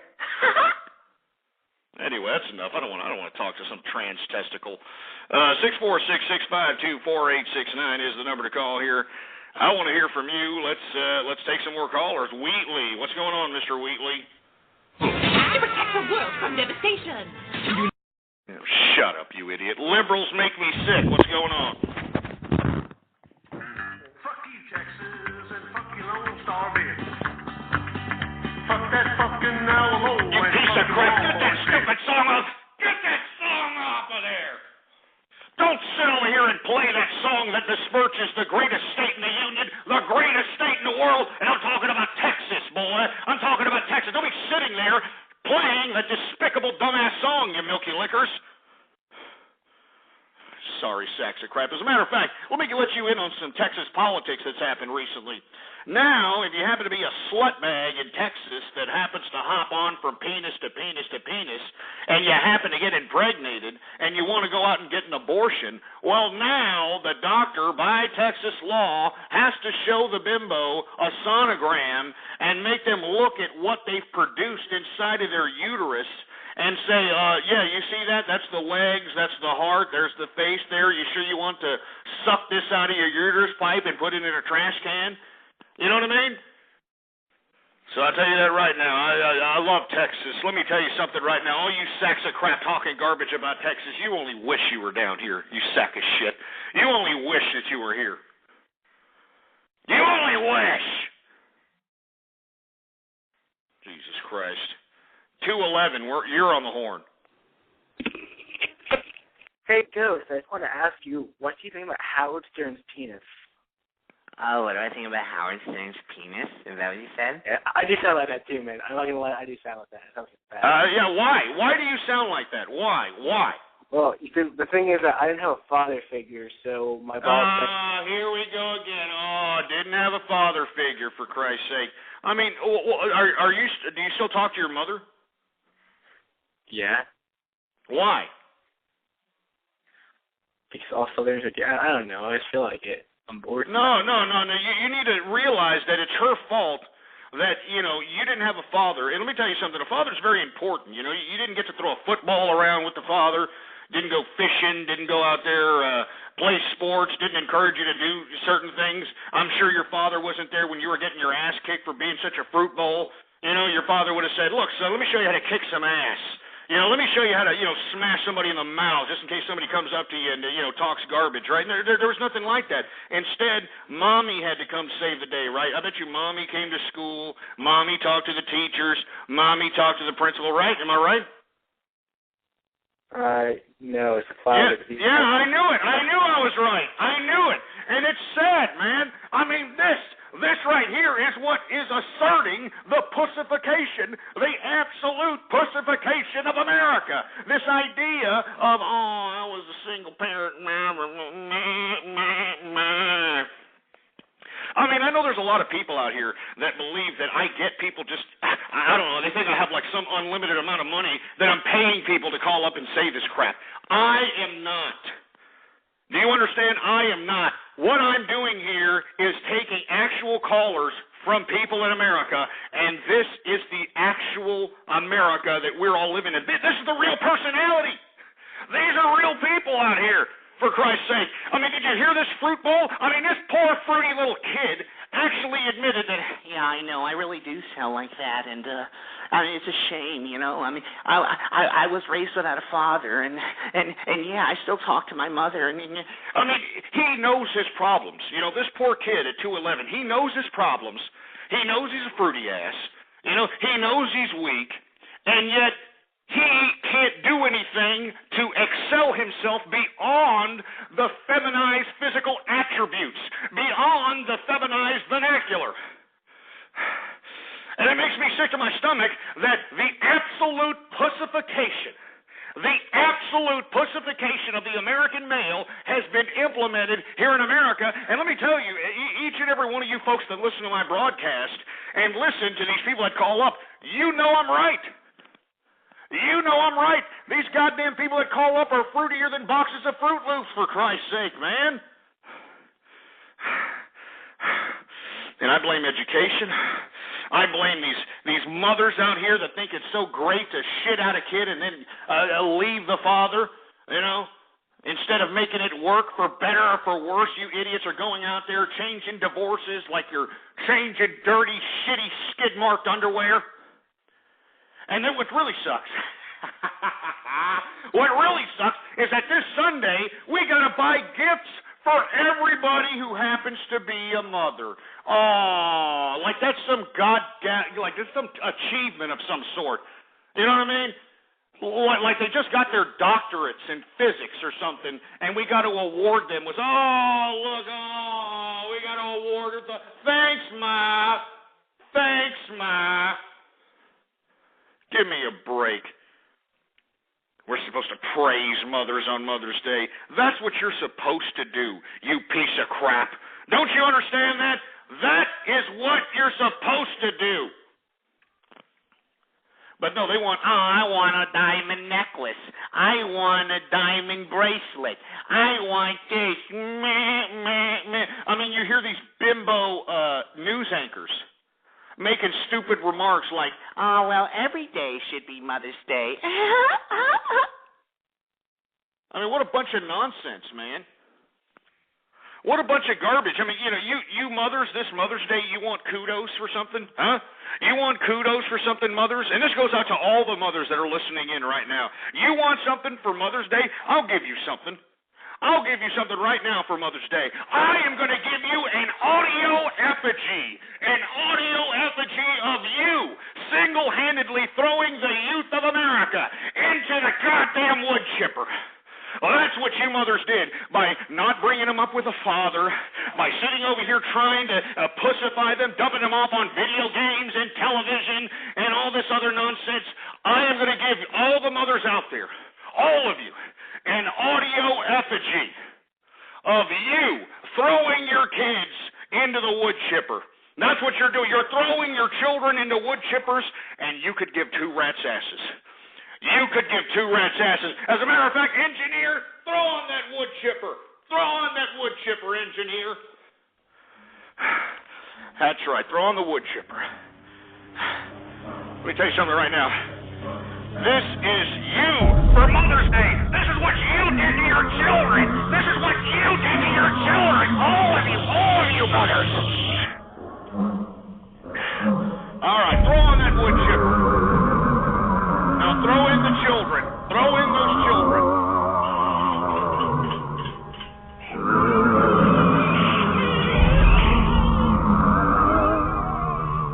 Speaker 5: Anyway, that's enough. I don't want to talk to some trans testicle. 646-652-4869 is the number to call here. I want to hear from you. Let's take some more callers. Wheatley, what's going on, Mr. Wheatley?
Speaker 16: To protect the world from devastation.
Speaker 5: Shut up, you idiot. Liberals make me sick. What's going on?
Speaker 3: Fuck you, Texas, and fuck you, Lone Star Beer. Fuck that fuck
Speaker 5: crap. Get that stupid song off. Get that song off of there. Don't sit over here and play that song that besmirches the greatest state in the Union, the greatest state in the world, and I'm talking about Texas, boy. I'm talking about Texas. Don't be sitting there playing that despicable, dumbass song, you milky lickers. Sorry, sacks of crap. As a matter of fact, let me let you in on some Texas politics that's happened recently. Now, if you happen to be a slut bag in Texas that happens to hop on from penis to penis to penis, and you happen to get impregnated, and you want to go out and get an abortion, well, now the doctor, by Texas law, has to show the bimbo a sonogram and make them look at what they've produced inside of their uterus and say, yeah, you see that? That's the legs, that's the heart, there's the face there. You sure you want to suck this out of your uterus pipe and put it in a trash can? You know what I mean? So I'll tell you that right now. I love Texas. Let me tell you something right now. All you sacks of crap talking garbage about Texas, you only wish you were down here, you sack of shit. You only wish that you were here. You only wish. Jesus Christ. 211, you're on the horn.
Speaker 17: Hey, Ghost, I just want to ask you, what do you think about Howard Stern's penis?
Speaker 18: Oh, what do I think about Howard Stern's penis? Is that what you said?
Speaker 17: Yeah, I do sound like that too, man. I'm not gonna lie, I do sound like that. It sounds bad.
Speaker 5: Yeah, why? Why do you sound like that? Why?
Speaker 17: Well, the thing is that I didn't have a father figure, so my boss...
Speaker 5: here we go again. Oh, didn't have a father figure, for Christ's sake. I mean, do you still talk to your mother?
Speaker 17: Yeah.
Speaker 5: Why?
Speaker 17: Because also there's I don't know, I just feel like it. I'm bored.
Speaker 5: No. You need to realize that it's her fault that, you didn't have a father. And let me tell you something. A father's very important. You didn't get to throw a football around with the father, didn't go fishing, didn't go out there, play sports, didn't encourage you to do certain things. I'm sure your father wasn't there when you were getting your ass kicked for being such a fruit bowl. Your father would have said, look, son, let me show you how to kick some ass. Let me show you how to, smash somebody in the mouth just in case somebody comes up to you and, talks garbage, right? And there was nothing like that. Instead, Mommy had to come save the day, right? I bet you Mommy came to school, Mommy talked to the teachers, Mommy talked to the principal, right? Am I right?
Speaker 17: No, it's the father.
Speaker 5: Yeah, I knew it. I knew I was right. I knew it. And it's sad, man. I mean, this right here is what is asserting the pussification, the absolute pussification of America. This idea of, I was a single parent. I mean, I know there's a lot of people out here that believe that I get people just, I don't know, they think I have like some unlimited amount of money that I'm paying people to call up and say this crap. I am not. Do you understand? I am not. What I'm doing here is taking actual callers from people in America, and this is the actual America that we're all living in. This is the real personality. These are real people out here, for Christ's sake. I mean, did you hear this fruit bowl? I mean, this poor fruity little kid actually admitted that,
Speaker 15: yeah, I know, I really do sound like that, and I mean, it's a shame, I mean, I was raised without a father, and yeah, I still talk to my mother, and
Speaker 5: I mean, he knows his problems. This poor kid at 211, he knows his problems. He knows he's a fruity ass. He knows he's weak, and yet he can't do anything to excel himself beyond the feminized physical attributes, beyond the feminized vernacular. And it makes me sick to my stomach that the absolute pussification of the American male has been implemented here in America. And let me tell you, each and every one of you folks that listen to my broadcast and listen to these people that call up, you know I'm right. You know I'm right. These goddamn people that call up are fruitier than boxes of Fruit Loops, for Christ's sake, man. And I blame education. I blame these mothers out here that think it's so great to shit out a kid and then leave the father, Instead of making it work for better or for worse, you idiots are going out there changing divorces like you're changing dirty, shitty, skid-marked underwear. And then what really sucks, is that this Sunday we got to buy gifts for everybody who happens to be a mother. Oh, like that's some like there's some achievement of some sort. You know what I mean? Like they just got their doctorates in physics or something, and we got to award them with, we got to award it. Thanks, Ma. Thanks, Ma. Give me a break. We're supposed to praise mothers on Mother's Day. That's what you're supposed to do, you piece of crap. Don't you understand that? That is what you're supposed to do. But no, they want, I want a diamond necklace. I want a diamond bracelet. I want this. I mean, you hear these bimbo news anchors making stupid remarks like,
Speaker 18: oh, well, every day should be Mother's Day.
Speaker 5: I mean, what a bunch of nonsense, man. What a bunch of garbage. I mean, you mothers, this Mother's Day, you want kudos for something? Huh? You want kudos for something, mothers? And this goes out to all the mothers that are listening in right now. You want something for Mother's Day? I'll give you something. I'll give you something right now for Mother's Day. I am going to give you an audio effigy. An audio effigy of you single-handedly throwing the youth of America into the goddamn wood chipper. Well, that's what you mothers did by not bringing them up with a father, by sitting over here trying to pussify them, dumping them off on video games and television and all this other nonsense. I am going to give all the mothers out there, all of you, an audio effigy of you throwing your kids into the wood chipper. That's what you're doing. You're throwing your children into wood chippers, and you could give two rats' asses. You could give two rats' asses. As a matter of fact, engineer, throw on that wood chipper. Throw on that wood chipper, engineer. That's right. Throw on the wood chipper. Let me tell you something right now. This is you for Mother's Day. This is what you did to your children. This is what you did to your children. All of you mothers. All right, throw on that wood chipper. Now throw in the children. Throw in those children.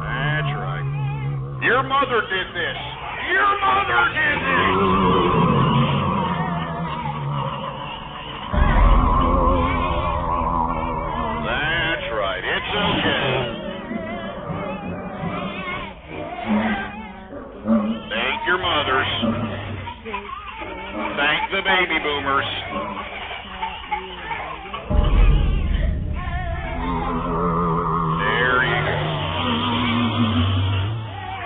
Speaker 5: That's right. Your mother did this. Your mother did this. That's right. It's okay. Thank your mothers. Thank the baby boomers. There you go.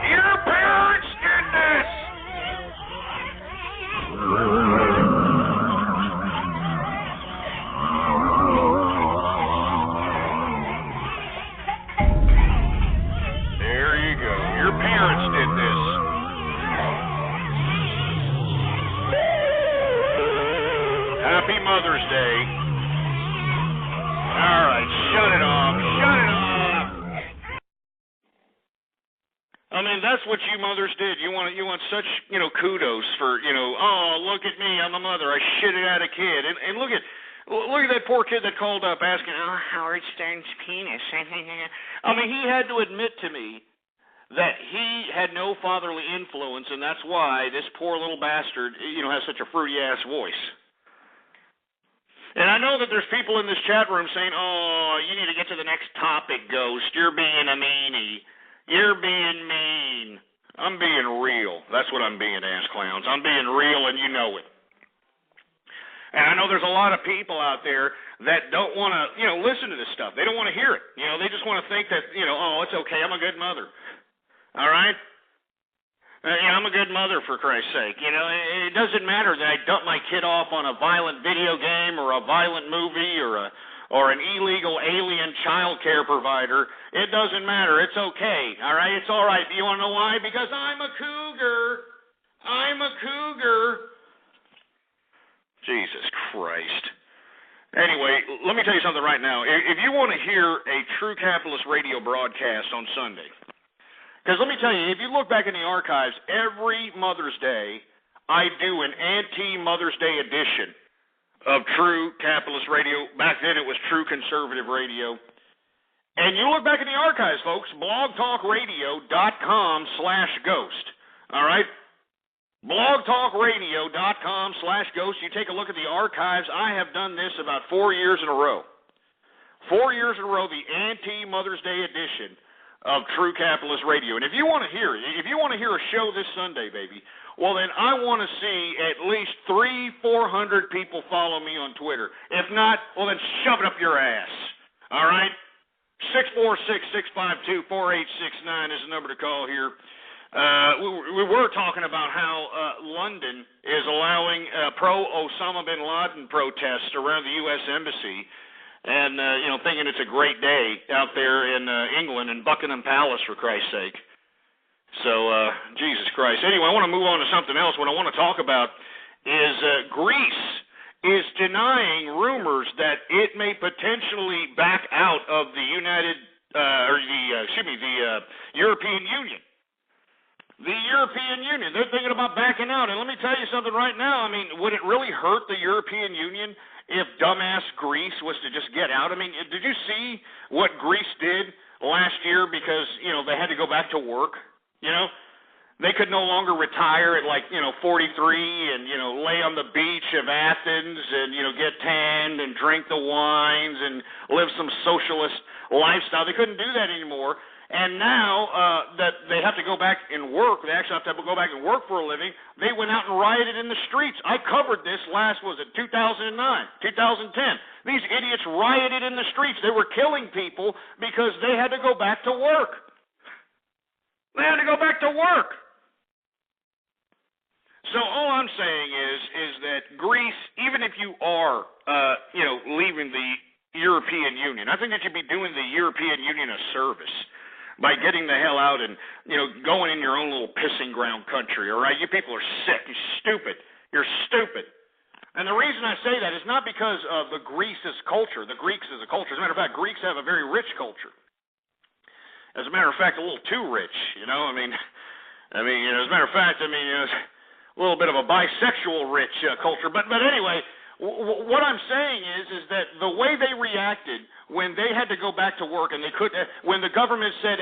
Speaker 5: Your parents did this. There you go. Your parents did this. Happy Mother's Day. All right, shut it off. Shut it off. I mean, that's what you mothers did. You want such, kudos for, oh, look at me, I'm a mother. I shitted out a kid. And look at that poor kid that called up asking, oh, Howard Stern's penis. I mean, he had to admit to me that he had no fatherly influence, and that's why this poor little bastard, has such a fruity-ass voice. And I know that there's people in this chat room saying, oh, you need to get to the next topic, Ghost. You're being a meanie. You're being mean. I'm being real. That's what I'm being, ass clowns. I'm being real, and you know it. And I know there's a lot of people out there that don't want to, listen to this stuff. They don't want to hear it. They just want to think that, oh, it's okay. I'm a good mother. All right? I'm a good mother, for Christ's sake. It doesn't matter that I dump my kid off on a violent video game or a violent movie or an illegal alien child care provider. It doesn't matter. It's okay. All right? It's all right. You want to know why? Because I'm a cougar. I'm a cougar. Jesus Christ. Anyway, let me tell you something right now. If you want to hear a true capitalist radio broadcast on Sunday, because let me tell you, if you look back in the archives, every Mother's Day, I do an anti-Mother's Day edition of True Capitalist Radio. Back then, it was True Conservative Radio. And you look back in the archives, folks, blogtalkradio.com/ghost. All right? blogtalkradio.com/ghost. You take a look at the archives. I have done this about 4 years in a row. 4 years in a row, the anti-Mother's Day edition of True Capitalist Radio. And if you want to hear it, if you want to hear a show this Sunday, baby, well, then I want to see at least 300-400 people follow me on Twitter. If not, well, then shove it up your ass. All right? 646-652-4869 is the number to call here. We were talking about how London is allowing pro-Osama bin Laden protests around the U.S. Embassy. And, thinking it's a great day out there in England and Buckingham Palace, for Christ's sake. So, Jesus Christ. Anyway, I want to move on to something else. What I want to talk about is Greece is denying rumors that it may potentially back out of the European Union. The European Union. They're thinking about backing out. And let me tell you something right now. I mean, would it really hurt the European Union if dumbass Greece was to just get out? I mean, did you see what Greece did last year because, they had to go back to work? They could no longer retire at 43 and, lay on the beach of Athens and, get tanned and drink the wines and live some socialist lifestyle. They couldn't do that anymore. And now that they have to go back and work, they actually have to go back and work for a living, they went out and rioted in the streets. I covered this 2009, 2010. These idiots rioted in the streets. They were killing people because they had to go back to work. They had to go back to work. So all I'm saying is that Greece, even if you are, leaving the European Union, I think that you'd be doing the European Union a service by getting the hell out and, going in your own little pissing ground country, all right? You people are sick. You're stupid. You're stupid. And the reason I say that is not because of the Greeks as a culture. As a matter of fact, Greeks have a very rich culture. As a matter of fact, a little too rich, as a matter of fact, it's a little bit of a bisexual rich culture. But anyway, what I'm saying is that the way they reacted when they had to go back to work and they could, when the government said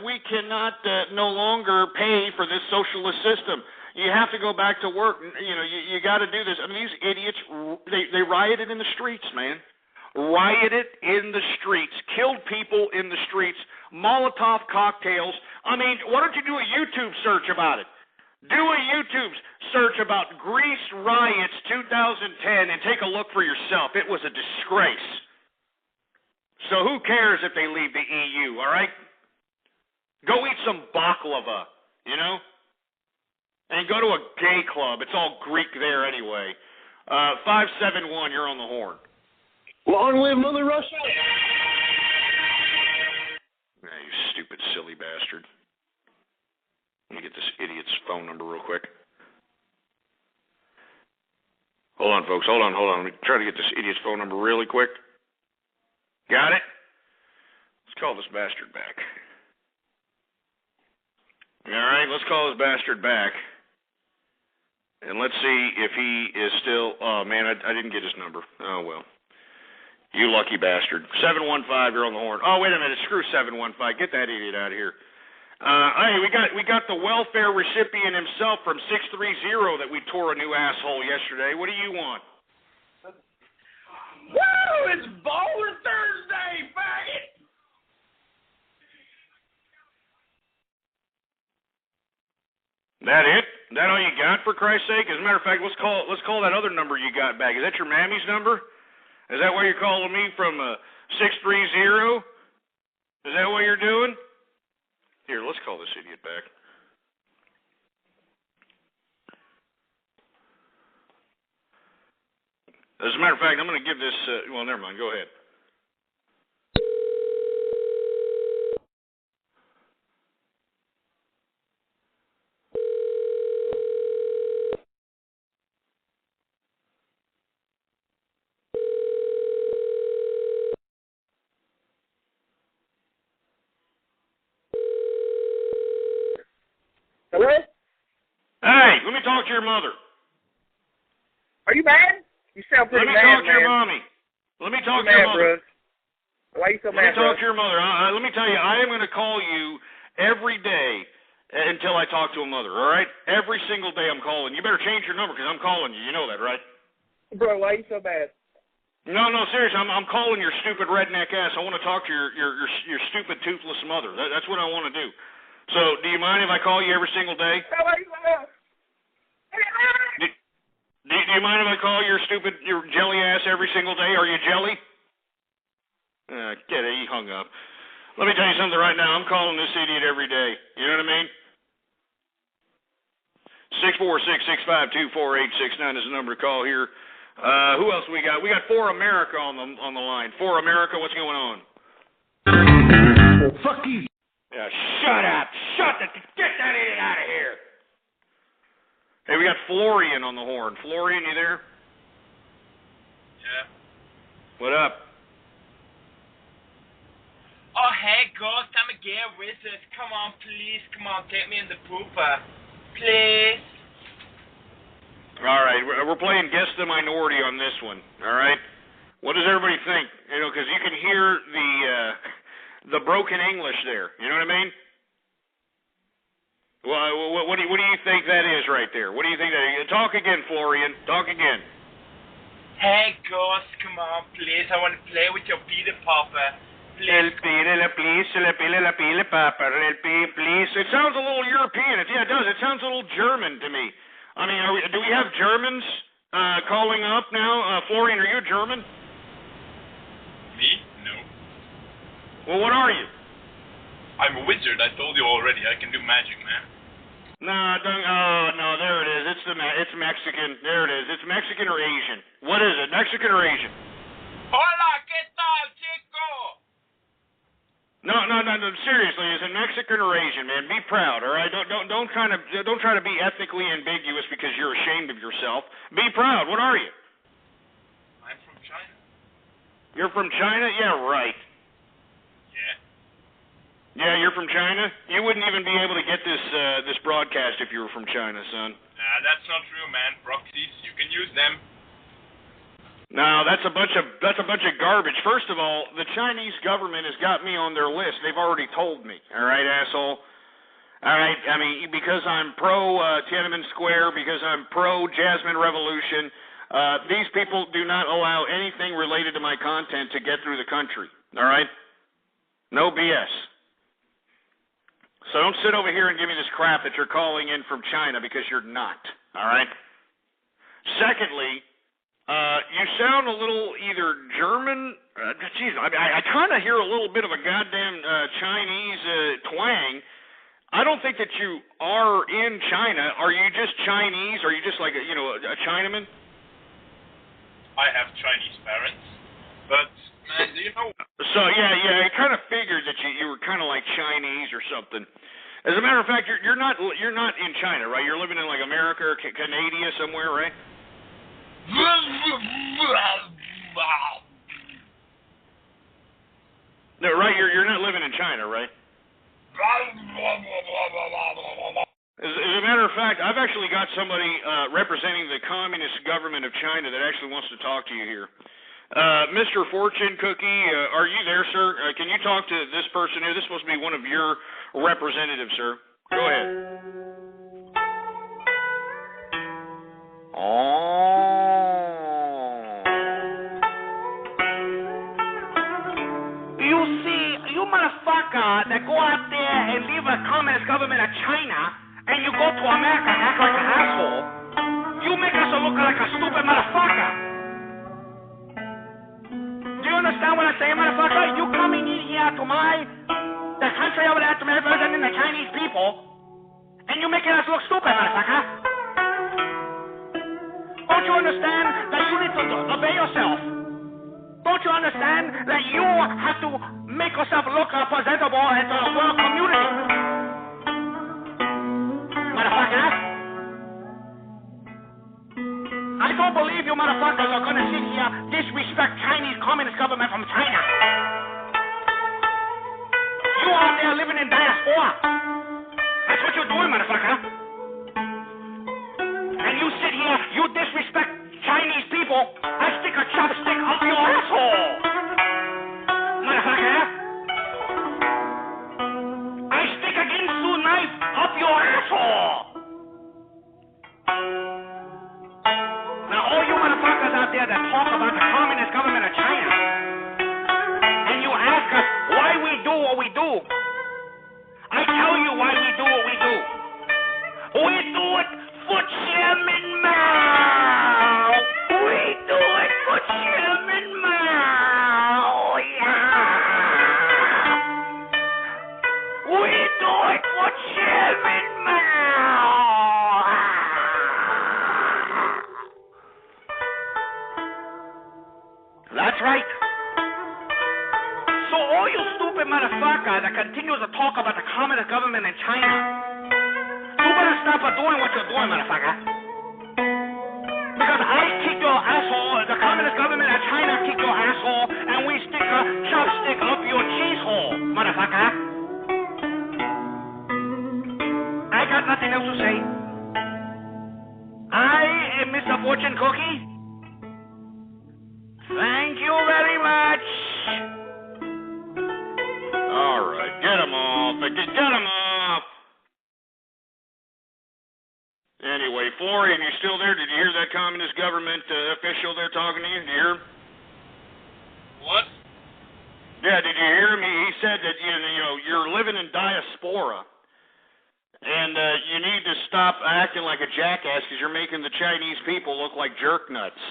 Speaker 5: we cannot no longer pay for this socialist system, you have to go back to work. You got to do this. I mean, these idiots, they rioted in the streets, man. Rioted in the streets, killed people in the streets, Molotov cocktails. I mean, why don't you do a YouTube search about it? Do a YouTube search about Greece riots 2010 and take a look for yourself. It was a disgrace. So who cares if they leave the EU, all right? Go eat some baklava, and go to a gay club. It's all Greek there anyway. 571, you're on the horn.
Speaker 19: Long live Mother Russia!
Speaker 5: You stupid, silly bastard. Let me get this idiot's phone number real quick. Hold on, folks. Hold on. Let me try to get this idiot's phone number really quick. Got it? Let's call this bastard back. All right, let's call this bastard back. And let's see if he is still... Oh, man, I didn't get his number. Oh, well. You lucky bastard. 715, you're on the horn. Oh, wait a minute. Screw 715. Get that idiot out of here. Hey, we got the welfare recipient himself from 630 that we tore a new asshole yesterday. What do you want?
Speaker 19: Woo! It's Baller Thursday, faggot!
Speaker 5: That it? That all you got, for Christ's sake? As a matter of fact, let's call that other number you got back. Is that your mammy's number? Is that why you're calling me from 630? Is that what you're doing? Here, let's call this idiot back. As a matter of fact, I'm going to give this... well, never mind. Go ahead.
Speaker 7: Hello?
Speaker 5: Hey, let me talk to your mother.
Speaker 7: Are you mad? You sound pretty mad,
Speaker 5: Let me talk to your
Speaker 7: man.
Speaker 5: mommy. Let me talk to
Speaker 7: mad,
Speaker 5: your mother.
Speaker 7: Bro. Why are you so
Speaker 5: Let
Speaker 7: mad,
Speaker 5: me talk
Speaker 7: bro?
Speaker 5: to your mother. Let me tell you, I am going to call you every day until I talk to a mother, all right? Every single day I'm calling. You better change your number because I'm calling you. You know that, right?
Speaker 7: Bro, why are you so bad?
Speaker 5: No, seriously, I'm calling your stupid redneck ass. I want to talk to your stupid toothless mother. That's what I want to do. So, do you mind if I call you every single day? Do you mind if I call your jelly ass every single day? Are you jelly? Get it, he hung up. Let me tell you something right now. I'm calling this idiot every day. You know what I mean? 646-652-4869 is the number to call here. Who else we got? We got For America on the line. For America, what's going on?
Speaker 19: Fuck you.
Speaker 5: Yeah, shut up. Get that idiot out of here. Hey, we got Florian on the horn. Florian, you there?
Speaker 20: Yeah.
Speaker 5: What up?
Speaker 20: Oh, hey, Ghost, I'm a gay wizard. Come on, please. Come on, take me in the pooper. Please.
Speaker 5: All right, we're playing Guess the Minority on this one, all right? What does everybody think? You know, because you can hear the broken English there. You know what I mean? Well, what do you think that is right there? What do you think that is? Talk again, Florian. Talk again.
Speaker 20: Hey, Ghost, come on, please. I want to play with your Peter Popper. Please.
Speaker 5: Please. It sounds a little European. Yeah, it does. It sounds a little German to me. I mean, do we have Germans calling up now? Florian, are you German?
Speaker 20: Me? No.
Speaker 5: Well, what are you?
Speaker 20: I'm a wizard. I told you already. I can do magic, man.
Speaker 5: No, there it is. It's Mexican. There it is. It's Mexican or Asian. What is it? Mexican or Asian?
Speaker 20: Hola, ¿qué tal, chico?
Speaker 5: No. Seriously, is it Mexican or Asian, man? Be proud, all right? Don't try to be ethnically ambiguous because you're ashamed of yourself. Be proud. What are you?
Speaker 20: I'm from China.
Speaker 5: You're from China? Yeah, right.
Speaker 20: Yeah.
Speaker 5: Yeah, you're from China? You wouldn't even be able to get this broadcast if you were from China, son.
Speaker 20: That's not true, man. Proxies, you can use them.
Speaker 5: No, that's a bunch of garbage. First of all, the Chinese government has got me on their list. They've already told me. All right, asshole. All right, I mean, because I'm pro Tiananmen Square, because I'm pro Jasmine Revolution, these people do not allow anything related to my content to get through the country. All right? No BS. So don't sit over here and give me this crap that you're calling in from China because you're not. All right? Secondly, you sound a little either German. I kind of hear a little bit of a goddamn Chinese twang. I don't think that you are in China. Are you just Chinese? Are you just like a Chinaman?
Speaker 20: I have Chinese parents, but man, do you know?
Speaker 5: So yeah, I kind of figured that you were kind of like Chinese or something. As a matter of fact, you're not in China, right? You're living in like America or Canada somewhere, right? No, right. You're not living in China, right? As a matter of fact, I've actually got somebody representing the Communist government of China that actually wants to talk to you here. Mr. Fortune Cookie, are you there, sir? Can you talk to this person here? This is supposed to be one of your representatives, sir. Go ahead.
Speaker 19: You see, you motherfucker that go out there and leave a communist government of China and you go to America and act like an asshole, you make us look like a stupid motherfucker. Do you understand what I'm saying, motherfucker? You coming in here to the country over there to representing the Chinese people, and you making us look stupid, motherfucker. Don't you understand that you need to obey yourself? Don't you understand that you have to make yourself look presentable to the world community? Motherfucker. I don't believe you motherfuckers are going to sit here disrespect Chinese Communist government from China. You out there living in diaspora. That's what you're doing, motherfucker. And you sit here, you disrespect Chinese people. I stick a chopstick up your asshole. Motherfucker. I stick a Ginsu knife up your media that talk about the Communist government of China, and you ask us why we do what we do. I tell you why we do what we do. We do it for Chairman Mao. We do it for Chairman Mao. Yeah. We do it for Chairman Mao. That's right. So all you stupid motherfucker that continues to talk about the communist government in China, you better stop doing what you're doing, motherfucker. Because I kick your asshole, the communist government of China kick your asshole, and we stick a chopstick up your cheese hole, motherfucker. I got nothing else to say. I am Mr. Fortune Cookie. Thank you very much.
Speaker 5: All right, get him off. Get him off. Anyway, Florian, you still there? Did you hear that communist government official there talking to you? Did you hear him?
Speaker 20: What?
Speaker 5: Yeah, did you hear him? He said that you're living in diaspora, and you need to stop acting like a jackass because you're making the Chinese people look like jerk nuts.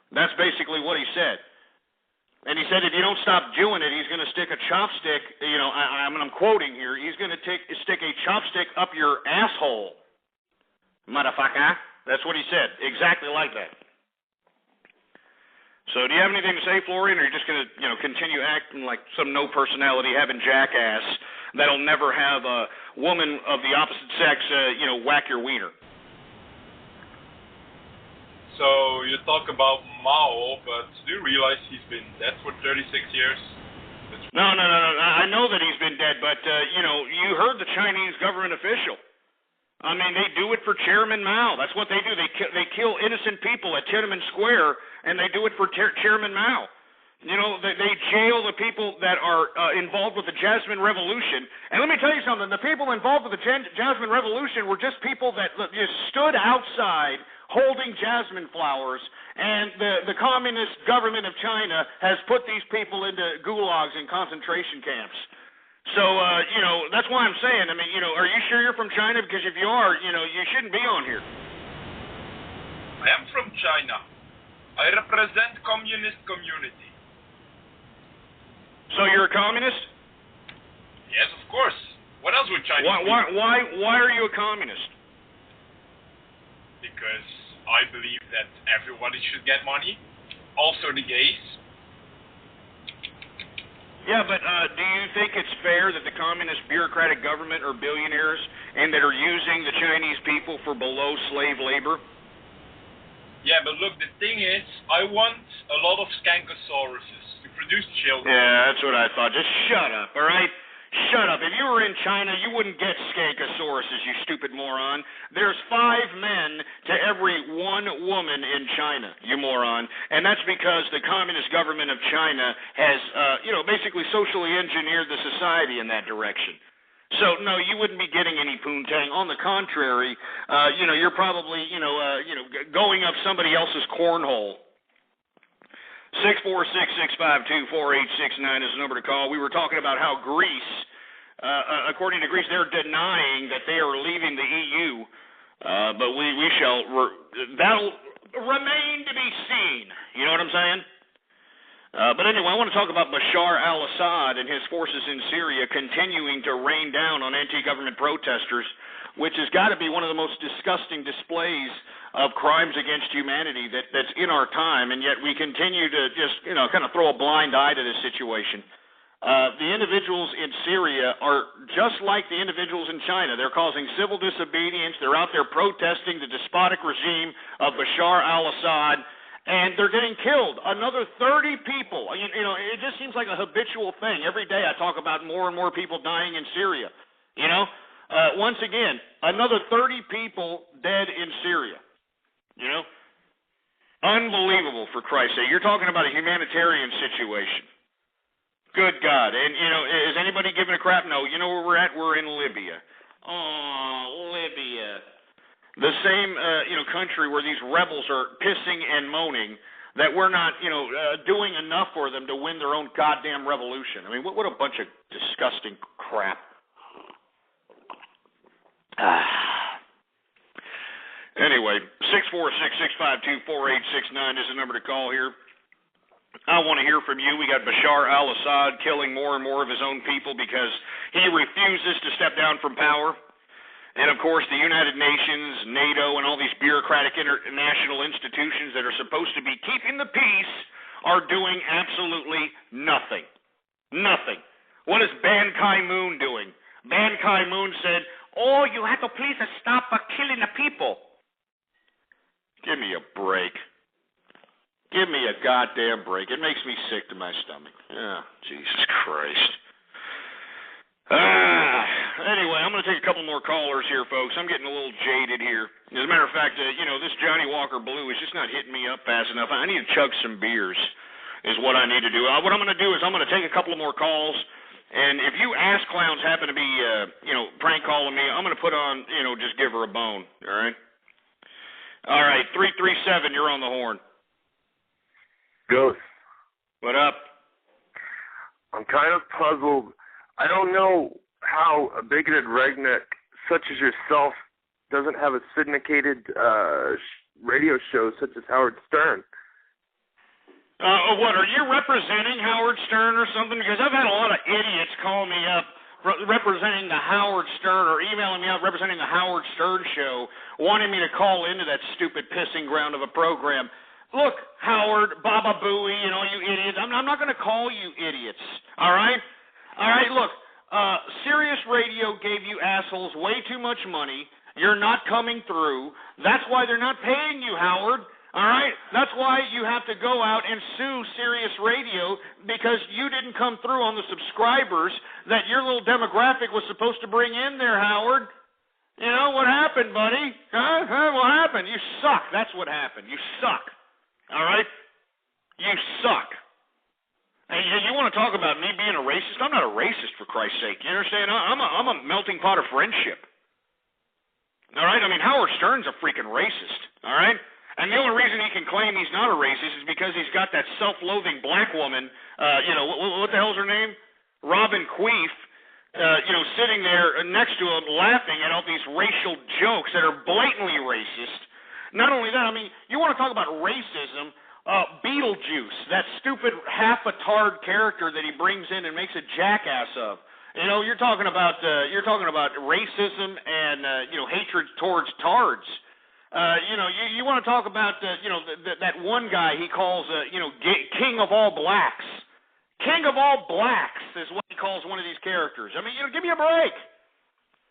Speaker 5: That's basically what he said. And he said if you don't stop doing it, he's going to stick a chopstick, I'm quoting here, he's going to stick a chopstick up your asshole, motherfucker. That's what he said, exactly like that. So do you have anything to say, Florian, or are you just going to continue acting like some no-personality having jackass that'll never have a woman of the opposite sex, whack your wiener?
Speaker 20: So you talk about Mao, but do you realize he's been dead for 36 years?
Speaker 5: No. I know that he's been dead, but, you heard the Chinese government official. I mean, they do it for Chairman Mao. That's what they do. They kill innocent people at Tiananmen Square, and they do it for Chairman Mao. They jail the people that are involved with the Jasmine Revolution. And let me tell you something. The people involved with the Jasmine Revolution were just people that just stood outside holding jasmine flowers, and the communist government of China has put these people into gulags and concentration camps. So, that's why I'm saying, are you sure you're from China? Because if you are, you shouldn't be on here.
Speaker 20: I am from China. I represent communist community.
Speaker 5: So you're a communist?
Speaker 20: Yes, of course. What else would Chinese be?
Speaker 5: Why are you a communist?
Speaker 20: Because I believe that everybody should get money, also the gays.
Speaker 5: Yeah, but do you think it's fair that the communist bureaucratic government are billionaires and that are using the Chinese people for below slave labor?
Speaker 20: Yeah, but look, the thing is, I want a lot of skankosauruses to produce children.
Speaker 5: Yeah, that's what I thought. Just shut up, all right? Shut up. If you were in China, you wouldn't get skankosauruses, you stupid moron. There's 5 men to every 1 woman in China, you moron. And that's because the communist government of China has, basically socially engineered the society in that direction. So, no, you wouldn't be getting any poontang. On the contrary, you're probably, going up somebody else's cornhole. 646-652-4869 is the number to call. We were talking about how Greece, according to Greece, they're denying that they are leaving the EU, but we shall, that'll remain to be seen. You know what I'm saying? But anyway, I want to talk about Bashar al-Assad and his forces in Syria continuing to rain down on anti-government protesters, which has got to be one of the most disgusting displays of crimes against humanity that's in our time, and yet we continue to just, kind of throw a blind eye to this situation. The individuals in Syria are just like the individuals in China. They're causing civil disobedience. They're out there protesting the despotic regime of Bashar al-Assad, and they're getting killed. Another 30 people. It just seems like a habitual thing. Every day I talk about more and more people dying in Syria. Once again, another 30 people dead in Syria. Unbelievable, for Christ's sake. You're talking about a humanitarian situation. Good God. And, is anybody giving a crap? No. You know where we're at? We're in Libya. Oh, Libya. The same, country where these rebels are pissing and moaning that we're not, doing enough for them to win their own goddamn revolution. I mean, what a bunch of disgusting crap. Anyway, 646-652-4869 is the number to call here. I want to hear from you. We got Bashar al-Assad killing more and more of his own people because he refuses to step down from power. And, of course, the United Nations, NATO, and all these bureaucratic international institutions that are supposed to be keeping the peace are doing absolutely nothing. Nothing. What is Ban Ki-moon doing? Ban Ki-moon said, "Oh, you have to please stop killing the people." Give me a break. Give me a goddamn break. It makes me sick to my stomach. Oh, Jesus Christ. Anyway, I'm going to take a couple more callers here, folks. I'm getting a little jaded here. As a matter of fact, this Johnny Walker Blue is just not hitting me up fast enough. I need to chug some beers is what I need to do. What I'm going to do is I'm going to take a couple of more calls, and if you ass clowns happen to be, prank calling me, I'm going to put on, just give her a bone, all right? All right, 337, you're on the horn.
Speaker 21: Ghost.
Speaker 5: What up?
Speaker 21: I'm kind of puzzled. I don't know how a bigoted redneck such as yourself doesn't have a syndicated radio show such as Howard Stern.
Speaker 5: What, are you representing Howard Stern or something? Because I've had a lot of idiots call me up representing the Howard Stern or emailing me up representing the Howard Stern show, wanting me to call into that stupid pissing ground of a program. Look, Howard, Baba Booey, you idiots. I'm not going to call you idiots, all right? All right, look, Sirius Radio gave you assholes way too much money. You're not coming through. That's why they're not paying you, Howard. All right? That's why you have to go out and sue Sirius Radio because you didn't come through on the subscribers that your little demographic was supposed to bring in there, Howard. What happened, buddy? Huh? What happened? You suck. That's what happened. You suck. All right? You suck. Hey, you want to talk about me being a racist? I'm not a racist, for Christ's sake. You understand? I'm a melting pot of friendship. All right? I mean, Howard Stern's a freaking racist. All right? And the only reason he can claim he's not a racist is because he's got that self-loathing black woman, what the hell's her name? Robin Queef, sitting there next to him laughing at all these racial jokes that are blatantly racist. Not only that, I mean, you want to talk about racism, Beetlejuice, that stupid half-a-tard character that he brings in and makes a jackass of. You're talking about racism and hatred towards tards. You want to talk about that one guy he calls King of all blacks. King of all blacks is what he calls one of these characters. I mean, give me a break.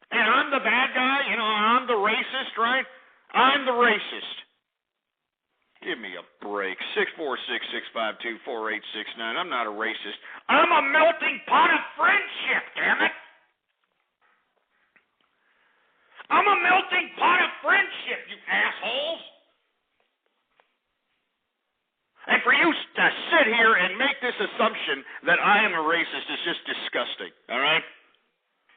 Speaker 5: And I'm the bad guy. I'm the racist, right? I'm the racist. Give me a break. 646-652-4869. I'm not a racist. I'm a melting pot of friendship, damn it. I'm a melting pot of friendship, you assholes. And for you to sit here and make this assumption that I am a racist is just disgusting, all right?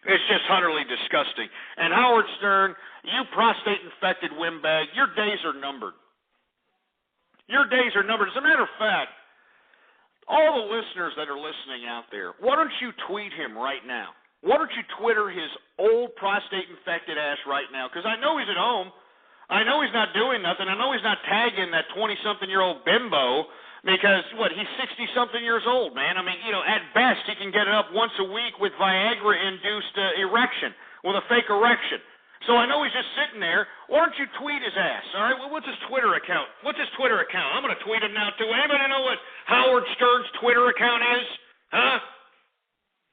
Speaker 5: It's just utterly disgusting. And Howard Stern, you prostate-infected windbag, your days are numbered. Your days are numbered. As a matter of fact, all the listeners that are listening out there, why don't you tweet him right now? Why don't you Twitter his old prostate-infected ass right now? Because I know he's at home. I know he's not doing nothing. I know he's not tagging that 20-something-year-old bimbo because, he's 60-something years old, man. I mean, at best he can get it up once a week with Viagra-induced erection, with a fake erection. So I know he's just sitting there. Why don't you tweet his ass, all right? Well, what's his Twitter account? I'm going to tweet him now, too. Anybody know what Howard Stern's Twitter account is? Huh?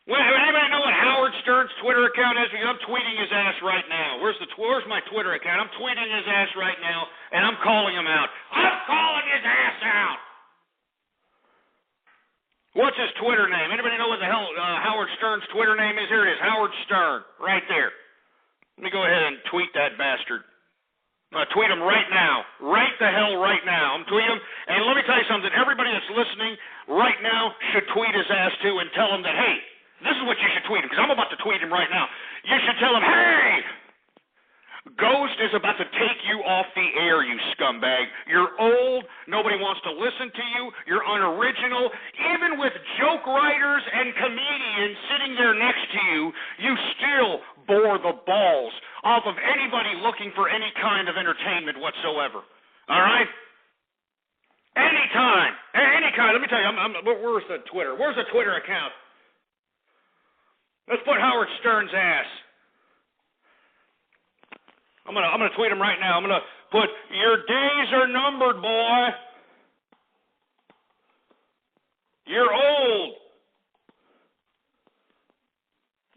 Speaker 5: Well, anybody know what Howard Stern's Twitter account is? Because I'm tweeting his ass right now. Where's my Twitter account? I'm tweeting his ass right now, and I'm calling him out. I'm calling his ass out. What's his Twitter name? Anybody know what the hell Howard Stern's Twitter name is? Here it is, Howard Stern, right there. Let me go ahead and tweet that bastard. Tweet him right now. Right the hell right now. I'm tweeting him. And let me tell you something. Everybody that's listening right now should tweet his ass too and tell him that, hey, this is what you should tweet him, because I'm about to tweet him right now. You should tell him, hey, Ghost is about to take you off the air, you scumbag. You're old. Nobody wants to listen to you. You're unoriginal. Even with joke writers and comedians sitting there next to you, you still bore the balls off of anybody looking for any kind of entertainment whatsoever. All right? Anytime. Any kind. Let me tell you, where's the Twitter? Where's the Twitter account? Let's put Howard Stern's ass. I'm gonna tweet him right now. I'm gonna put, your days are numbered, boy. You're old.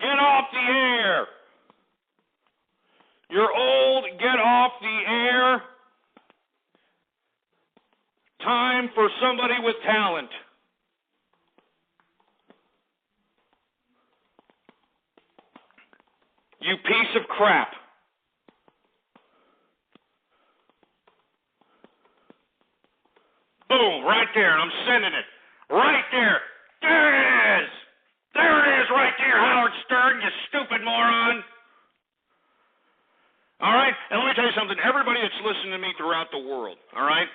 Speaker 5: Get off the air. You're old. Get off the air. Time for somebody with talent. You piece of crap. Boom, right there, and I'm sending it. Right there. There it is. There it is right there, Howard Stern, you stupid moron. All right, and let me tell you something. Everybody that's listening to me throughout the world, all right?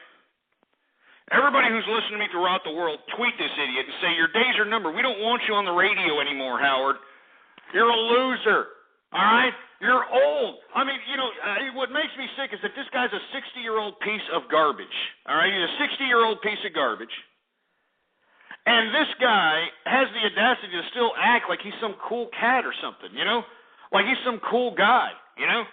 Speaker 5: Everybody who's listening to me throughout the world, tweet this idiot and say, your days are numbered. We don't want you on the radio anymore, Howard. You're a loser, all right? You're old. I mean, you know, what makes me sick is that this guy's a 60-year-old piece of garbage. All right, he's a 60-year-old piece of garbage. And this guy has the audacity to still act like he's some cool cat or something, you know? Like he's some cool guy, you know?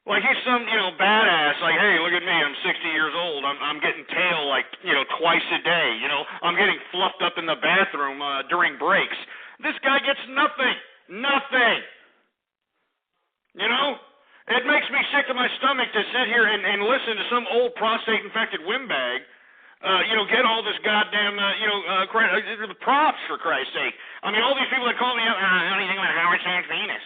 Speaker 5: Like he's some, you know, badass, like, hey, look at me, I'm 60 years old. I'm getting tail, like, you know, twice a day, you know? I'm getting fluffed up in the bathroom during breaks. This guy gets nothing. Nothing. You know, it makes me sick to my stomach to sit here and listen to some old prostate-infected windbag, you know, get all this goddamn, the props, for Christ's sake. I mean, all these people that call me up, what do you think about Howard Stern's penis?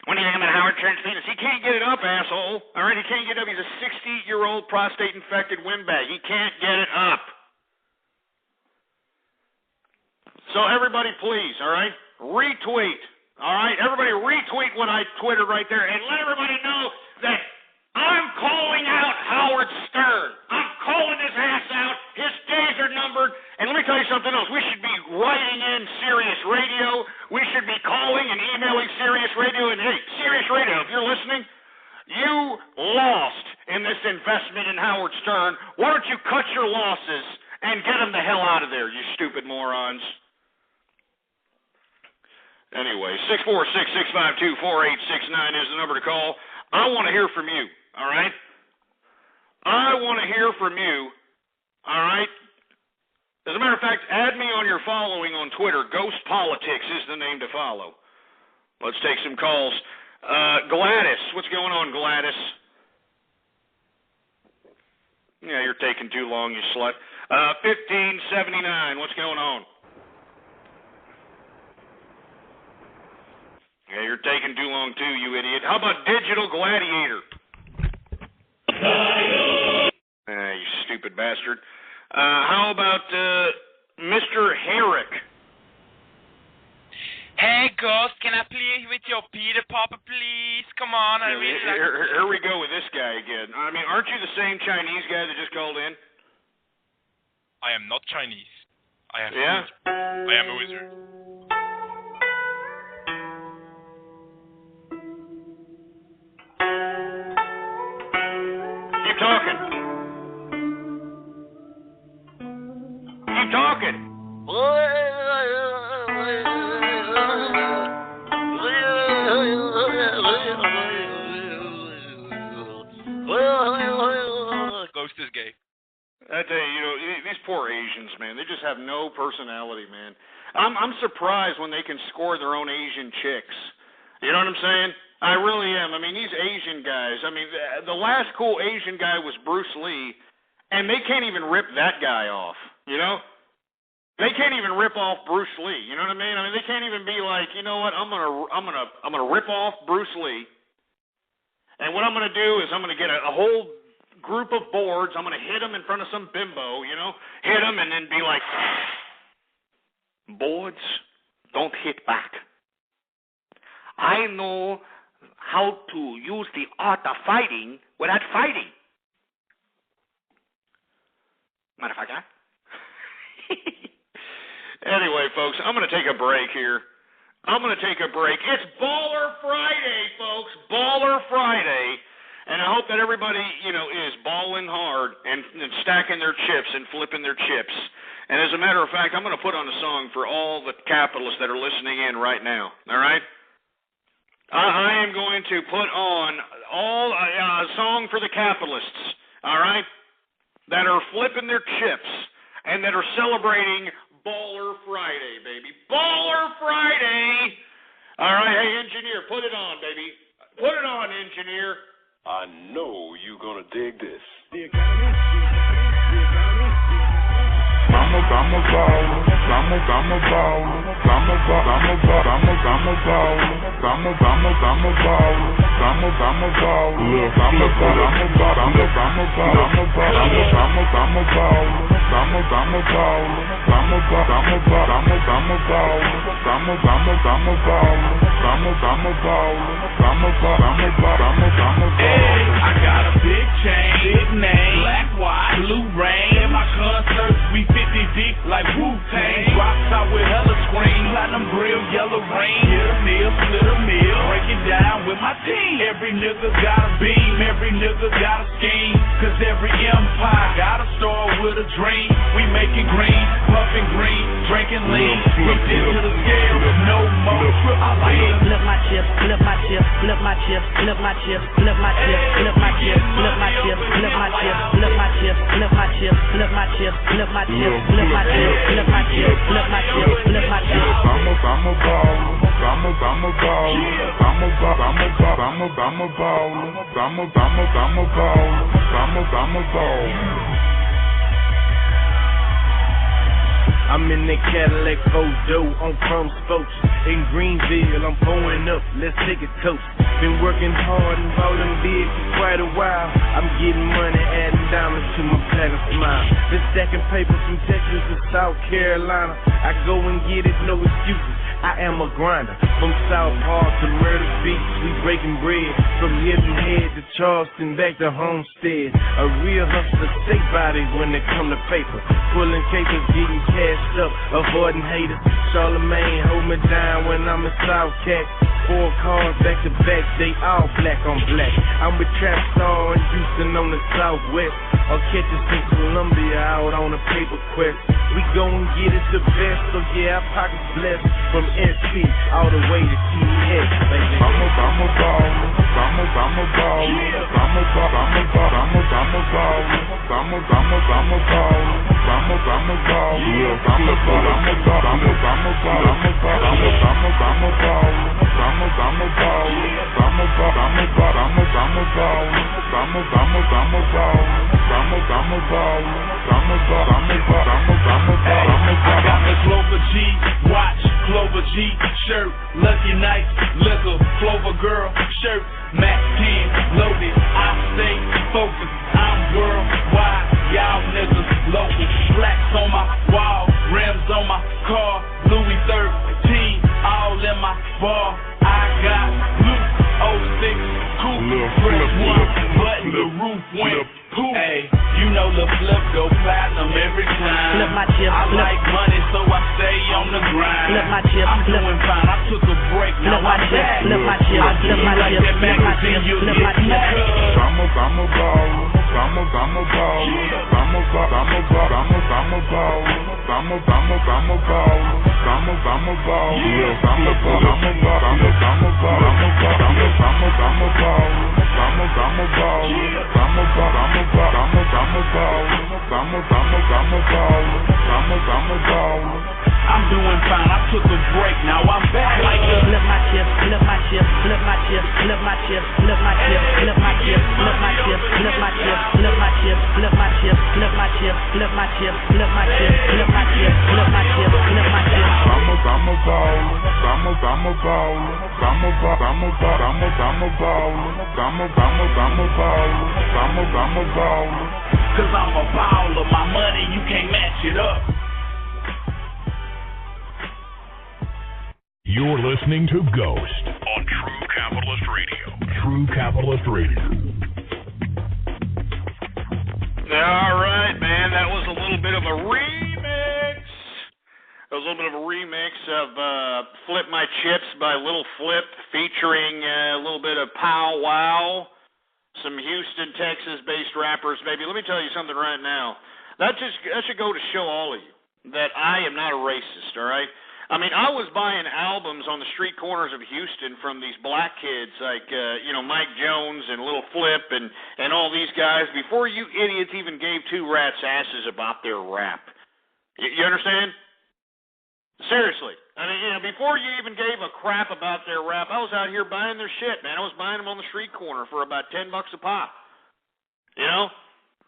Speaker 5: What do you think about Howard Stern's penis? He can't get it up, asshole. All right, he can't get it up. He's a 60-year-old prostate-infected windbag. He can't get it up. So everybody, please, all right, retweet. All right, everybody retweet what I tweeted right there and let everybody know that I'm calling out Howard Stern. I'm calling his ass out. His days are numbered. And let me tell you something else. We should be writing in Sirius Radio. We should be calling and emailing Sirius Radio. And, hey, Sirius Radio, if you're listening, you lost in this investment in Howard Stern. Why don't you cut your losses and get him the hell out of there, you stupid morons. Anyway, 646-652-4869 is the number to call. I want to hear from you, all right? I want to hear from you, all right? As a matter of fact, add me on your following on Twitter. Ghost Politics is the name to follow. Let's take some calls. Gladys, what's going on, Gladys? Yeah, you're taking too long, you slut. 1579, what's going on? Yeah, you're taking too long, too, you idiot. How about Digital Gladiator? You stupid bastard. How about Mr. Herrick?
Speaker 20: Hey, Ghost, can I play with your Peter Popper, please? Come on, I really like...
Speaker 5: Here we go with this guy again. I mean, aren't you the same Chinese guy that just called in?
Speaker 1: I am not Chinese. I am a wizard.
Speaker 5: Keep talking. Keep talking.
Speaker 1: Ghost is gay.
Speaker 5: I tell you, these poor Asians, man, they just have no personality, man. I'm surprised when they can score their own Asian chicks. You know what I'm saying? I really am. I mean, these Asian guys, I mean, the last cool Asian guy was Bruce Lee, and they can't even rip that guy off, you know? They can't even rip off Bruce Lee, you know what I mean? I mean, they can't even be like, you know what, I'm gonna rip off Bruce Lee, and what I'm gonna do is I'm gonna get a whole group of boards, I'm gonna hit them in front of some bimbo, you know, hit them and then be like, boards don't hit back. I know
Speaker 19: how to use the art of fighting without fighting. Motherfucker.
Speaker 5: Anyway, folks, I'm going to take a break here. It's Baller Friday, folks. Baller Friday. And I hope that everybody, is balling hard and stacking their chips and flipping their chips. And as a matter of fact, I'm going to put on a song for all the capitalists that are listening in right now. All right? I am going to put on a song for the capitalists, all right, that are flipping their chips and that are celebrating Baller Friday, baby. Baller Friday! All right, hey, engineer, put it on, baby. Put it on, engineer.
Speaker 2: I know you're going to dig this.
Speaker 22: I'm a baller.
Speaker 2: I got a big chain, big name, black, white, blue rain. In my concerts, we 50 deep like Wu-Tang. Rocks out with hella scream, platinum grill, yellow rain. Hit a meal, split a meal, break it down with my team. Every nigga got a beam, every nigga got a scheme. Cause every empire got a store with a dream. We making green, puffing green, drinking lean. Whipped into the scale, no more. I like it.
Speaker 23: Flip my chips, flip my chips, flip my chips, flip my chips, flip my chips, flip my chips, flip my chips, flip my chips, flip my chips, flip my chips, flip my chips, flip my chips, flip my chips, flip my chips, flip my chips, flip my chips.
Speaker 22: I'm a baller.
Speaker 24: I'm in the Cadillac Fodo on Chrome Spokes. In Greenville, I'm pulling up, let's take a toast. Been working hard and ballin' big for quite a while. I'm getting money, adding diamonds to my platinum smile. Been stacking paper from Texas to South Carolina. I go and get it, no excuses. I am a grinder. From South Park to Murder Beach, we breaking bread. From Hilton Head to Charleston, back to Homestead. A real hustler, stay body when it come to paper. Pulling capers, getting cashed up, avoiding haters. Charlemagne, hold me down when I'm in South Cac. 4 cars back to back, they all black on black. I'm with Trap Star in Houston on the Southwest. Or catch us in Columbia out on a paper quest. We gon' get it the best, so yeah, our pockets blessed. From SP all the way to TEX, baby.
Speaker 22: I'm a baller.
Speaker 2: I got the Clover G watch, Clover G shirt, Lucky Nights, liquor, Clover Girl shirt, Max 10 loaded. I stay focused, I'm worldwide. Y'all niggas local, blacks on my wall, rims on my car, Louis 13, all in my bar. I got blue 06 coupe, fresh one button, the roof went poof. Hey, you know the flip go platinum every time.
Speaker 23: Flip my chip,
Speaker 2: I
Speaker 23: flip.
Speaker 2: like money, so I stay on the grind.
Speaker 23: Flip my chip,
Speaker 2: I'm
Speaker 23: flip.
Speaker 2: doing fine. I took a break, now
Speaker 23: Flip my
Speaker 2: I'm
Speaker 23: chip,
Speaker 2: back.
Speaker 23: flip my chip,
Speaker 2: I do
Speaker 23: flip my
Speaker 2: like
Speaker 23: chip,
Speaker 2: that
Speaker 23: flip my
Speaker 2: magazine,
Speaker 23: chip,
Speaker 2: you'll
Speaker 23: flip
Speaker 2: get
Speaker 23: my chip.
Speaker 22: I'm a baller.
Speaker 2: I'm doing fine. I took a break. Now I'm back. Like
Speaker 23: flip my chip, flip my chip, flip my chip, flip my chip, flip my chip, flip my chip, flip my chip, flip my chip, flip my chip, flip my chip, flip my chip, flip my chip, flip my chip, flip my chip, flip my chip, flip my chip.
Speaker 22: I'm a baller.
Speaker 2: Cause I'm a baller. My money, you can't match it up.
Speaker 4: You're listening to Ghost on True Capitalist Radio. True Capitalist Radio.
Speaker 5: All right, man. That was a little bit of a remix. That was a little bit of a remix of Flip My Chips by Little Flip, featuring a little bit of Pow Wow, some Houston, Texas-based rappers, baby. Let me tell you something right now. That should go to show all of you that I am not a racist, all right? I mean, I was buying albums on the street corners of Houston from these black kids like, Mike Jones and Little Flip and all these guys before you idiots even gave two rats' asses about their rap. You understand? Seriously. I mean, before you even gave a crap about their rap, I was out here buying their shit, man. I was buying them on the street corner for about $10 a pop. You know?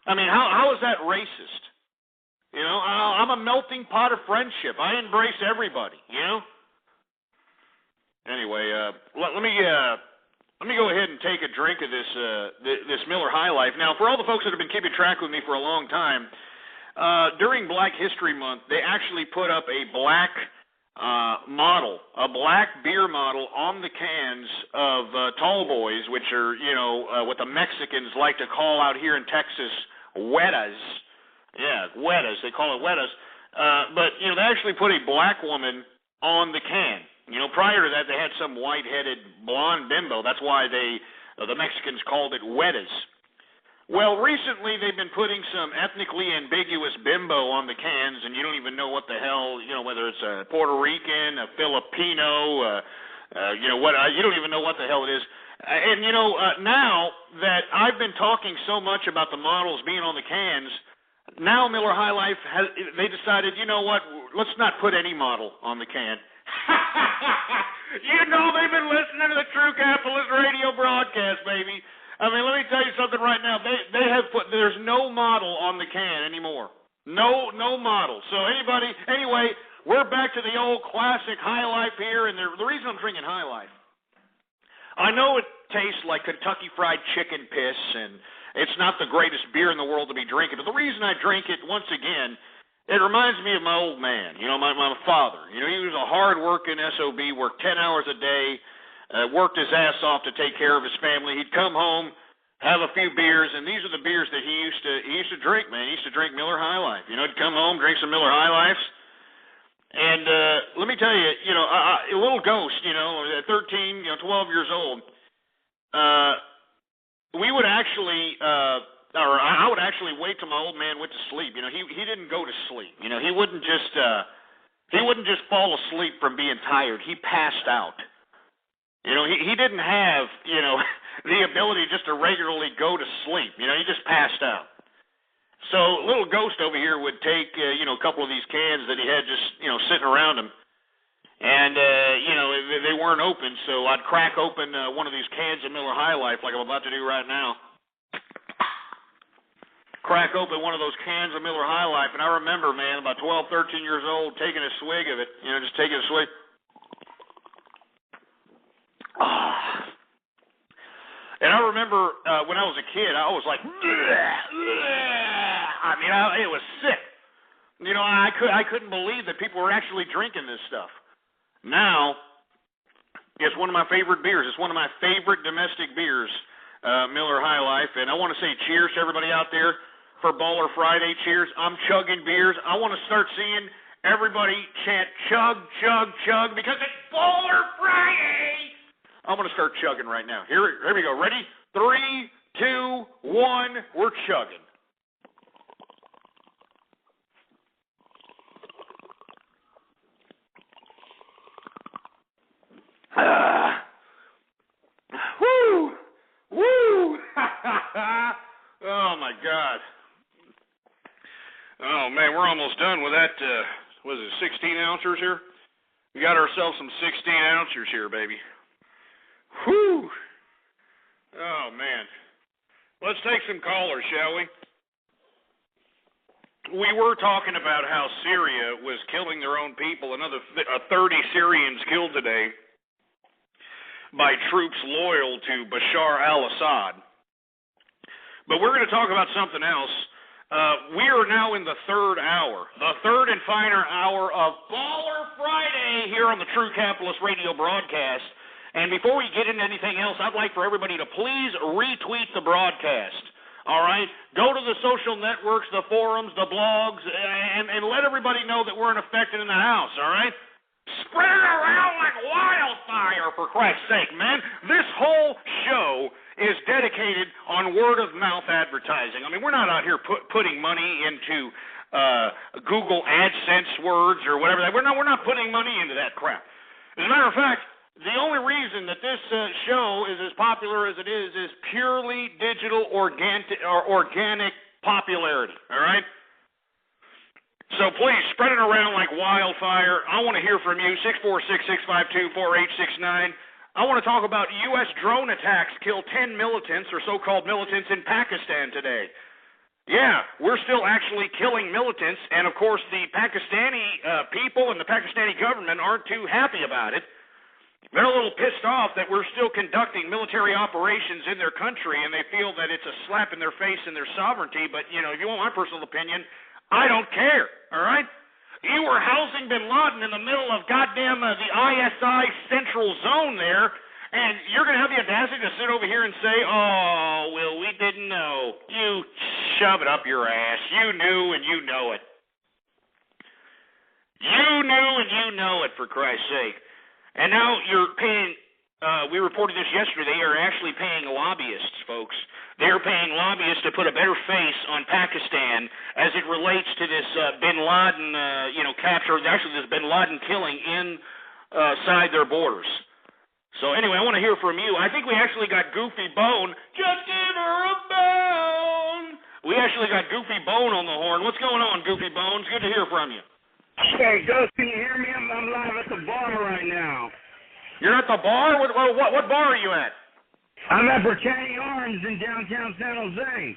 Speaker 5: I mean, how is that racist? You know, I'm a melting pot of friendship. I embrace everybody, you know? Anyway, let me go ahead and take a drink of this Miller High Life. Now, for all the folks that have been keeping track with me for a long time, during Black History Month, they actually put up a black model, a black beer model on the cans of Tall Boys, which are, what the Mexicans like to call out here in Texas, Wetas. Yeah, Wetas. They call it Wetas. But, they actually put a black woman on the can. Prior to that, they had some white-headed blonde bimbo. That's why the Mexicans called it Wetas. Well, recently they've been putting some ethnically ambiguous bimbo on the cans, and you don't even know what the hell, whether it's a Puerto Rican, a Filipino, you don't even know what the hell it is. And, now that I've been talking so much about the models being on the cans, now Miller High Life, they decided, you know what, let's not put any model on the can. They've been listening to the True Capitalist Radio broadcast, baby. I mean, let me tell you something right now. They have there's no model on the can anymore. No model. So anyway, we're back to the old classic High Life here, and the reason I'm drinking High Life, I know it tastes like Kentucky Fried Chicken piss, and it's not the greatest beer in the world to be drinking, but the reason I drink it, once again, it reminds me of my old man, my father. He was a hard-working SOB, worked 10 hours a day, worked his ass off to take care of his family. He'd come home, have a few beers, and these are the beers that he used to drink, man. He used to drink Miller High Life. He'd come home, drink some Miller High Lifes. And let me tell you, a little ghost, at 13, 12 years old, we would actually, I would actually wait till my old man went to sleep. He didn't go to sleep. He wouldn't just fall asleep from being tired. He passed out. He didn't have, the ability just to regularly go to sleep. He just passed out. So little ghost over here would take, a couple of these cans that he had just, sitting around him. And, they weren't open, so I'd crack open one of these cans of Miller High Life like I'm about to do right now. Crack open one of those cans of Miller High Life, and I remember, man, about 12, 13 years old, taking a swig of it, just taking a swig. And I remember when I was a kid, I was like, it was sick. I couldn't believe that people were actually drinking this stuff. Now, it's one of my favorite beers. It's one of my favorite domestic beers, Miller High Life. And I want to say cheers to everybody out there for Baller Friday. Cheers. I'm chugging beers. I want to start seeing everybody chant chug, chug, chug because it's Baller Friday. I'm going to start chugging right now. Here we go. Ready? 3, 2, 1. We're chugging. Woo! Woo! Oh, my God. Oh, man, we're almost done with that, 16 ounces here? We got ourselves some 16 ounces here, baby. Whew. Oh, man. Let's take some callers, shall we? We were talking about how Syria was killing their own people. Another 30 Syrians killed today by troops loyal to Bashar al-Assad. But we're going to talk about something else. We are now in the third hour, the third and final hour of Baller Friday here on the True Capitalist Radio broadcast. And before we get into anything else, I'd like for everybody to please retweet the broadcast. All right? Go to the social networks, the forums, the blogs, and let everybody know that we're in effect in the house, all right? Spread it around like wildfire, for Christ's sake, man. This whole show is dedicated on word-of-mouth advertising. I mean, we're not out here putting money into Google AdSense words or whatever. We're not putting money into that crap. As a matter of fact, the only reason that this show is as popular as it is purely digital organic popularity, all right? So please, spread it around like wildfire. I want to hear from you, 646-652-4869. I want to talk about U.S. drone attacks kill 10 militants or so-called militants in Pakistan today. Yeah, we're still actually killing militants, and of course the Pakistani people and the Pakistani government aren't too happy about it. They're a little pissed off that we're still conducting military operations in their country, and they feel that it's a slap in their face in their sovereignty, but, you know, if you want my personal opinion, I don't care, all right? You were housing bin Laden in the middle of goddamn the ISI central zone there, and you're going to have the audacity to sit over here and say, oh, well, we didn't know. You shove it up your ass. You knew and you know it. You knew and you know it, for Christ's sake. And now you're paying, we reported this yesterday, they are actually paying lobbyists, folks. They're paying lobbyists to put a better face on Pakistan as it relates to this bin Laden, capture, actually this bin Laden killing inside their borders. So anyway, I want to hear from you. I think we actually got Goofy Bone. Just give her a bone. We actually got Goofy Bone on the horn. What's going on, Goofy Bones? Good to hear from you.
Speaker 6: Hey, Ghost, can you hear me? I'm live at the bar right now.
Speaker 5: You're at the bar? What bar are you at?
Speaker 6: I'm at Britannia Arms in downtown San Jose.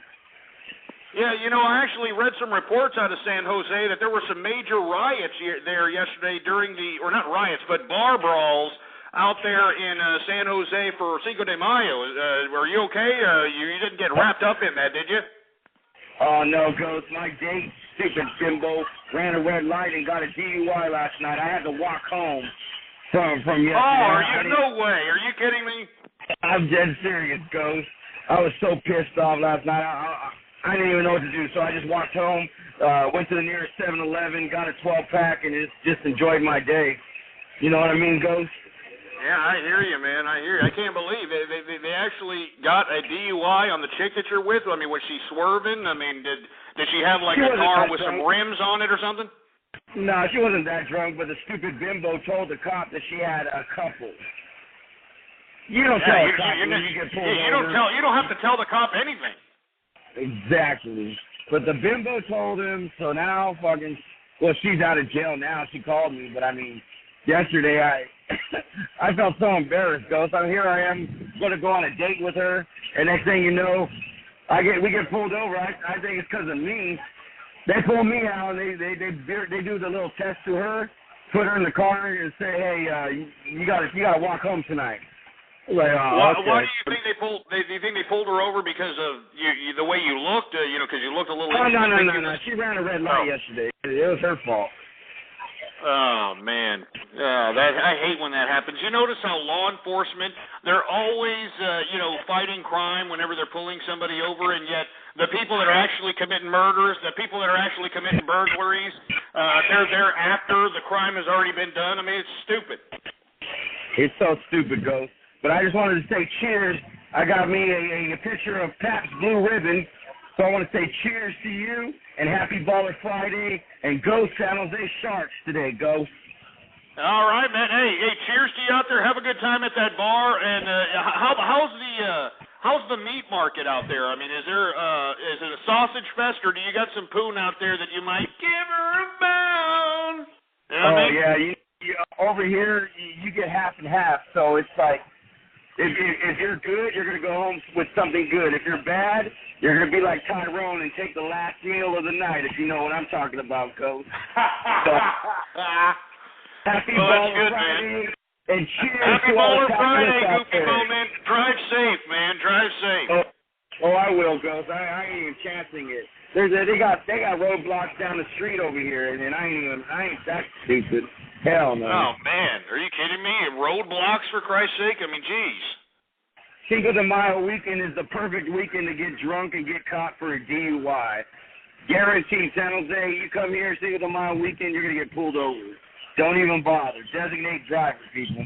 Speaker 5: Yeah, I actually read some reports out of San Jose that there were some major riots there yesterday during or not riots, but bar brawls out there in San Jose for Cinco de Mayo. Are you okay? You didn't get wrapped up in that, did you?
Speaker 6: Oh, no, Ghost. My date, stupid bimbo, ran a red light and got a DUI last night. I had to walk home from yesterday.
Speaker 5: Oh, no way. Are you kidding me?
Speaker 6: I'm dead serious, Ghost. I was so pissed off last night. I didn't even know what to do, so I just walked home, went to the nearest 7-Eleven, got a 12-pack, and just enjoyed my day. You know what I mean, Ghost?
Speaker 5: Yeah, I hear you, man. I hear you. I can't believe they actually got a DUI on the chick that you're with. I mean, was she swerving? I mean, did she have like a car with some rims on it or something?
Speaker 6: No, she wasn't that drunk, but the stupid bimbo told the cop that she had a couple. You don't tell a cop when you get pulled over.
Speaker 5: You don't have to tell the cop anything.
Speaker 6: Exactly. But the bimbo told him, so now she's out of jail now. She called me, but I mean, yesterday I felt so embarrassed, Ghost. Here I am going to go on a date with her, and next thing you know, we get pulled over. I think it's because of me. They pull me out, and they do the little test to her, put her in the car, and say, hey, you got to walk home tonight. Like, okay.
Speaker 5: Why do you think they pulled? Do you think they pulled her over because of the way you looked? Because you looked a little.
Speaker 6: Oh no! She ran a red light yesterday. It was her fault.
Speaker 5: Oh man, I hate when that happens. You notice how law enforcement, they're always fighting crime whenever they're pulling somebody over, and yet the people that are actually committing murders, the people that are actually committing burglaries, they're there after the crime has already been done. I mean, it's stupid.
Speaker 6: It's so stupid, Ghost. But I just wanted to say cheers. I got me a picture of Pabst Blue Ribbon. So I want to say cheers to you and happy Baller Friday and go San Jose Sharks today, Ghost.
Speaker 5: All right, man. Hey, cheers to you out there. Have a good time at that bar. And how's the meat market out there? I mean, is it a sausage fest, or do you got some poon out there that you might give her a bone? You know what I mean?
Speaker 6: Yeah. You over here, you get half and half. So it's like, if you're good, you're going to go home with something good. If you're bad, you're going to be like Tyrone and take the last meal of the night, if you know what I'm talking about, Coach. So, happy Baller Friday, man. And cheers
Speaker 5: happy
Speaker 6: to all
Speaker 5: Baller
Speaker 6: the
Speaker 5: Friday,
Speaker 6: out
Speaker 5: Goofy
Speaker 6: there.
Speaker 5: Bone, man. Drive safe, man. Drive safe.
Speaker 6: Oh, I will, Ghost. I ain't even chancing it. They got roadblocks down the street over here, and I ain't that stupid. Hell no.
Speaker 5: Oh man, are you kidding me? me? Roadblocks, for Christ's sake? I mean, geez.
Speaker 6: Cinco de Mayo weekend is the perfect weekend to get drunk and get caught for a DUI. Guaranteed, San Jose, you come here Cinco de Mayo weekend, you're going to get pulled over. Don't even bother. Designate driver, people.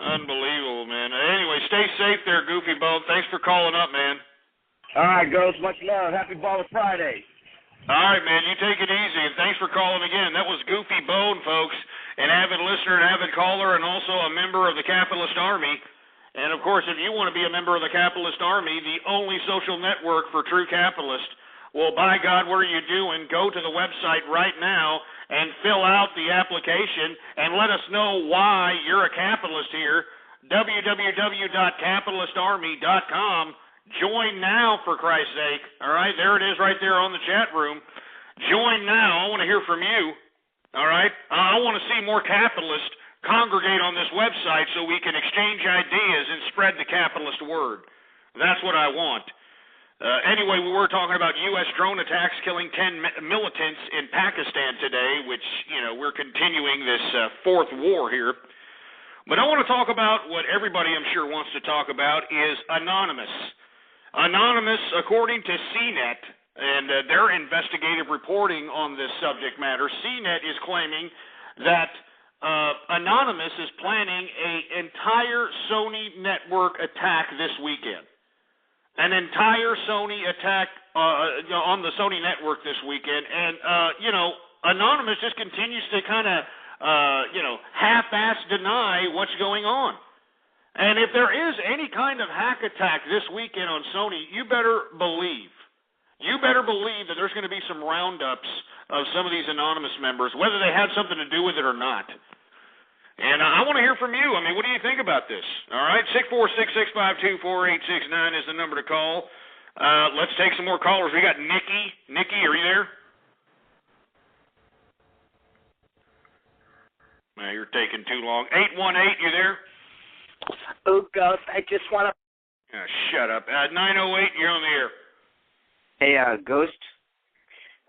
Speaker 5: Unbelievable, man. Anyway, stay safe there, Goofy Bone. Thanks for calling up, man.
Speaker 6: All right, Ghost. Much love. Happy Baller Friday.
Speaker 5: All right, man. You take it easy, and thanks for calling again. That was Goofy Bone, folks, an avid listener, an avid caller, and also a member of the Capitalist Army. And, of course, if you want to be a member of the Capitalist Army, the only social network for true capitalists, well, by God, what are you doing? Go to the website right now and fill out the application and let us know why you're a capitalist here. www.capitalistarmy.com. Join now, for Christ's sake. All right, there it is right there on the chat room. Join now. I want to hear from you. All right? I want to see more capitalists congregate on this website so we can exchange ideas and spread the capitalist word. That's what I want. Anyway, we were talking about U.S. drone attacks killing 10 militants in Pakistan today, which, you know, we're continuing this fourth war here. But I want to talk about what everybody, I'm sure, wants to talk about is Anonymous. Anonymous, according to CNET, and their investigative reporting on this subject matter, CNET is claiming that Anonymous is planning an entire Sony network attack this weekend. An entire Sony attack on the Sony network this weekend. And, you know, Anonymous just continues to kind of, you know, half-ass deny what's going on. And if there is any kind of hack attack this weekend on Sony, you better believe that there's going to be some roundups of some of these Anonymous members, whether they had something to do with it or not. And I want to hear from you. I mean, what do you think about this? All right, 646-652-4869 is the number to call. Let's take some more callers. We got Nikki. Nikki, are you there? You're taking too long. 818, you there?
Speaker 17: Oh, Ghost, I just want to...
Speaker 5: Shut up. 908, you're on the air.
Speaker 17: Hey, Ghost?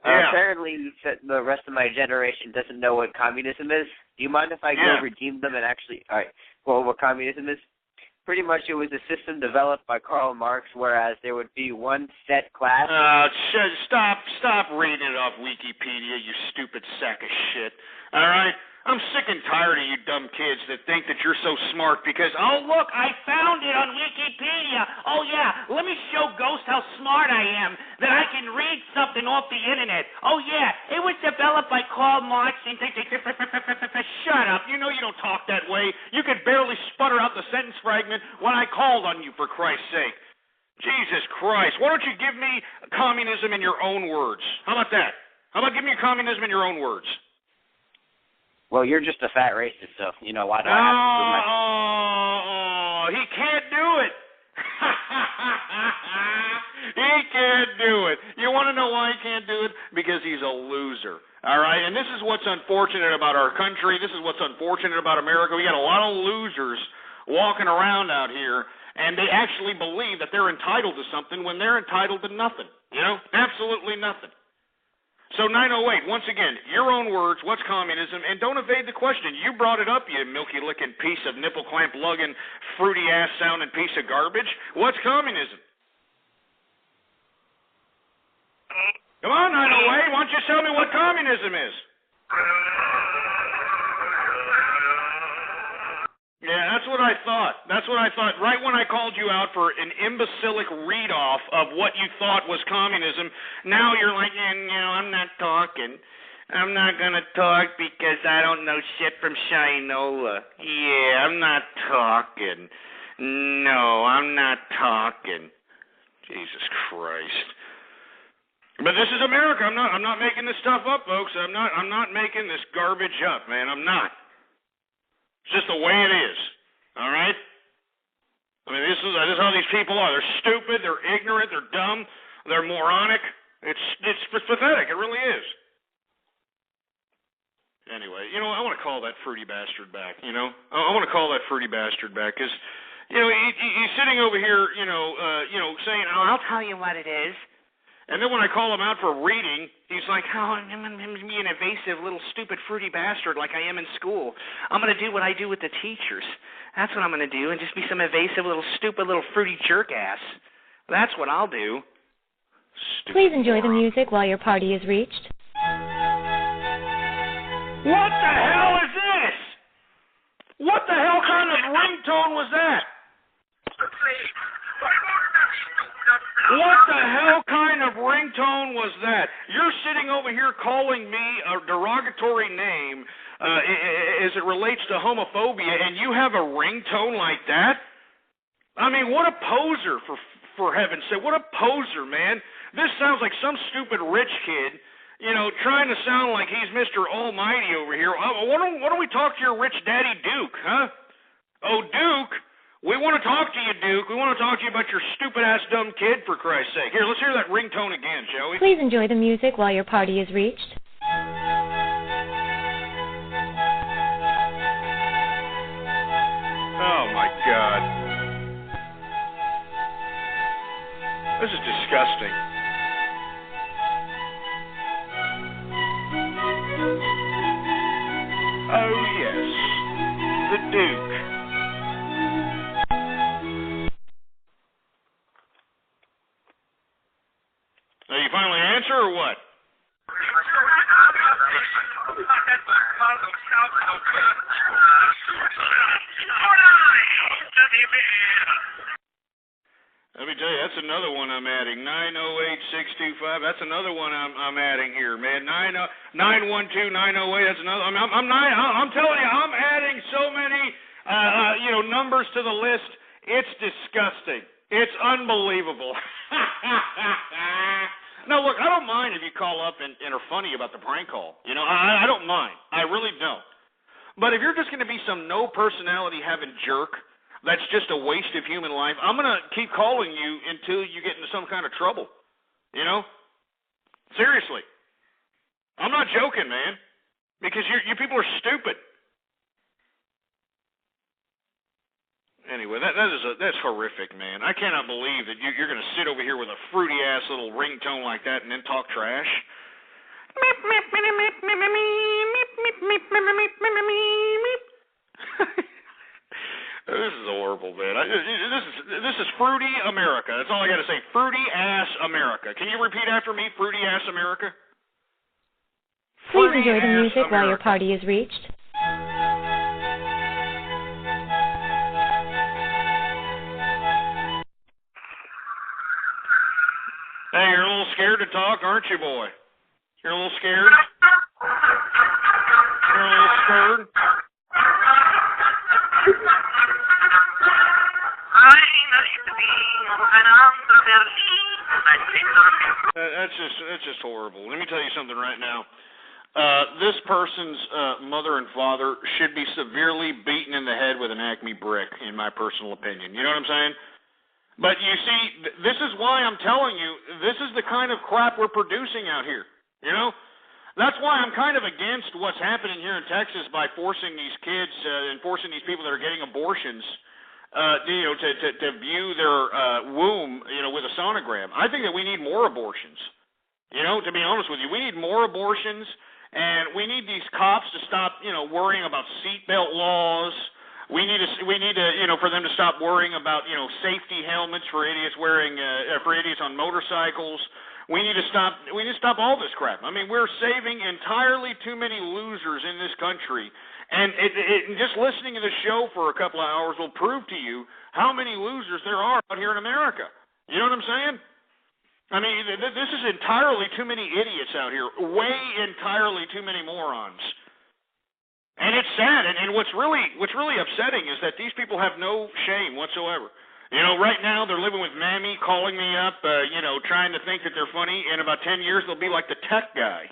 Speaker 5: Yeah.
Speaker 17: Apparently the rest of my generation doesn't know what communism is. Do you mind if I go redeem them and actually... All right, well, what communism is? Pretty much it was a system developed by Karl Marx, whereas there would be one set class...
Speaker 5: Stop reading it off Wikipedia, you stupid sack of shit. All right? I'm sick and tired of you dumb kids that think that you're so smart because, oh, look, I found it on Wikipedia. Oh, yeah, let me show Ghost how smart I am, that I can read something off the Internet. Oh, yeah, it was developed by Karl Marx. Shut up. You know you don't talk that way. You could barely sputter out the sentence fragment when I called on you, for Christ's sake. Jesus Christ. Why don't you give me communism in your own words? How about that? How about give me communism in your own words?
Speaker 17: Well, you're just a fat racist, so, you know, why do I have to prove my...
Speaker 5: Oh, he can't do it. He can't do it. You want to know why he can't do it? Because he's a loser. All right? And this is what's unfortunate about our country. This is what's unfortunate about America. We got a lot of losers walking around out here, and they actually believe that they're entitled to something when they're entitled to nothing. You know? Absolutely nothing. So 908, once again, your own words, what's communism? And don't evade the question. You brought it up, you milky-licking piece of nipple-clamp-lugging, fruity-ass sounding piece of garbage. What's communism? Come on, 908, why don't you tell me what communism is? Yeah, that's what I thought. That's what I thought. Right when I called you out for an imbecilic read-off of what you thought was communism, now you're like, you know, I'm not talking. I'm not going to talk because I don't know shit from Shinola. Yeah, I'm not talking. No, I'm not talking. Jesus Christ. But this is America. I'm not making this stuff up, folks. I'm not making this garbage up, man. I'm not. It's just the way it is, all right? I mean, this is how these people are. They're stupid, they're ignorant, they're dumb, they're moronic. It's pathetic. It really is. Anyway, you know, I want to call that fruity bastard back, you know? I want to call that fruity bastard back because, you know, he's sitting over here, you know, saying,
Speaker 18: I'll tell you what it is.
Speaker 19: And then when I call him out for reading, he's like, oh, I'm be an evasive little stupid fruity bastard like I am in school. I'm going to do what I do with the teachers. That's what I'm going to do, and just be some evasive little stupid little fruity jerk ass. That's what I'll do. Stupid
Speaker 8: Please enjoy the
Speaker 19: moron.
Speaker 8: music while your party is reached.
Speaker 19: What the hell is this? What the hell kind of ringtone was that? What the hell kind of ringtone was that? You're sitting over here calling me a derogatory name as it relates to homophobia, and you have a ringtone like that? I mean, what a poser, for heaven's sake. What a poser, man. This sounds like some stupid rich kid, you know, trying to sound like he's Mr. Almighty over here. Why don't we talk to your rich daddy Duke, huh? Oh, Duke? We want to talk to you, Duke. We want to talk to you about your stupid-ass dumb kid, for Christ's sake. Here, let's hear that ringtone again, shall we?
Speaker 8: Please enjoy the music while your party is reached.
Speaker 19: Oh, my God. This is disgusting. Oh, yes. The Duke. Now, you finally answer or what? Let me tell you, that's another one I'm adding. 908625. That's another one I'm adding here, man. 912908. That's another. I'm telling you, I'm adding so many numbers to the list. It's disgusting. It's unbelievable. No, look, I don't mind if you call up and are funny about the prank call. You know, I don't mind. I really don't. But if you're just going to be some no personality having jerk that's just a waste of human life, I'm going to keep calling you until you get into some kind of trouble. You know? Seriously. I'm not joking, man. Because you people are stupid. Anyway, that's horrific, man. I cannot believe that you're going to sit over here with a fruity-ass little ringtone like that and then talk trash. This is horrible, man. This is fruity America. That's all I got to say. Fruity-ass America. Can you repeat after me? Fruity-ass America?
Speaker 8: Please enjoy the music while your party is reached.
Speaker 19: Hey, you're a little scared to talk, aren't you, boy? You're a little scared? You're a little scared? That's just horrible. Let me tell you something right now. This person's mother and father should be severely beaten in the head with an Acme brick, in my personal opinion. You know what I'm saying? But you see, this is why I'm telling you, this is the kind of crap we're producing out here, you know? That's why I'm kind of against what's happening here in Texas by forcing these kids and forcing these people that are getting abortions, to view their womb, with a sonogram. I think that we need more abortions, to be honest with you. We need more abortions, and we need these cops to stop, worrying about seatbelt laws. We need to, for them to stop worrying about, safety helmets for idiots for idiots on motorcycles. We need to stop all this crap. I mean, we're saving entirely too many losers in this country. And just listening to the show for a couple of hours will prove to you how many losers there are out here in America. You know what I'm saying? I mean, this is entirely too many idiots out here. Way entirely too many morons. And it's sad, and what's really upsetting is that these people have no shame whatsoever. Right now they're living with Mammy, calling me up, trying to think that they're funny. In about 10 years, they'll be like the tech guy.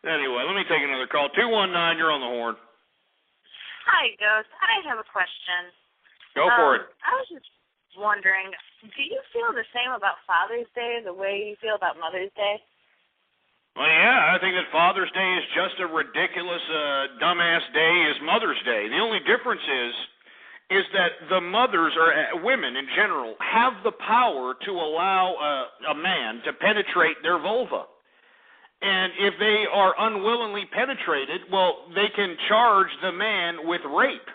Speaker 19: Anyway, let me take another call. 219, you're on the horn.
Speaker 9: Hi, Ghost. I have a question.
Speaker 19: Go for it.
Speaker 9: I was just wondering, do you feel the same about Father's Day the way you feel about Mother's Day?
Speaker 19: Well, yeah, I think that Father's Day is just a ridiculous, dumbass day as Mother's Day. The only difference
Speaker 5: is that the mothers, or women in general, have the power to allow a man to penetrate their vulva. And if they are unwillingly penetrated, well, they can charge the man with rape.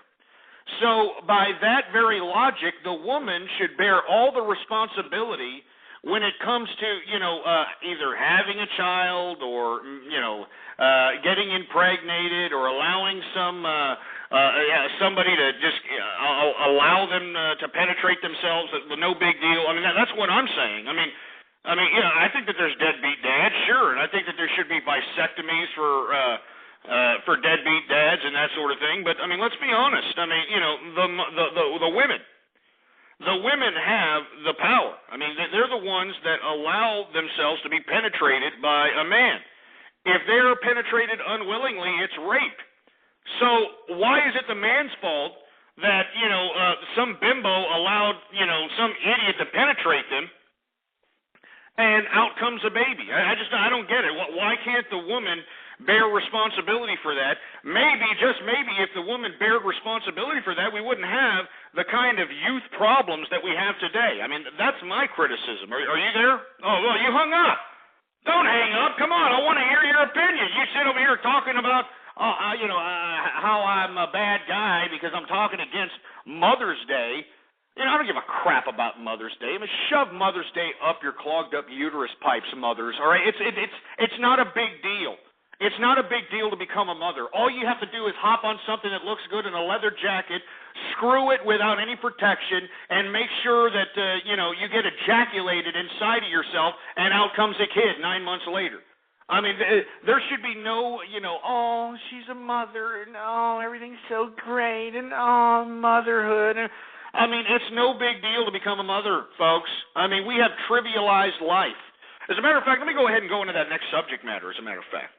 Speaker 5: So by that very logic, the woman should bear all the responsibility when it comes to, either having a child or, getting impregnated or allowing somebody to just allow them to penetrate themselves, no big deal. I mean, that's what I'm saying. I think that there's deadbeat dads, sure, and I think that there should be vasectomies for deadbeat dads and that sort of thing. But let's be honest. The women have the power. They're the ones that allow themselves to be penetrated by a man. If they're penetrated unwillingly, it's rape. So why is it the man's fault that some bimbo allowed some idiot to penetrate them? And out comes a baby. I don't get it. Why can't the woman bear responsibility for that? Maybe, just maybe, if the woman bared responsibility for that, we wouldn't have the kind of youth problems that we have today. That's my criticism. Are you there? Oh, well, you hung up. Don't hang up. Come on, I want to hear your opinion. You sit over here talking about, how I'm a bad guy because I'm talking against Mother's Day. I don't give a crap about Mother's Day. Shove Mother's Day up your clogged up uterus pipes, mothers. All right, it's not a big deal. It's not a big deal to become a mother. All you have to do is hop on something that looks good in a leather jacket, screw it without any protection, and make sure that you get ejaculated inside of yourself, and out comes a kid 9 months later. There should be no, oh, she's a mother, and oh, everything's so great, and oh, motherhood. It's no big deal to become a mother, folks. We have trivialized life. As a matter of fact, let me go ahead and go into that next subject matter, as a matter of fact.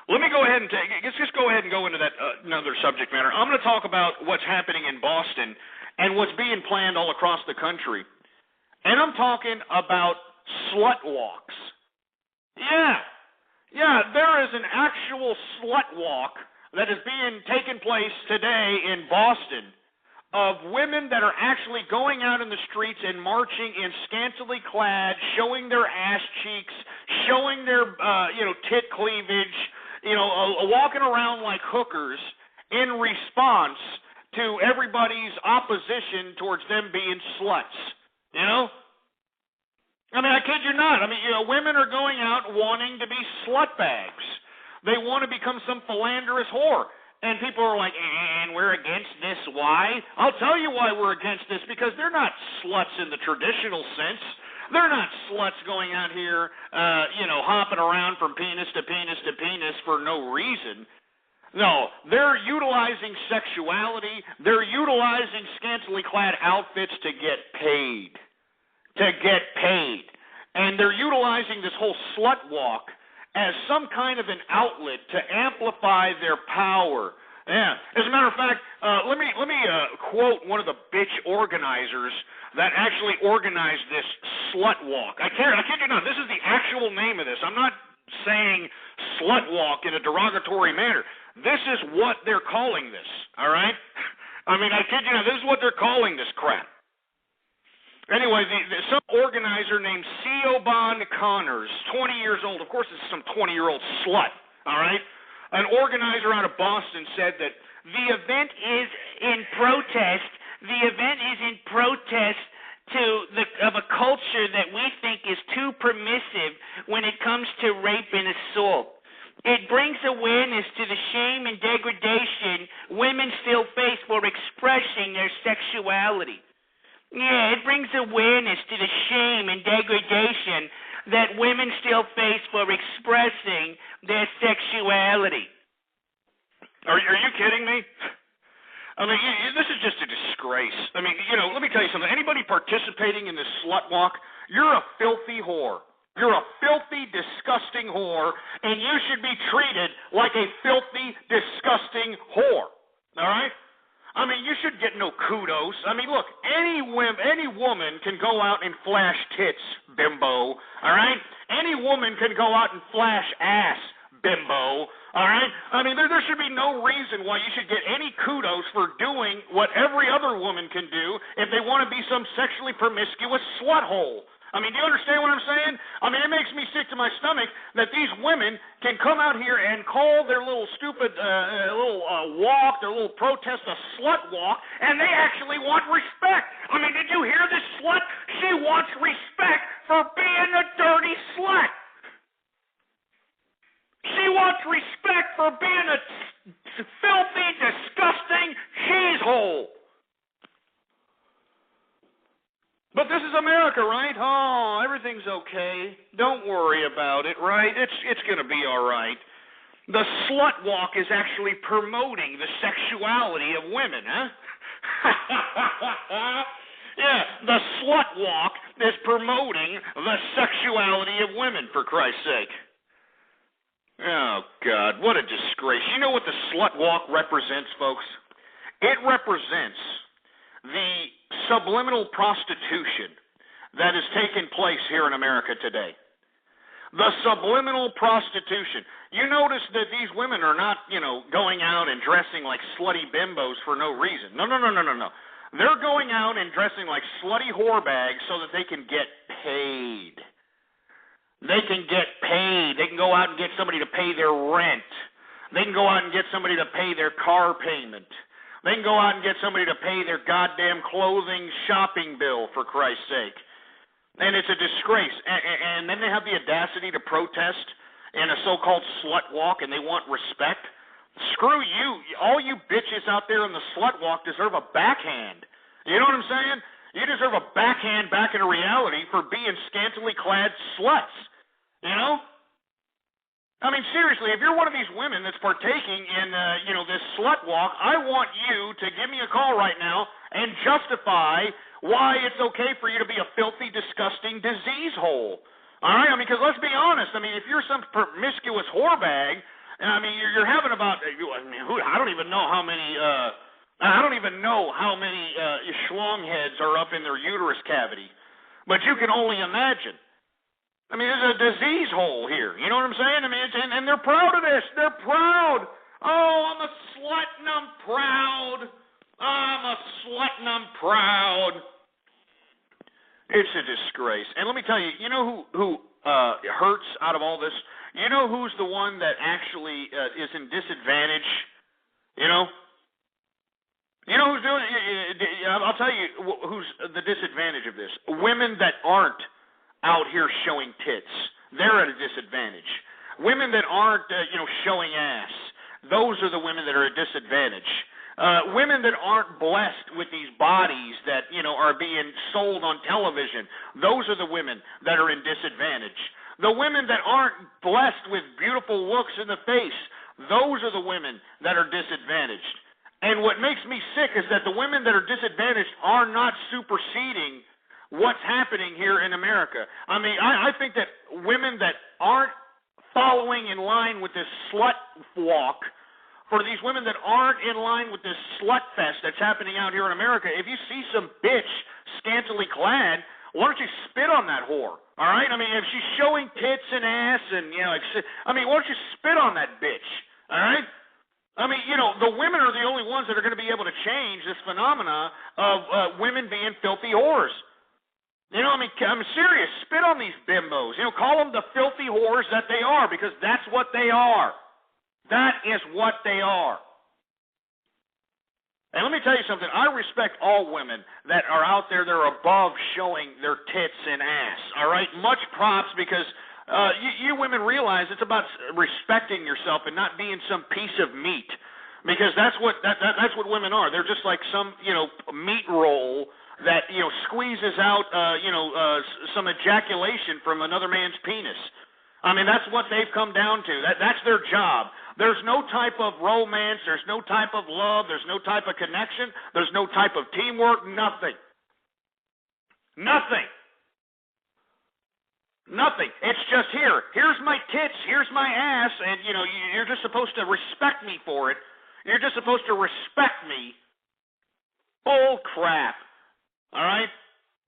Speaker 5: Let me go ahead and let's just go ahead and go into that another subject matter. I'm going to talk about what's happening in Boston and what's being planned all across the country. And I'm talking about slut walks. Yeah, there is an actual slut walk that is being taken place today in Boston of women that are actually going out in the streets and marching in scantily clad, showing their ass cheeks, showing their, tit cleavage, walking around like hookers in response to everybody's opposition towards them being sluts, I kid you not. Women are going out wanting to be slut bags. They want to become some philanderous whore. And people are like, and we're against this. Why? I'll tell you why we're against this, because they're not sluts in the traditional sense. They're not sluts going out here, hopping around from penis to penis to penis for no reason. No, they're utilizing sexuality. They're utilizing scantily clad outfits to get paid. And they're utilizing this whole slut walk as some kind of an outlet to amplify their power. Yeah. As a matter of fact, let me quote one of the bitch organizers that actually organized this slut walk. I kid you not. This is the actual name of this. I'm not saying slut walk in a derogatory manner. This is what they're calling this. All right. I kid you not. This is what they're calling this crap. Anyway, some organizer named Siobhan Connors, 20 years old. Of course, this is some 20-year-old slut, all right? An organizer out of Boston said that the event is in protest of a culture that we think is too permissive when it comes to rape and assault. It brings awareness to the shame and degradation women still face for expressing their sexuality. Yeah, it brings awareness to the shame and degradation that women still face for expressing their sexuality. Are you kidding me? This is just a disgrace. Let me tell you something. Anybody participating in this slut walk, you're a filthy whore. You're a filthy, disgusting whore, and you should be treated like a filthy, disgusting whore. All right? You should get no kudos. Look, any woman can go out and flash tits, bimbo, all right? Any woman can go out and flash ass, bimbo, All right? I mean, there should be no reason why you should get any kudos for doing what every other woman can do if they want to be some sexually promiscuous slut hole. I mean, do you understand what I'm saying? I mean, it makes me sick to my stomach that these women can come out here and call their little stupid walk, their little protest a slut walk, and they actually want respect. I mean, did you hear this slut? She wants respect for being a dirty slut. She wants respect for being a filthy, disgusting cheesehole. But this is America, right? Oh, everything's okay. Don't worry about it, right? It's going to be all right. The slut walk is actually promoting the sexuality of women, huh? Yeah, the slut walk is promoting the sexuality of women, for Christ's sake. Oh, God, what a disgrace. You know what the slut walk represents, folks? It represents the subliminal prostitution that has taken place here in America today. The subliminal prostitution. You notice that these women are not, going out and dressing like slutty bimbos for no reason. No. They're going out and dressing like slutty whore bags so that they can get paid. They can get paid. They can go out and get somebody to pay their rent. They can go out and get somebody to pay their car payment. They can go out and get somebody to pay their goddamn clothing shopping bill, for Christ's sake. And it's a disgrace. And then they have the audacity to protest in a so-called slut walk, and they want respect. Screw you. All you bitches out there in the slut walk deserve a backhand. You know what I'm saying? You deserve a backhand back into reality for being scantily clad sluts. You know? I mean, seriously, if you're one of these women that's partaking in, this slut walk, I want you to give me a call right now and justify why it's okay for you to be a filthy, disgusting disease hole. All right? I mean, because let's be honest. I mean, if you're some promiscuous whore bag, I mean, you're having about, I don't even know how many schlong heads are up in their uterus cavity. But you can only imagine. I mean, there's a disease hole here. You know what I'm saying? I mean, and they're proud of this. They're proud. Oh, I'm a slut and I'm proud. I'm a slut and I'm proud. It's a disgrace. And let me tell you, you know who hurts out of all this? You know who's the one that actually is in disadvantage? You know who's doing it? I'll tell you who's the disadvantage of this. Women that aren't out here showing tits. They're at a disadvantage. Women that aren't, showing ass. Those are the women that are at disadvantage. Women that aren't blessed with these bodies that, are being sold on television. Those are the women that are in disadvantage. The women that aren't blessed with beautiful looks in the face. Those are the women that are disadvantaged. And what makes me sick is that the women that are disadvantaged are not superseding what's happening here in America. I mean, I think that women that aren't following in line with this slut walk, for these women that aren't in line with this slut fest that's happening out here in America, if you see some bitch scantily clad, why don't you spit on that whore? All right? I mean, if she's showing tits and ass and, why don't you spit on that bitch? All right? I mean, the women are the only ones that are going to be able to change this phenomena of women being filthy whores. I'm serious. Spit on these bimbos. Call them the filthy whores that they are, because that's what they are. That is what they are. And let me tell you something. I respect all women that are out there that are above showing their tits and ass. All right? Much props, because you women realize it's about respecting yourself and not being some piece of meat. Because that's what women are. They're just like some, meat roll that, squeezes out, some ejaculation from another man's penis. I mean, that's what they've come down to. That's their job. There's no type of romance. There's no type of love. There's no type of connection. There's no type of teamwork. Nothing. Nothing. Nothing. It's just here. Here's my tits. Here's my ass. And, you're just supposed to respect me for it. You're just supposed to respect me. Bull crap. All right?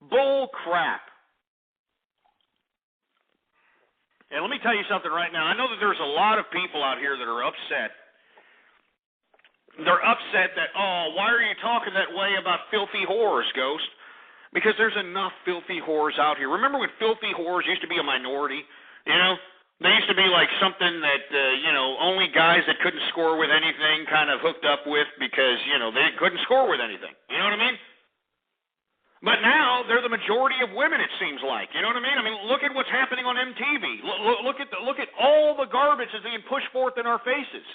Speaker 5: Bull crap. And let me tell you something right now. I know that there's a lot of people out here that are upset. They're upset that, oh, why are you talking that way about filthy whores, Ghost? Because there's enough filthy whores out here. Remember when filthy whores used to be a minority? You know? They used to be like something that, only guys that couldn't score with anything kind of hooked up with because, they couldn't score with anything. You know what I mean? But now they're the majority of women, it seems like. You know what I mean? I mean, look at what's happening on MTV. Look at all the garbage that's being pushed forth in our faces.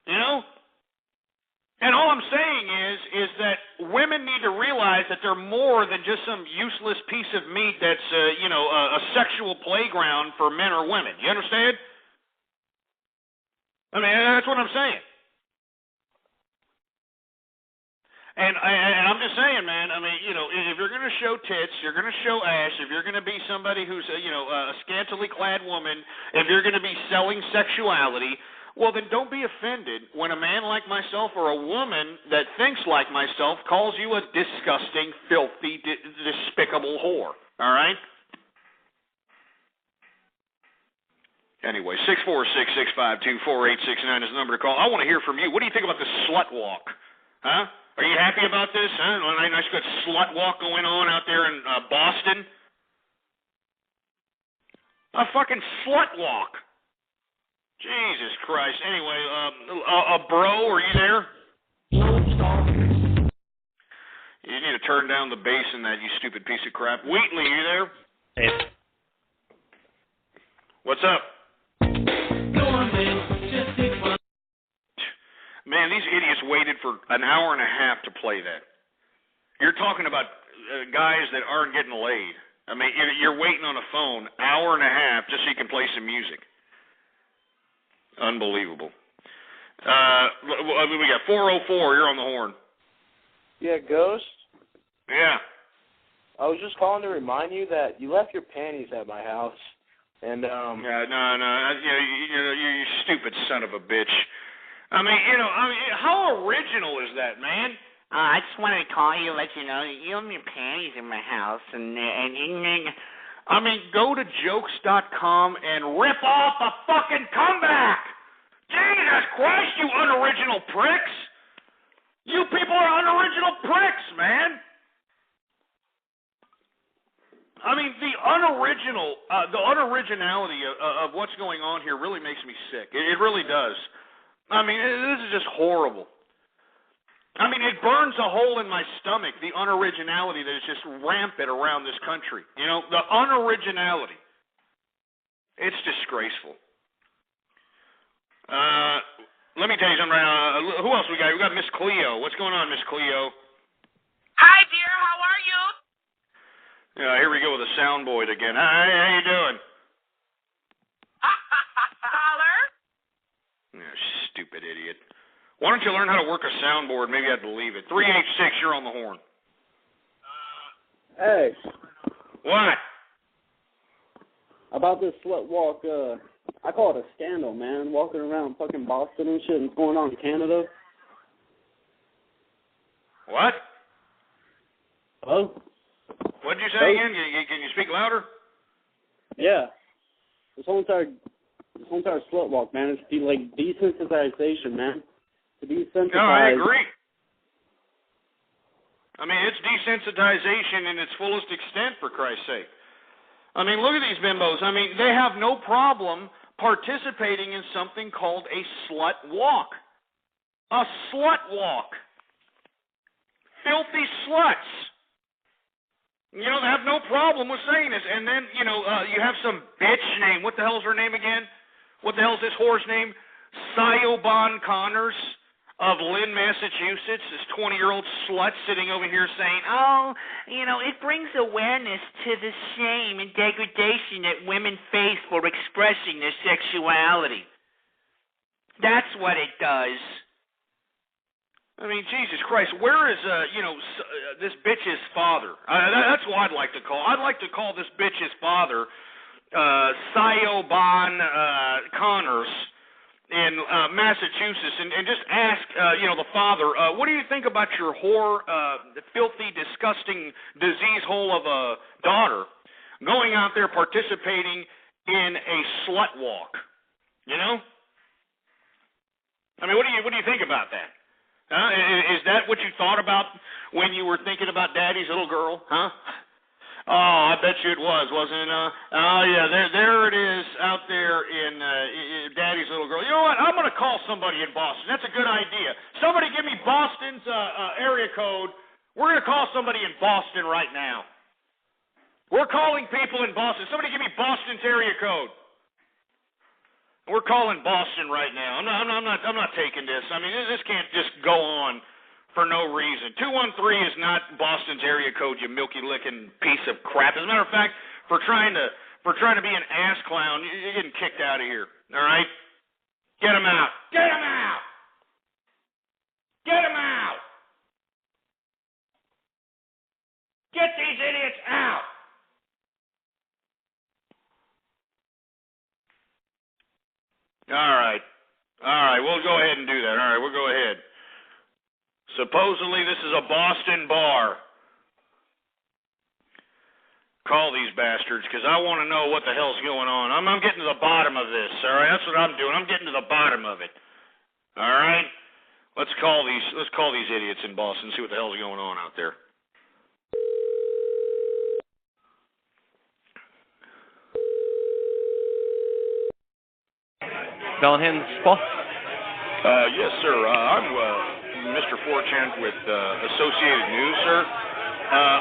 Speaker 5: You know? And all I'm saying is that women need to realize that they're more than just some useless piece of meat that's, a sexual playground for men or women. You understand? I mean, that's what I'm saying. And I'm just saying, man, I mean, if you're going to show tits, you're going to show ass, if you're going to be somebody who's, a scantily clad woman, if you're going to be selling sexuality, well, then don't be offended when a man like myself or a woman that thinks like myself calls you a disgusting, filthy, despicable whore, all right? Anyway, 646-652-4869 is the number to call. I want to hear from you. What do you think about this slut walk? Huh? Are you happy about this? Huh? A nice good slut walk going on out there in Boston. A fucking slut walk. Jesus Christ. Anyway, bro, are you there? You need to turn down the bass in that, you stupid piece of crap. Wheatley, are you there?
Speaker 10: Hey.
Speaker 5: What's up? Man, these idiots waited for an hour and a half to play that. You're talking about guys that aren't getting laid. I mean, you're waiting on a phone hour and a half just so you can play some music. Unbelievable. We got 404. You're on the horn.
Speaker 11: Yeah, Ghost?
Speaker 5: Yeah.
Speaker 11: I was just calling to remind you that you left your panties at my house. And,
Speaker 5: Yeah, no. You stupid son of a bitch. I mean, how original is that, man?
Speaker 18: I just wanted to call you, let you know that you have your panties in my house, and
Speaker 5: I mean, go to jokes.com and rip off a fucking comeback. Jesus Christ, you unoriginal pricks! You people are unoriginal pricks, man. I mean, the unoriginality of what's going on here really makes me sick. It really does. I mean, this is just horrible. I mean, it burns a hole in my stomach, the unoriginality that is just rampant around this country. The unoriginality. It's disgraceful. Let me tell you something right now. Who else we got? We got Miss Cleo. What's going on, Miss Cleo?
Speaker 7: Hi, dear. How are you?
Speaker 5: Yeah, here we go with the soundboard again. Hi, how you doing?
Speaker 7: Caller?
Speaker 5: Yeah, stupid idiot. Why don't you learn how to work a soundboard? Maybe I'd believe it. 386, you're on the horn.
Speaker 12: Hey.
Speaker 5: What?
Speaker 12: About this slut walk, I call it a scandal, man. Walking around fucking Boston and shit and what's going on in Canada.
Speaker 5: What?
Speaker 12: Hello?
Speaker 5: What did you say again? Can you speak louder?
Speaker 12: Yeah. This whole entire slut walk, man, it's like desensitization, man. To desensitize.
Speaker 5: No, I agree. I mean, it's desensitization in its fullest extent, for Christ's sake. I mean, look at these bimbos. I mean, they have no problem participating in something called a slut walk. A slut walk. Filthy sluts. They have no problem with saying this. And then, you have some bitch named, what the hell's her name again? What the hell's this whore's name? SIA Connors of Lynn, Massachusetts, this 20-year-old slut sitting over here saying,
Speaker 18: oh, it brings awareness to the shame and degradation that women face for expressing their sexuality. That's what it does.
Speaker 5: I mean, Jesus Christ, where is, this bitch's father? That's what I'd like to call. I'd like to call this bitch's father, SIA Connors in Massachusetts, and just ask, the father, what do you think about your whore, filthy, disgusting disease hole of a daughter going out there participating in a slut walk. You know? I mean, what do you think about that? Is that what you thought about when you were thinking about Daddy's little girl? Huh? Oh, I bet you it was, wasn't it? Oh, yeah, there it is out there in Daddy's little girl. You know what? I'm going to call somebody in Boston. That's a good idea. Somebody give me Boston's area code. We're going to call somebody in Boston right now. We're calling people in Boston. Somebody give me Boston's area code. We're calling Boston right now. I'm not taking this. I mean, this can't just go on for no reason. 213 is not Boston's area code, you milky licking piece of crap. As a matter of fact, for trying to be an ass clown, you're getting kicked out of here. All right? Get him out. Get him out. Get him out. Get these idiots out. All right, we'll go ahead and do that. All right, we'll go ahead. Supposedly this is a Boston bar. Call these bastards, because I want to know what the hell's going on. I'm getting to the bottom of this, all right? That's what I'm doing. I'm getting to the bottom of it. All right? Let's call these idiots in Boston and see what the hell's going on out there.
Speaker 10: Bellingham Spot?
Speaker 5: Yes, sir. I'm Mr. Forchan with Associated News, sir.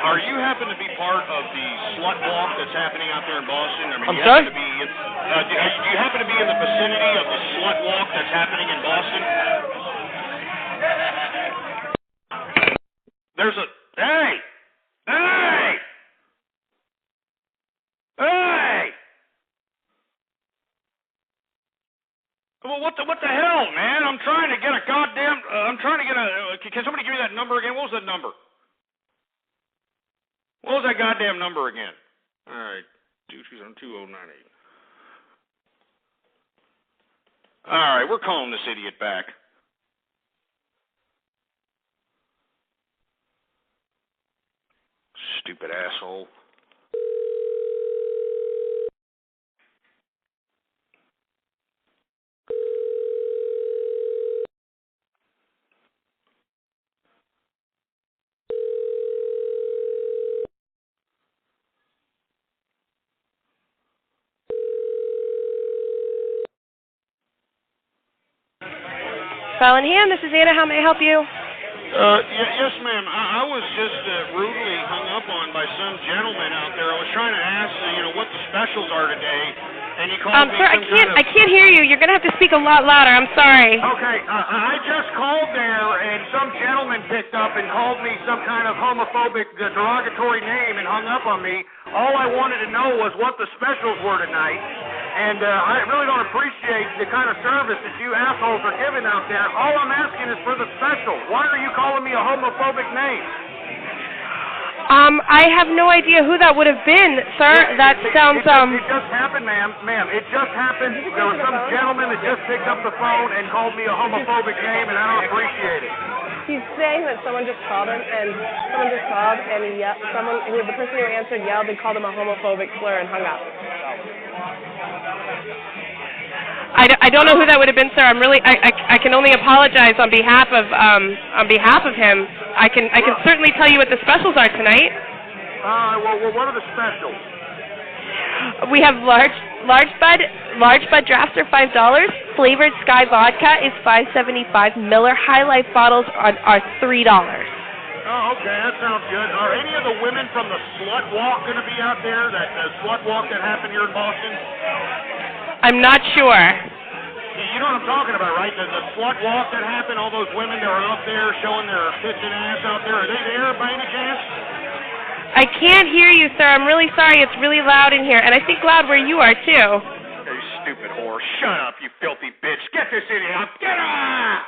Speaker 5: Are you happen to be part of the slut walk that's happening out there in Boston? I mean,
Speaker 10: I'm sorry?
Speaker 5: Do you happen to be in the vicinity of the slut walk that's happening in Boston? There's a... Hey! Hey! Hey! Well, what the hell, man? I'm trying to get a goddamn... Can somebody give me that number again? What was that number? What was that goddamn number again? All right. 227-2098. All right, we're calling this idiot back. Stupid asshole.
Speaker 8: Bellingham, this is Anna. How may I help you?
Speaker 5: Yes, ma'am. I was just rudely hung up on by some gentleman out there. I was trying to ask, what the specials are today, and he called me.
Speaker 8: Sir, I can't hear you. You're gonna have to speak a lot louder. I'm sorry.
Speaker 5: Okay, I just called there, and some gentleman picked up and called me some kind of homophobic, derogatory name and hung up on me. All I wanted to know was what the specials were tonight. And I really don't appreciate the kind of service that you assholes are giving out there. All I'm asking is for the special. Why are you calling me a homophobic name?
Speaker 8: I have no idea who that would have been, sir. That sounds
Speaker 5: It just happened, ma'am. It just happened. There was some gentleman that just picked up the phone and called me a homophobic name, and I don't appreciate it.
Speaker 8: He's saying that someone just called him, and the person who answered yelled and called him a homophobic slur and hung up. I don't know who that would have been, sir. I can only apologize on behalf of him. I can certainly tell you what the specials are tonight.
Speaker 5: Well, what are the specials?
Speaker 8: We have large bud drafts are $5. Flavored Sky vodka is $5.75. Miller High Life bottles are $3.
Speaker 5: Oh, okay, that sounds good. Are any of the women from the slut walk going to be out there? That slut walk that happened here in Boston?
Speaker 8: I'm not sure.
Speaker 5: You know what I'm talking about, right? The slut walk that happened, all those women that were out there showing their tits and ass out there, are they there by any chance?
Speaker 8: I can't hear you, sir. I'm really sorry. It's really loud in here, and I think loud where you are, too.
Speaker 5: You stupid whore. Shut up, you filthy bitch. Get this idiot up. Get her!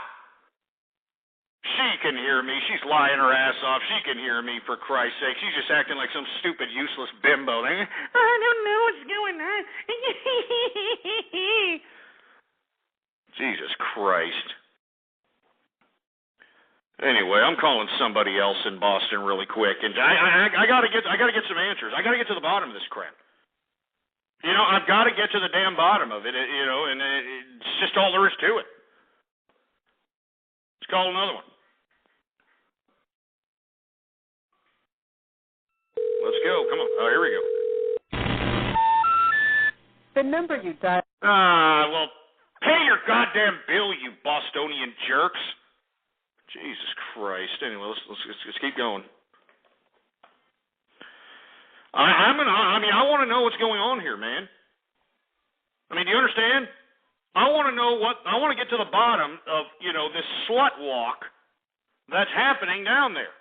Speaker 5: She can hear me. She's lying her ass off. She can hear me, for Christ's sake. She's just acting like some stupid, useless bimbo. I don't know what's going on. Jesus Christ. Anyway, I'm calling somebody else in Boston really quick, and I gotta get some answers. I gotta get to the bottom of this crap. You know, I've got to get to the damn bottom of it, you know, and it's just all there is to it. Let's call another one. Let's go. Come on. Oh, here we go.
Speaker 10: The number you dialed.
Speaker 5: Well, pay your goddamn bill, you Bostonian jerks. Jesus Christ. Anyway, let's keep going. I want to know what's going on here, man. I mean, do you understand? I want to get to the bottom of, you know, this slut walk that's happening down there.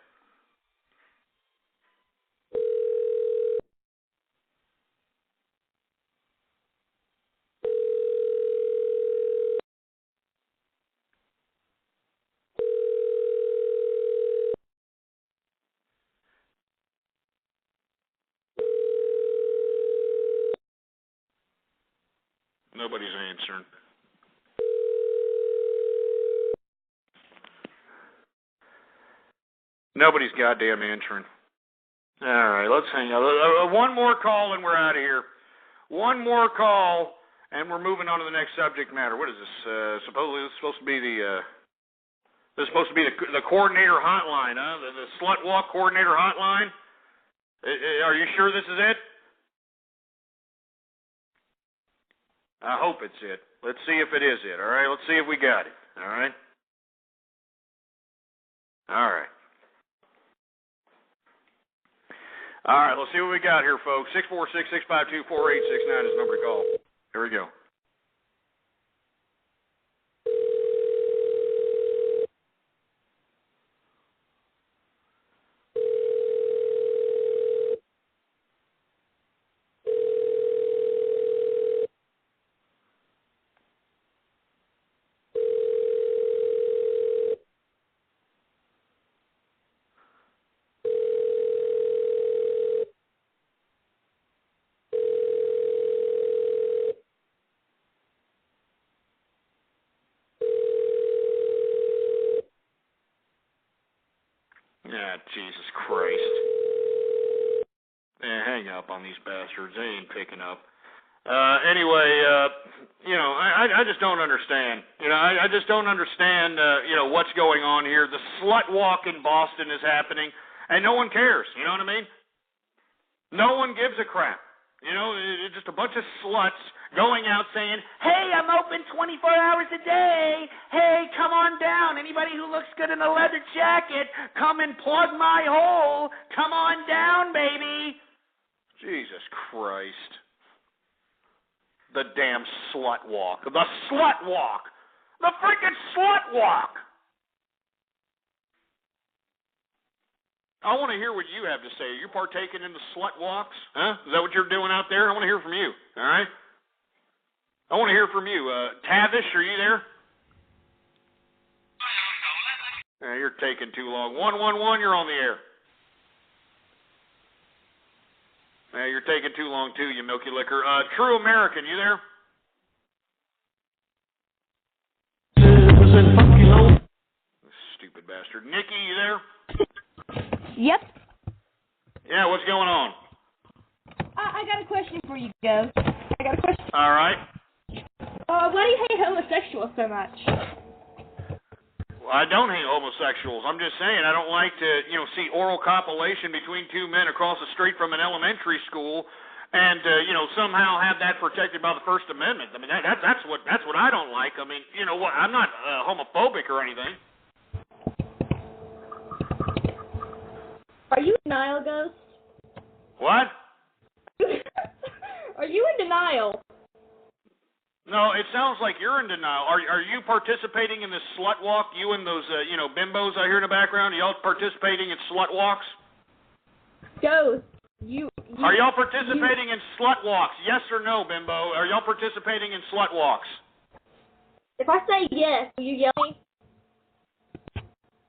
Speaker 5: Nobody's answering. Nobody's goddamn answering. All right, let's hang out. One more call and we're out of here. One more call and we're moving on to the next subject matter. What is this? Supposedly this is supposed to be the coordinator hotline, huh? The slut walk coordinator hotline. Are you sure this is it? I hope it's it. Let's see if it is it, all right? Let's see if we got it, all right? All right. All right, let's see what we got here, folks. 646-652-4869 is the number to call. Here we go. Jesus Christ. Hang up on these bastards. They ain't picking up. Anyway, you know, I just don't understand. You know, I just don't understand, you know, what's going on here. The slut walk in Boston is happening, and no one cares. You know what I mean? No one gives a crap. You know, it's just a bunch of sluts going out saying, hey, I'm open 24 hours a day. Hey, come on down. Anybody who looks good in a leather jacket, come and plug my hole. Come on down, baby. Jesus Christ. The damn slut walk. The slut walk. The freaking slut walk. I want to hear what you have to say. Are you partaking in the slut walks? Huh? Is that what you're doing out there? I want to hear from you. All right? I want to hear from you. Tavish, are you there? You're taking too long. 111, you're on the air. You're taking too long, too, you milky liquor. True American, you there? Stupid bastard. Nikki, you there?
Speaker 8: Yep.
Speaker 5: Yeah, what's going on?
Speaker 8: I got a question for you, Ghost. I got a question.
Speaker 5: All right.
Speaker 8: Why do you hate homosexuals so much?
Speaker 5: Well, I don't hate homosexuals. I'm just saying I don't like to, you know, see oral copulation between two men across the street from an elementary school, and you know, somehow have that protected by the First Amendment. I mean, that's what I don't like. I mean, you know what? I'm not homophobic or anything.
Speaker 8: Are you in denial, Ghost?
Speaker 5: What?
Speaker 8: Are you in denial?
Speaker 5: No, it sounds like you're in denial. Are you participating in this slut walk? You and those, you know, bimbos I hear in the background? Are y'all participating in slut walks?
Speaker 8: Ghost,
Speaker 5: Are y'all participating in slut walks? Yes or no, bimbo? Are y'all participating in slut walks?
Speaker 8: If I say yes, will you yell at me?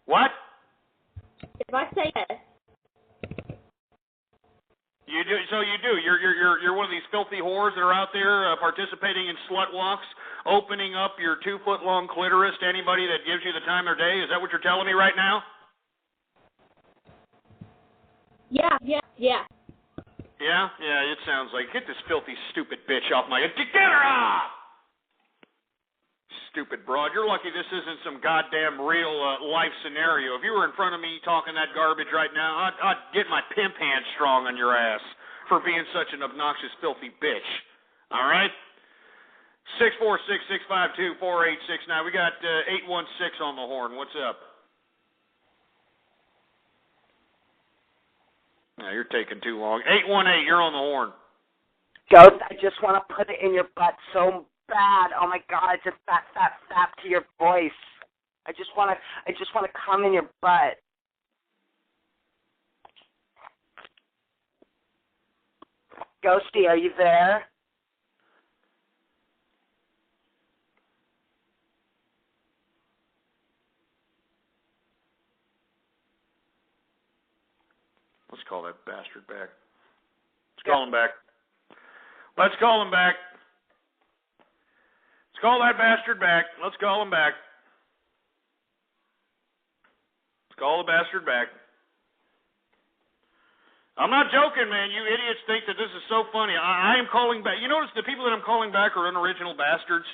Speaker 5: What?
Speaker 8: If I say yes.
Speaker 5: You do. So you do. You're one of these filthy whores that are out there participating in slut walks, opening up your 2-foot-long clitoris to anybody that gives you the time of day. Is that what you're telling me right now?
Speaker 8: Yeah.
Speaker 5: Yeah, it sounds like. Get this filthy, stupid bitch off my... Get her off! Stupid broad. You're lucky this isn't some goddamn real life scenario. If you were in front of me talking that garbage right now, I'd get my pimp hand strong on your ass for being such an obnoxious, filthy bitch. All right? 646-652-4869. We got 816 on the horn. What's up? No, you're taking too long. 818, you're on the horn.
Speaker 3: Ghost, I just want to put it in your butt so bad. Oh my God, just fap to your voice. I just want to come in your butt. Ghosty, are you there?
Speaker 5: Let's call that bastard back. Let's call him back. Let's call him back. Let's call that bastard back. Let's call him back. Let's call the bastard back. I'm not joking, man. You idiots think that this is so funny. I am calling back. You notice the people that I'm calling back are unoriginal bastards?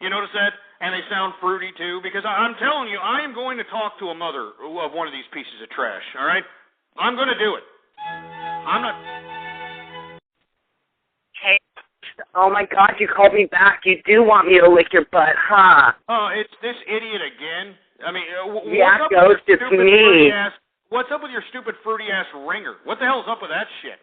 Speaker 5: You notice that? And they sound fruity, too? Because I'm telling you, I am going to talk to a mother of one of these pieces of trash, all right? I'm going to do it. I'm not...
Speaker 3: Hey, oh my God, you called me back. You do want me to lick your butt, huh?
Speaker 5: Oh, it's this idiot again? I mean,
Speaker 3: yeah,
Speaker 5: what's up
Speaker 3: Ghost,
Speaker 5: with
Speaker 3: it's me.
Speaker 5: What's up with your stupid fruity-ass ringer? What the hell's up with that shit?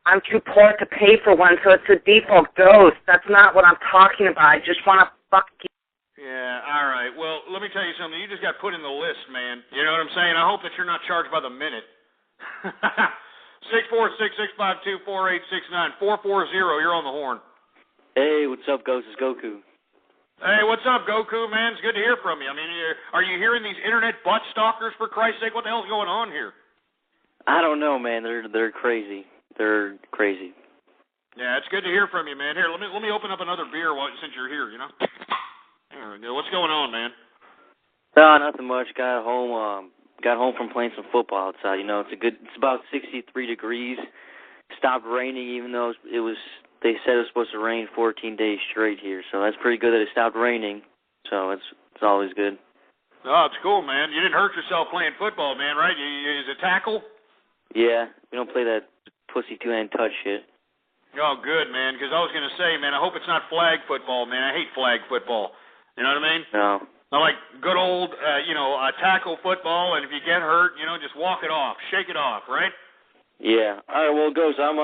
Speaker 3: I'm too poor to pay for one, so it's a default Ghost. That's not what I'm talking about. I just want to fuck you.
Speaker 5: Yeah, all right. Well, let me tell you something. You just got put in the list, man. You know what I'm saying? I hope that you're not charged by the minute. 646-652-4869. 440, you're on the horn.
Speaker 13: Hey, what's up, Ghost? It's Goku.
Speaker 5: Hey, what's up, Goku, man? It's good to hear from you. I mean, are you hearing these internet butt stalkers, for Christ's sake? What the hell's going on here?
Speaker 13: I don't know, man. They're crazy. They're crazy.
Speaker 5: Yeah, it's good to hear from you, man. Here, let me open up another beer since you're here, you know? What's going on, man?
Speaker 13: No, nothing much. Got home from playing some football outside. You know, it's about 63 degrees. Stopped raining, even though they said it was supposed to rain 14 days straight here. So that's pretty good that it stopped raining. So it's always good.
Speaker 5: Oh, it's cool, man. You didn't hurt yourself playing football, man, right? Is it tackle?
Speaker 13: Yeah, we don't play that pussy two-hand touch shit.
Speaker 5: Oh, good, man, because I was going to say, man, I hope it's not flag football, man. I hate flag football. You know what I mean?
Speaker 13: No.
Speaker 5: I like good old, tackle football, and if you get hurt, just walk it off, shake it off, right?
Speaker 13: Yeah. All right, well, Ghost, I'm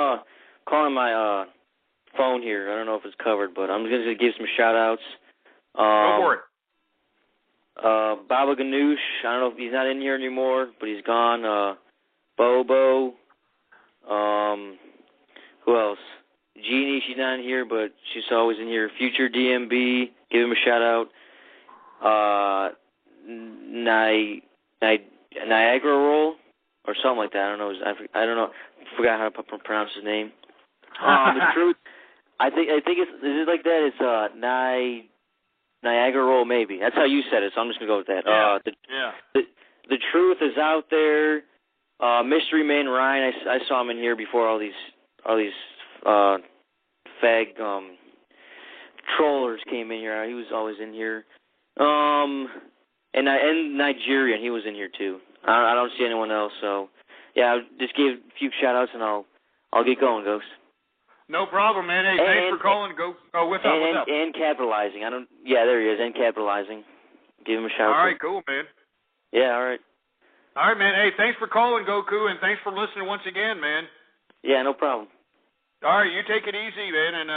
Speaker 13: calling my phone here. I don't know if it's covered, but I'm just going to give some shout-outs.
Speaker 5: Go for it.
Speaker 13: Baba Ganoush, I don't know if he's not in here anymore, but he's gone. Bobo. Who else? Jeannie, she's not in here, but she's always in here. Future DMB, give him a shout-out. Niagara Roll, or something like that. I don't know. I don't know. Forgot how to pronounce his name. The truth. I think it's. Is it like that? It's Niagara Roll, maybe. That's how you said it. So I'm just gonna go with that. The truth is out there. Mystery Man Ryan. I saw him in here before all these fag trollers came in here. He was always in here. And Nigerian, he was in here too. I don't see anyone else, so yeah, I'll just give a few shout outs and I'll get going, Ghost.
Speaker 5: No problem, man. Hey, thanks for calling. Go. Oh, what's up?
Speaker 13: And capitalizing. There he is. And capitalizing. Give him a shout out.
Speaker 5: All right, cool, man.
Speaker 13: Yeah, all right.
Speaker 5: All right, man. Hey, thanks for calling, Goku, and thanks for listening once again, man.
Speaker 13: Yeah, no problem.
Speaker 5: All right, you take it easy, man, and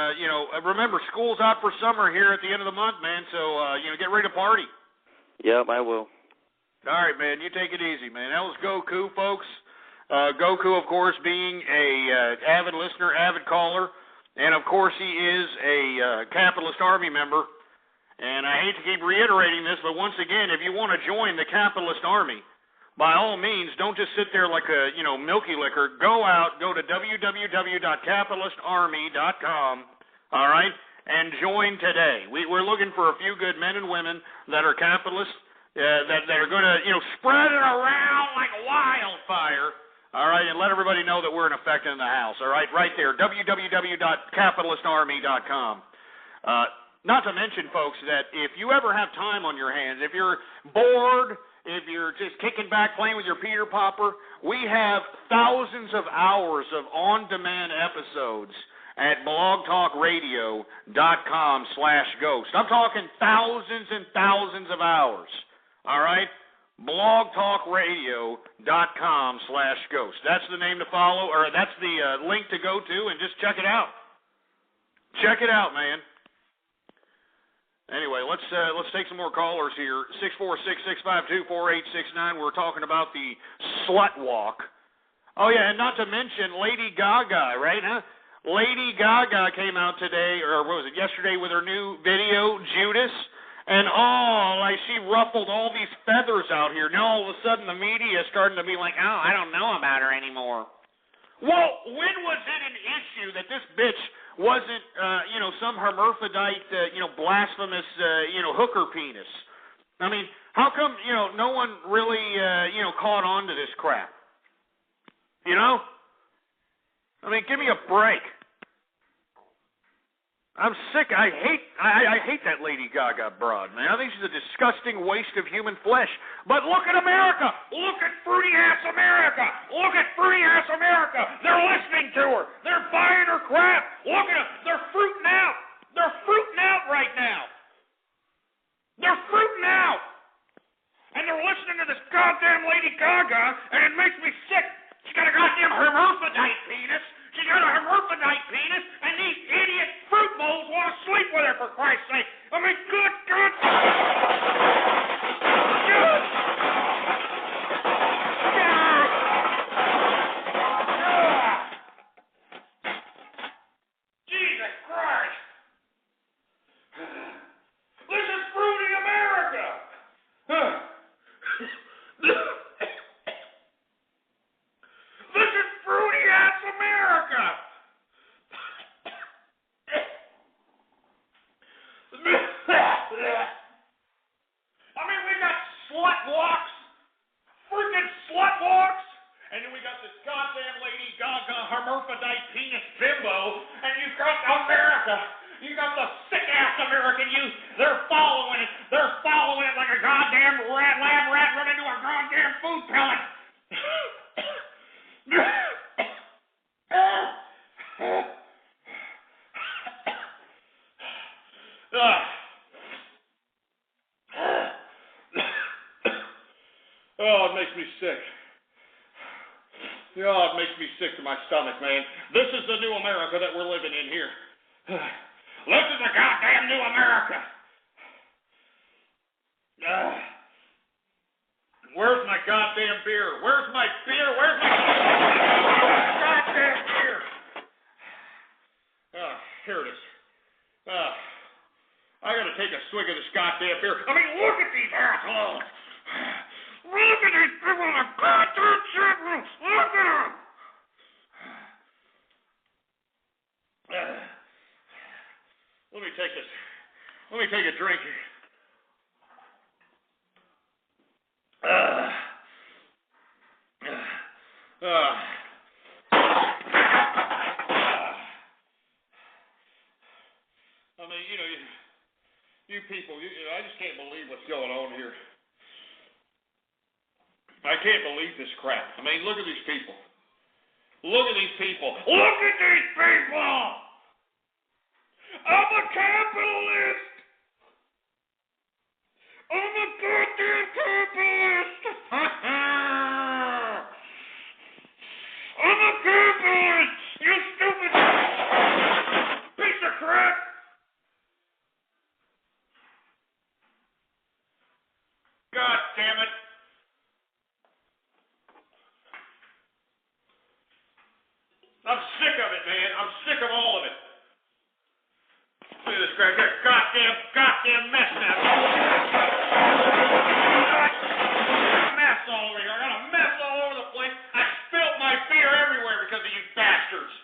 Speaker 5: remember, school's out for summer here at the end of the month, man. So get ready to party.
Speaker 13: Yep, I will.
Speaker 5: All right, man. You take it easy, man. That was Goku, folks. Goku, of course, being a avid listener, avid caller, and of course he is a Capitalist Army member. And I hate to keep reiterating this, but once again, if you want to join the Capitalist Army, by all means, don't just sit there like a milky liquor. Go out, go to www.capitalistarmy.com. All right, and join today. We're looking for a few good men and women that are capitalists, that are going to spread it around like wildfire. All right, and let everybody know that we're in effect in the house. All right, right there, www.capitalistarmy.com. Not to mention, folks, that if you ever have time on your hands, if you're bored, if you're just kicking back playing with your Peter Popper, we have thousands of hours of on-demand episodes at blogtalkradio.com/ghost. I'm talking thousands and thousands of hours. All right? blogtalkradio.com/ghost. That's the name to follow, or that's the link to go to, and just check it out. Check it out, man. Anyway, let's take some more callers here. 646-652-4869. We're talking about the slut walk. Oh yeah, and not to mention Lady Gaga, right? Huh? Lady Gaga came out today, or what was it, yesterday, with her new video, Judas. And she ruffled all these feathers out here. Now all of a sudden the media is starting to be like, oh, I don't know about her anymore. Well, when was it an issue that this bitch wasn't, some hermaphrodite, blasphemous, hooker penis? I mean, how come, no one really, caught on to this crap? You know? I mean, give me a break. I'm sick. I hate that Lady Gaga broad, man. I think she's a disgusting waste of human flesh. But look at America. Look at fruity-ass America. Look at fruity-ass America. They're listening to her. They're buying her crap. Look at them. They're fruiting out. They're fruiting out right now. They're fruiting out. And they're listening to this goddamn Lady Gaga, and it makes me sick. She's got a goddamn hermaphrodite penis. She got a hermaphrodite penis, and these idiot fruit bowls want to sleep with her, for Christ's sake. I mean, good. Jesus Christ. This is fruity America. This is fruity-ass America! I mean, we got slut walks, freaking slut walks, and then we got this goddamn Lady Gaga hermaphrodite penis bimbo, and you've got America. You got the sick-ass American youth. They're following it. They're following it like a goddamn lab rat run into a goddamn food pellet. Oh, it makes me sick. Oh, it makes me sick to my stomach, man. This is the new America that we're living in here. This is the goddamn new America. Where's my goddamn beer? Where's my beer? Where's my goddamn beer? Here it is. I gotta take a swig of this goddamn beer. I mean, look at these assholes. Look at these people in the goddamn chat room. Look at them. Let me take this. Let me take a drink here. I mean, you people, I just can't believe what's going on here. I can't believe this crap. I mean, look at these people. Look at these people. Look at these people! I'm a capitalist! I'm a goddamn capitalist! I'm a capitalist! You stupid piece of crap! God damn it! I'm sick of it, man. I'm sick of all of it. Look at this crap. Got a goddamn mess now. Mess all over here. I got a mess all over the place. I spilled my beer everywhere because of you bastards.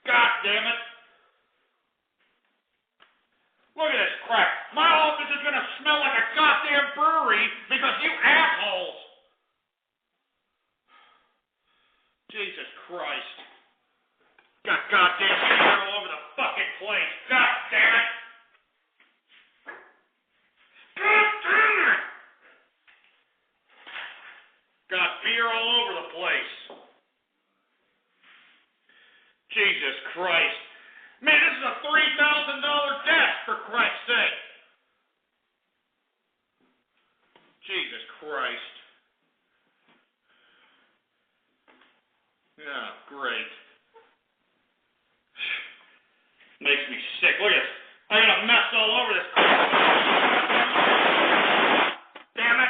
Speaker 5: God damn it. Look at this crap. My office is going to smell like a goddamn brewery because you assholes.
Speaker 19: goddamn beer all over the fucking place. God damn it. God damn it. Got beer all over the place. Jesus Christ. Man, this is a $3,000 desk, for Christ's sake. Jesus Christ. Yeah, great. Makes me sick. Look at this. I got a mess all over this. Damn it.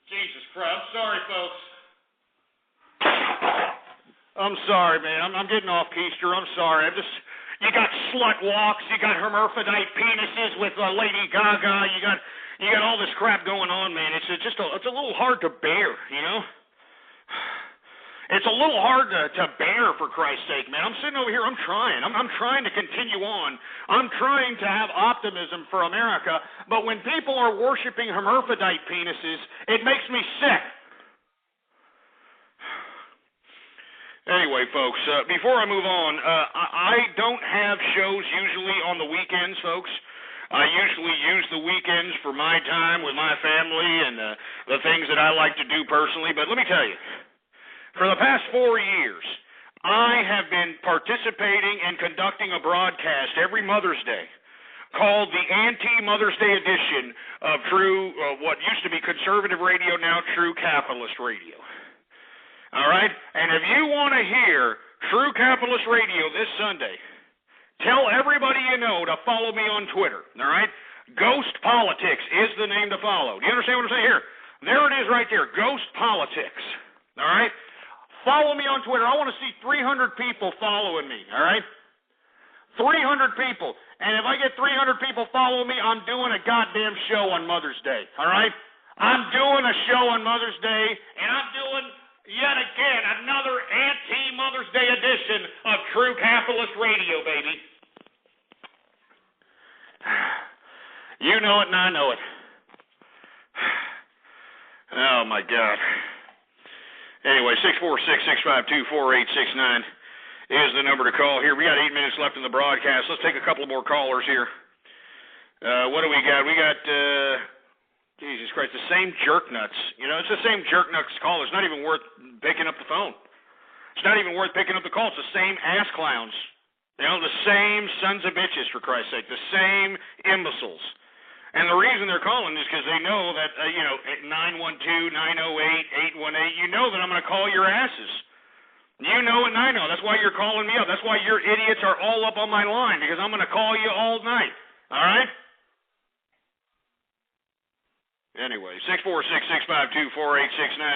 Speaker 19: Jesus Christ. I'm sorry, folks. I'm sorry, man. I'm getting off keister. I'm sorry. You got slut walks. You got hermaphrodite penises with Lady Gaga. You got all this crap going on, man. It's a little hard to bear, you know. It's a little hard to bear, for Christ's sake, man. I'm sitting over here. I'm trying. I'm trying to continue on. I'm trying to have optimism for America. But when people are worshiping hermaphrodite penises, it makes me sick. Anyway, folks, before I move on, I don't have shows usually on the weekends, folks. I usually use the weekends for my time with my family and the things that I like to do personally. But let me tell you, for the past 4 years, I have been participating and conducting a broadcast every Mother's Day called the Anti-Mother's Day edition of True, what used to be conservative radio, now True Capitalist Radio. All right? And if you want to hear True Capitalist Radio this Sunday, tell everybody you know to follow me on Twitter. All right? Ghost Politics is the name to follow. Do you understand what I'm saying here? There it is right there, Ghost Politics. All right? Follow me on Twitter. I want to see 300 people following me. All right? 300 people. And if I get 300 people follow me, I'm doing a goddamn show on Mother's Day. All right? I'm doing a show on Mother's Day, and I'm doing yet again another anti-Mother's Day edition of True Capitalist Radio, baby. You know it and I know it. Oh, my God. Anyway, 646-652-4869 is the number to call here. We got 8 minutes left in the broadcast. Let's take a couple more callers here. What do we got? We got... Jesus Christ, the same jerk nuts. You know, it's the same jerk nuts call. It's not even worth picking up the phone. It's not even worth picking up the call. It's the same ass clowns. You know, the same sons of bitches, for Christ's sake. The same imbeciles. And the reason they're calling is because they know that, 912-908-818, you know that I'm going to call your asses. You know it and I know. That's why you're calling me up. That's why your idiots are all up on my line, because I'm going to call you all night. All right? Anyway, 646-652-4869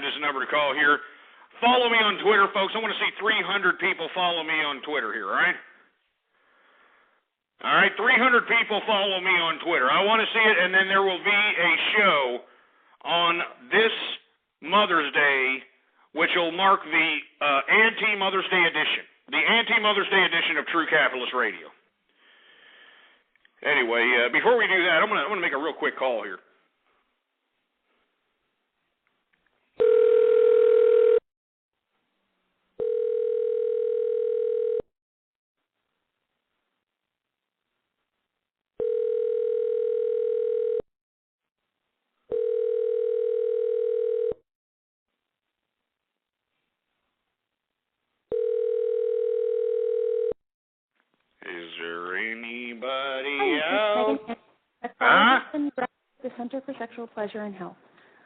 Speaker 19: is the number to call here. Follow me on Twitter, folks. I want to see 300 people follow me on Twitter here, all right? All right, 300 people follow me on Twitter. I want to see it, and then there will be a show on this Mother's Day, which will mark the anti-Mother's Day edition, the anti-Mother's Day edition of True Capitalist Radio. Anyway, before we do that, I'm gonna make a real quick call here. Is there anybody else?
Speaker 10: Huh? The Center for Sexual Pleasure and Health.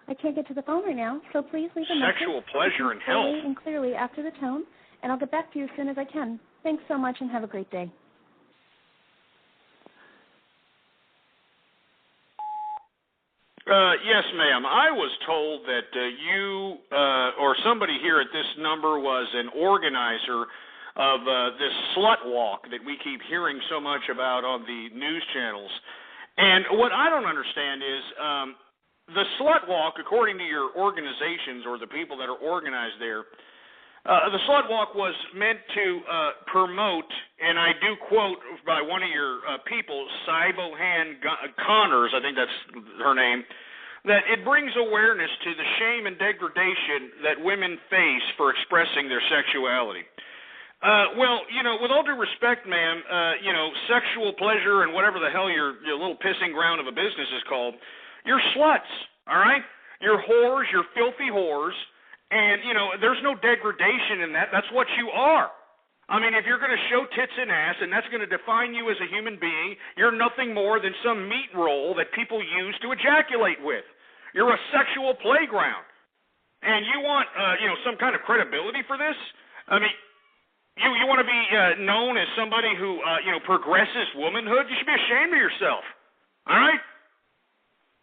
Speaker 10: I can't get to the phone right now, so please leave a message.
Speaker 19: Sexual pleasure and health.
Speaker 10: Slowly and clearly after the tone, and I'll get back to you as soon as I can. Thanks so much and have a great day.
Speaker 19: Yes, ma'am. I was told that you or somebody here at this number was an organizer of this slut walk that we keep hearing so much about on the news channels. And what I don't understand is the slut walk, according to your organizations or the people that are organized there, the slut walk was meant to promote, and I do quote by one of your people, Cybohan Connors, I think that's her name,
Speaker 5: that it brings awareness to the shame and degradation that women face for expressing their sexuality. Well, with all due respect, ma'am, sexual pleasure and whatever the hell your little pissing ground of a business is called, you're sluts, all right? You're whores, you're filthy whores, and, there's no degradation in that. That's what you are. I mean, if you're going to show tits and ass and that's going to define you as a human being, you're nothing more than some meat roll that people use to ejaculate with. You're a sexual playground. And you want, some kind of credibility for this? I mean, you want to be known as somebody who, progresses womanhood? You should be ashamed of yourself. All right?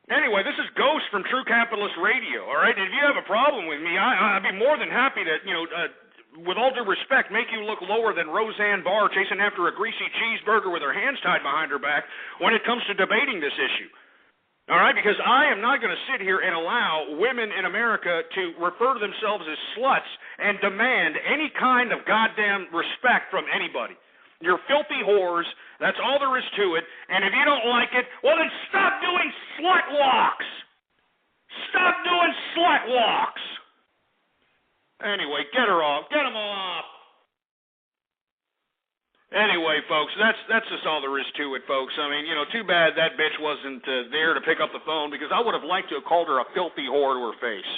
Speaker 5: Anyway, this is Ghost from True Capitalist Radio, all right? And if you have a problem with me, I'd be more than happy to, with all due respect, make you look lower than Roseanne Barr chasing after a greasy cheeseburger with her hands tied behind her back when it comes to debating this issue. All right? Because I am not going to sit here and allow women in America to refer to themselves as sluts and demand any kind of goddamn respect from anybody. You're filthy whores. That's all there is to it. And if you don't like it, well, then stop doing slut walks. Stop doing slut walks. Anyway, get her off. Get them all off. Anyway, folks, that's just all there is to it, folks. I mean, too bad that bitch wasn't there to pick up the phone, because I would have liked to have called her a filthy whore to her face.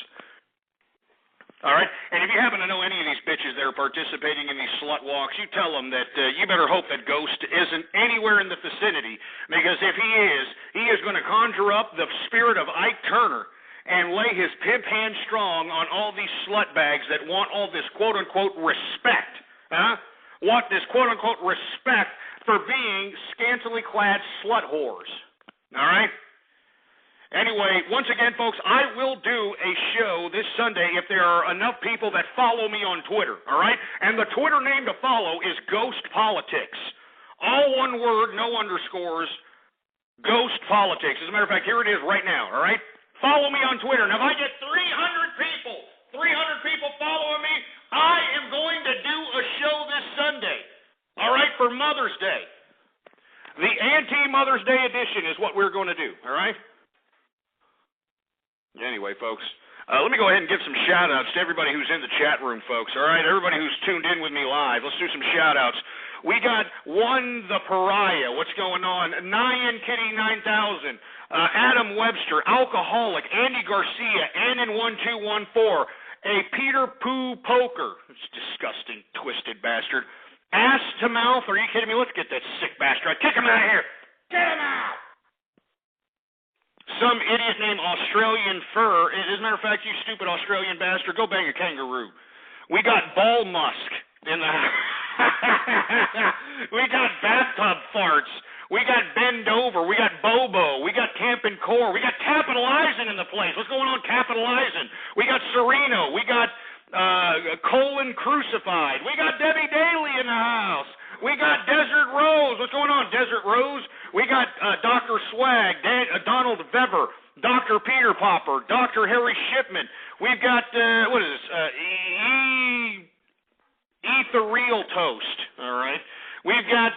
Speaker 5: All right? And if you happen to know any of these bitches that are participating in these slut walks, you tell them that you better hope that Ghost isn't anywhere in the vicinity, because if he is going to conjure up the spirit of Ike Turner and lay his pimp hand strong on all these slut bags that want all this quote-unquote respect, want this quote-unquote respect for being scantily clad slut whores. All right? Anyway, once again, folks, I will do a show this Sunday if there are enough people that follow me on Twitter, all right? And the Twitter name to follow is Ghost Politics. All one word, no underscores, Ghost Politics. As a matter of fact, here it is right now, all right? Follow me on Twitter. Now, if I get 300 people following me, I am going to do a show this Sunday, all right, for Mother's Day. The anti-Mother's Day edition is what we're going to do, all right? Anyway, folks, let me go ahead and give some shout-outs to everybody who's in the chat room, folks, all right? Everybody who's tuned in with me live. Let's do some shout-outs. We got One the Pariah. What's going on? Nyan Kitty 9000. Adam Webster, Alcoholic, Andy Garcia, Annan1214, a Peter Pooh Poker. It's disgusting, twisted bastard. Ass to mouth. Are you kidding me? Let's get that sick bastard. Kick him out of here. Get him out. Some idiot named Australian Fur. As a matter of fact, you stupid Australian bastard, go bang a kangaroo. We got Ball Musk in the house. We got Bathtub Farts. We got Bend Over. We got Bobo. We got Campin' Core. We got Capitalizing in the place. What's going on, Capitalizing? We got Sereno. We got Colon Crucified. We got Debbie Daly in the house. We got Desert Rose. What's going on, Desert Rose? We got Dr. Swag, Donald Vever, Dr. Peter Popper, Dr. Harry Shipman. We've got, what is this, Ethereal Toast, all right? We've got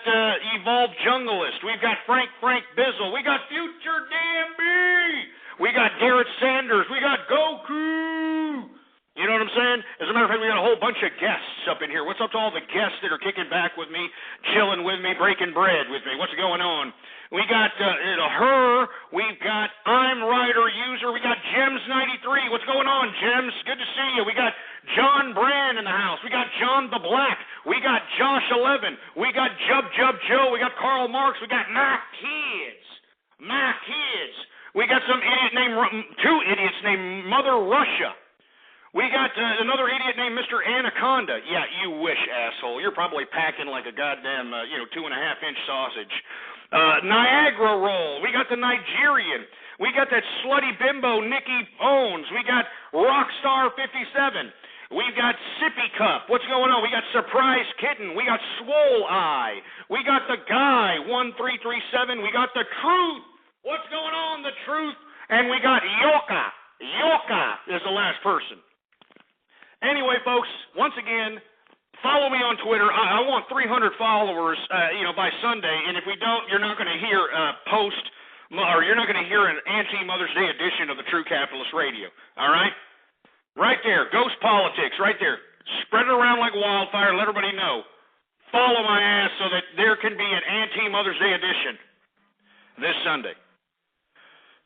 Speaker 5: Evolved Junglist. We've got Frank Bizzle. We got Future DMB. We got Garrett Sanders. We got Goku. You know what I'm saying? As a matter of fact, we got a whole bunch of guests up in here. What's up to all the guests that are kicking back with me, chilling with me, breaking bread with me? What's going on? We got her. We've got I'm Rider User. We got Gems93. What's going on, Gems? Good to see you. We got John Brand in the house. We got John the Black. We got Josh11. We got Jub Joe. We got Karl Marx. We got My Kids. We got some idiot named, two idiots named Mother Russia. We got another idiot named Mr. Anaconda. Yeah, you wish, asshole. You're probably packing like a goddamn, 2.5-inch sausage. Niagara Roll. We got the Nigerian. We got that slutty bimbo Nikki Owens. We got Rockstar 57. We've got Sippy Cup. What's going on? We got Surprise Kitten. We got Swole Eye. We got the Guy 1337. We got the Truth. What's going on? The Truth. And we got Yoka. Yoka is the last person. Anyway, folks, once again, follow me on Twitter. I want 300 followers, by Sunday. And if we don't, you're not going to hear post or you're not going to hear an anti-Mother's Day edition of the True Capitalist Radio. All right? Right there, ghost politics, right there. Spread it around like wildfire. Let everybody know. Follow my ass so that there can be an anti-Mother's Day edition this Sunday.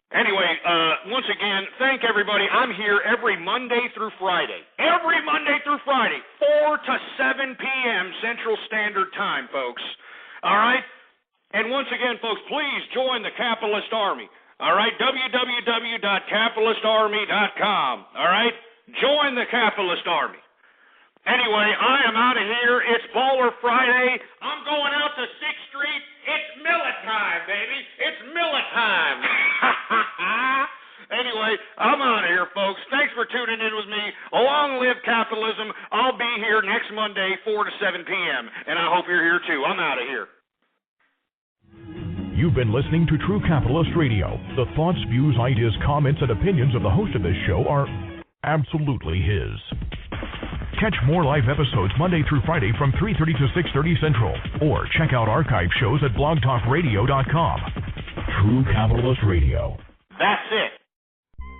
Speaker 5: Anyway, once again, thank everybody. I'm here every Monday through Friday. Every Monday through Friday, 4 to 7 p.m. Central Standard Time, folks. All right? And once again, folks, please join the Capitalist Army. All right? www.capitalistarmy.com. All right? Join the Capitalist Army. Anyway, I am out of here. It's Baller Friday. I'm going out to 6th Street. It's millet time, baby. It's millet time. Anyway, I'm out of here, folks. Thanks for tuning in with me. Long live capitalism. I'll be here next Monday, 4 to 7 p.m., and I hope you're here, too. I'm out of here.
Speaker 4: You've been listening to True Capitalist Radio. The thoughts, views, ideas, comments, and opinions of the host of this show are absolutely his. Catch more live episodes Monday through Friday from 3:30 to 6:30 Central, or check out archive shows at blogtalkradio.com. True Capitalist Radio.
Speaker 5: That's it.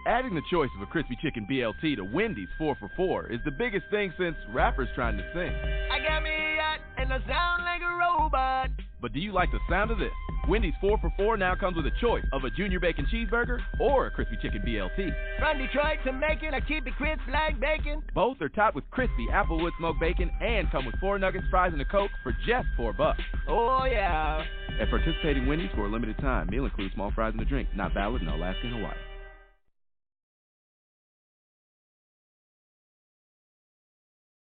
Speaker 14: Adding the choice of a crispy chicken BLT to Wendy's 4 for $4 is the biggest thing since rappers trying to sing.
Speaker 23: I got me a yacht and I sound like a robot.
Speaker 14: But do you like the sound of this? Wendy's 4 for $4 now comes with a choice of a junior bacon cheeseburger or a crispy chicken BLT.
Speaker 23: From Detroit to Macon, I keep it crisp like bacon.
Speaker 14: Both are topped with crispy applewood smoked bacon and come with 4 nuggets, fries, and a Coke for just $4.
Speaker 23: Oh, yeah.
Speaker 14: At participating Wendy's for a limited time, meal includes small fries and a drink. Not valid in Alaska and Hawaii.